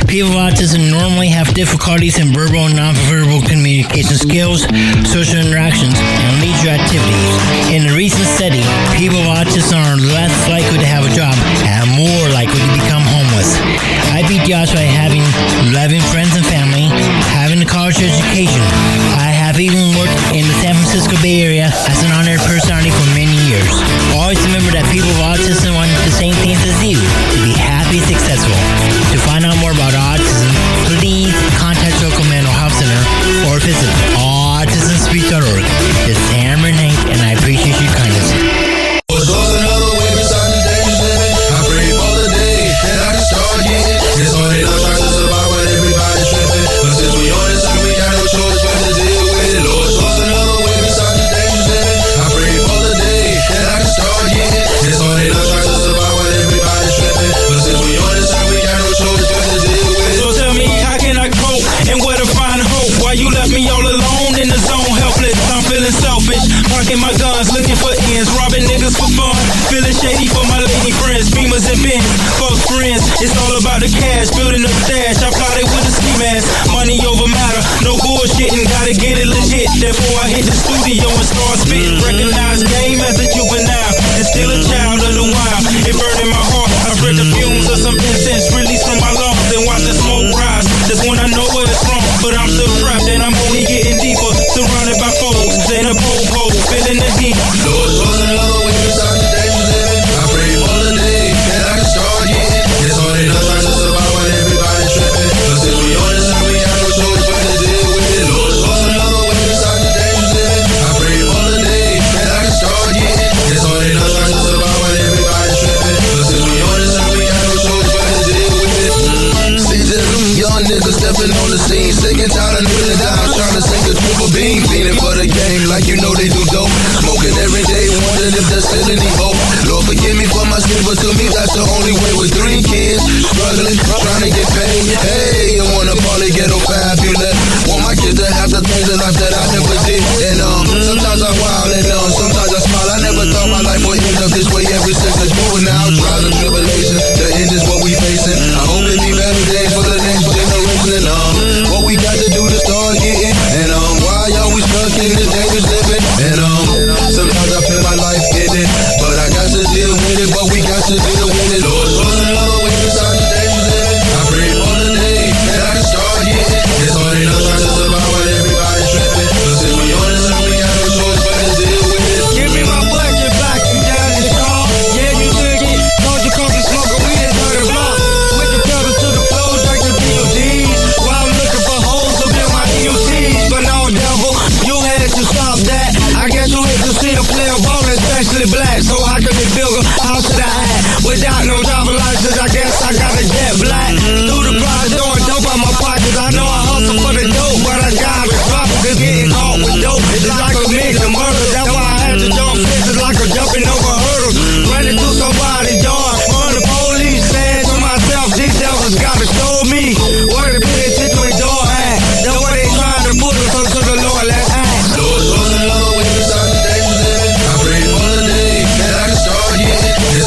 People with autism normally have difficulties in verbal and non-verbal communication skills, social interactions, and leisure activities. In a recent study, people with autism are less likely to have a job and more likely to become homeless. I beat the odds by having loving friends and family, having a college education. I have even worked in the San Francisco Bay Area as an honored personality for many years. Always remember that people with autism want the same things as you, to be happy and successful. To find out more about autism, please contact your local mental health center or visit autismspeak.org. This is Hammer and Hank, and I appreciate your kindness. Parking my guns, looking for ends, robbing niggas for fun, feeling shady for my lady friends, Beamers and Benz, fuck friends, it's all about the cash, building a stash, I plotted with a ski mask, money over matter, no bullshitting, gotta get it legit, therefore I hit the studio and start spitting, recognize game as a juvenile, and still a child of the wild, it burned in my heart, I've read the fumes of some incense, released from my lungs, and watch the smoke rise, that's when I know where it's from, but I'm still trapped and I'm only getting deeper, surrounded by foes, and a pole, feeling the deep. Lord, shows another way beside the dangerous living. I pray for the day that I can start getting. It's hard enough trying to survive while everybody's tripping. But since we on this side, we got no choice but to deal with it. Lord, shows another way beside the dangerous living. I pray for the day that I can start getting. It's hard enough trying to survive while everybody's tripping. But since we on this side, we got no choice but to deal with it. See them young niggas stepping on the scene, sick and tired of kneeling down, trying to sink a triple beam, feeling for the game like you know they do dope. Smoking every day, wondering if there's still any hope. Lord, forgive me for my sin, but to me that's the only way. With 3 kids, struggling, trying to get paid. Hey, I wanna probably get a fabulous. Want my kids to have the things in life that I never did. And sometimes I wild and sometimes I smile. I never thought my life would end up this way ever since the juvenile trials and tribulations. The end is what we facing. I hope it be better days for the next generation. And what we got to do to start getting. And why y'all we stuck in this dangerous living? And sometimes I feel my life ending, but I got to deal with it. But we got to deal with it. Lord, shows another way beside the dangerous living. I pray for the day that I can start getting. It's hard enough trying to survive while everybody's tripping. But since we on this side, we got no choice but to deal with it. Give me my budget back, you down in the car. Yeah, you dig it. Told you coffee smoker, we didn't turn the block. With the pedal to the floor, like the DODs. While I'm looking for holes to build my EUTs. But no, devil, you had to stop that. I guess you hate to see a player ball, especially black. So how could they build a house that I had? Without no driver license, I guess I got a jet black. Through the garage door, dope out my pockets. I know I hustle for the dope, but I gotta drop it. Cause getting caught with dope is like a mix of murder. That's why I had to jump fences like I'm jumping over hurdles. Running through somebody's door, on the police, saying to myself, these devils gotta show me where the penitentiary door at. That's what they trying to put us up to the Lord, let's ask. Lord, shows another way beside the dangerous living. I pray for the day that I can start getting. It's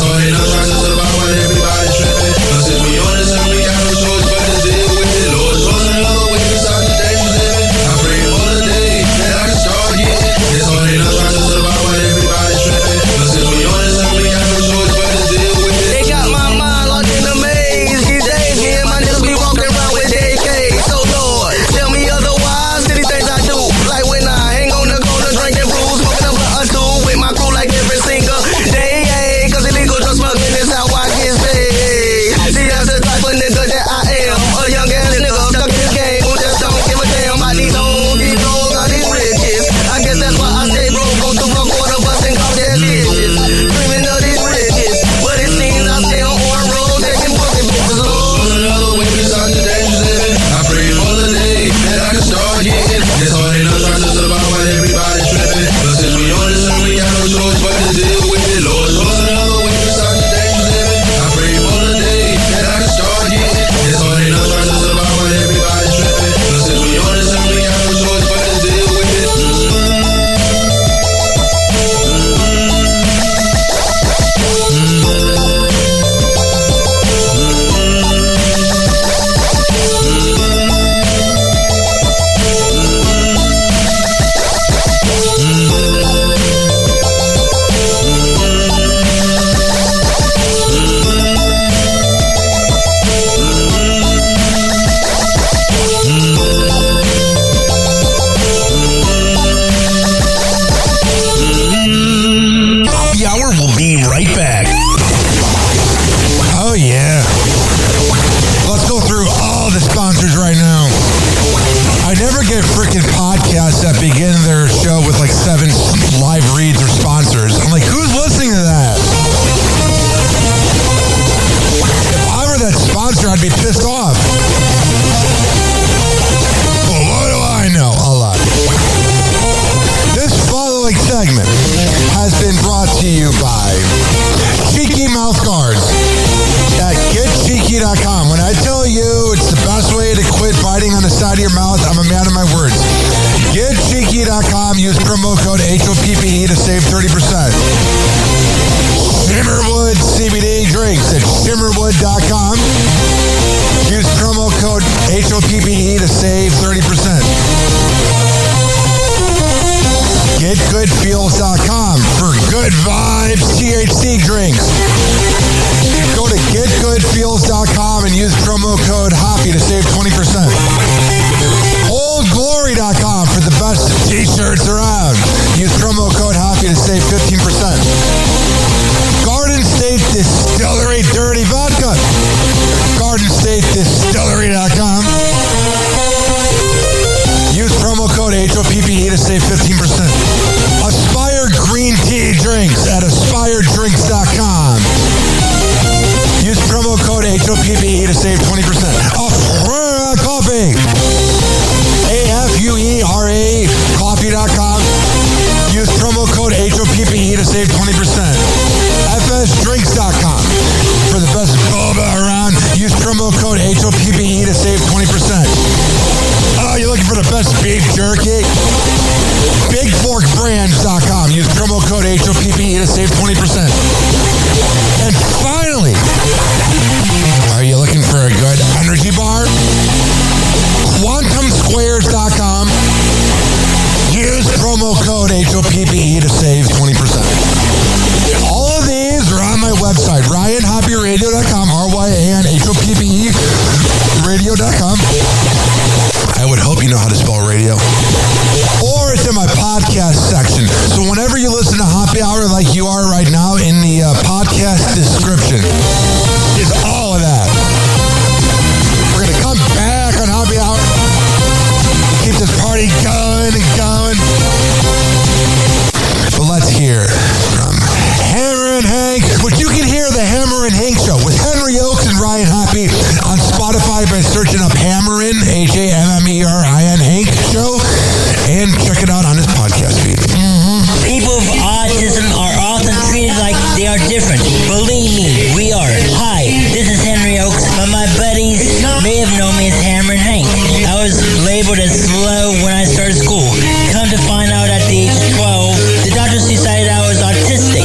I'd be pissed off. Well, what do I know? A lot. This following segment has been brought to you by Cheeky Mouth Guards at GetCheeky.com. When I tell you it's the best way to quit biting on the side of your mouth, I'm a man of my words. GetCheeky.com. Use promo code HOPPE to save 30%. Shimmerwood CBD drinks at Shimmerwood.com. Use promo code HOPPE to save 30%. GetGoodFeels.com for good vibes THC drinks. Go to GetGoodFeels.com and use promo code HOPPE to save 20%. OldGlory.com for the best t-shirts around. Use promo code HOPPE to save 15%. Garden State Distillery Dirty Vodka. GardenStateDistillery.com. Use promo code HOPPE to save 15%. Aspire Green Tea Drinks at AspireDrinks.com. Use promo code HOPPE to save 20%. Afuera Coffee. AFUERA Coffee.com. Use promo code HOPPE to save 20%. FSDrinks.com. For the best boba around, use promo code HOPPE to save 20%. Oh, you're looking for the best beef jerky? BigForkBrands.com. Use promo code HOPPE to save 20%. And finally, are you looking for a good energy bar? QuantumSquares.com. Use promo code HOPPE to save 20%. All of these are on my website, RyanHoppyRadio.com, RyanHoppe Radio.com. I would hope you know how to spell radio. Or it's in my podcast section. So whenever you listen to Happy Hour like you are right now, in the podcast description is all of that. We're going to come back on Happy Hour. Keep this party going and going. But let's hear from Hammer and Hank, which you can hear the Hammer and Hank Show with Henry Oakes and Ryan Hoppe on Spotify by searching up Hammerin, HAMMERIN Hank Show, and check it out on his podcast feed. People with autism are often treated like they are different. Believe me, we are. Hi, this is Henry Oakes, but my buddies may have known me as Hammer and Hank. I was labeled as slow when I started school. Come to find out at the age of 12, the doctors decided I was autistic.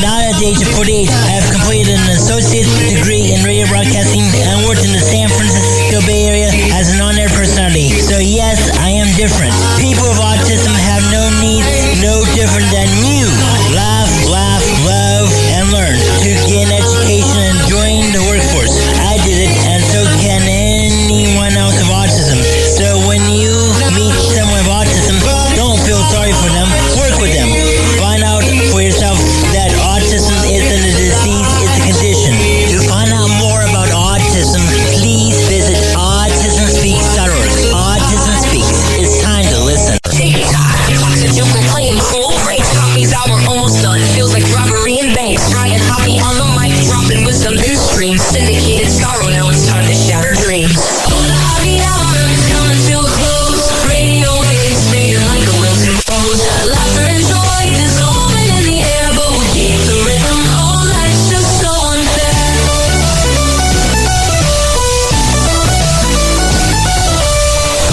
Now at the age of 48, I have completed an associate's degree in radio broadcasting and worked in the San Francisco Bay Area as an on-air personality. So yes, I am different. People with autism have no needs, no different than you. Laugh, laugh, love, and learn to get an education and join the workforce. I did it, and so can anyone else with autism. So when you meet someone with autism, don't feel sorry for them. Work with them. Find out for yourself that autism isn't a disease, it's a condition. To find out more about autism, please visit autismspeaks.org. Autism Speaks. It's time to listen. TikTok. Since you've been playing cool, breaks copies out, we're almost done. Feels like robbery in banks. Ryan Hoppe on the mic, dropping with some new streams. Syndicated sorrow, now it's time to shatter dreams. Oh, the Hoppe Hour is coming to a close. Radio waves fading like a wilted rose. Laughter and joy dissolving in the air, but we keep the rhythm. Oh, that's just so unfair.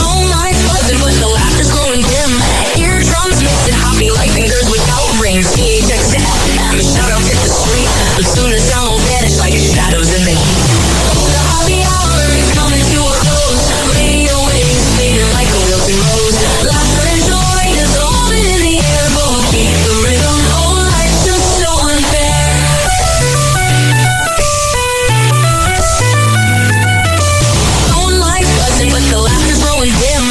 All night buzzing, but the laughter's growing dim. Eardrums mixing Hoppe like fingers without rings. THX to FM, shout out hit the street. But soon the sound will vanish like shadows in the heat. Oh, the Hoppe Hour is coming to a close. Radio waves fading like a wilted rose. Laughter and joy dissolving in the air, but we'll keep the rhythm. Oh, life's just so unfair. Phone lines buzzing, but the laughter's growing dim.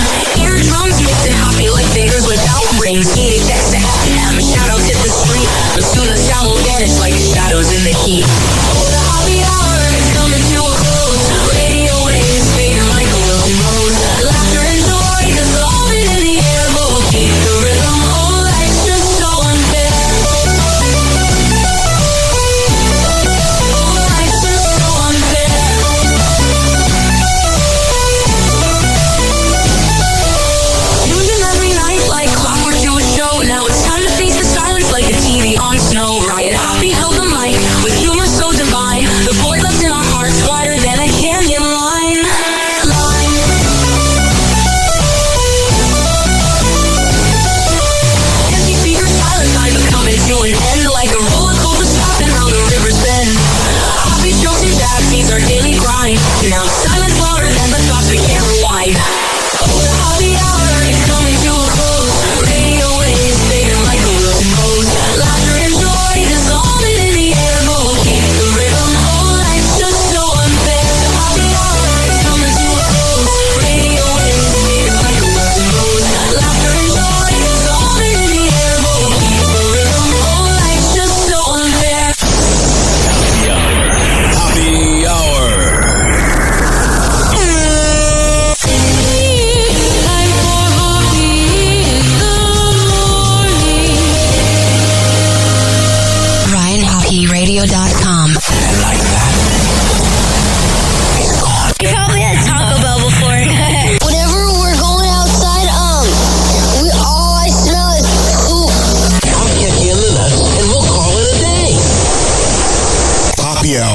Eardrums mixing Hoppe like fingers without rings. THX to FM, shout out hit the street. But soon the sound will vanish like shadows in the heat. Oh, the Hoppe Hour is coming to a close. Radio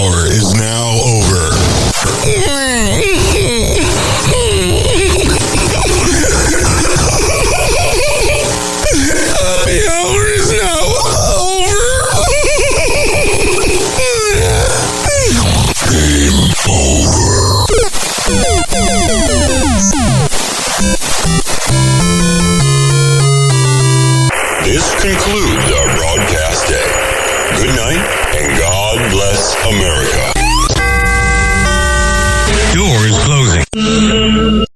hour is now over. Happy hour is now over. Game over. This concludes our broadcast day. Good night, and God bless America. Doors closing.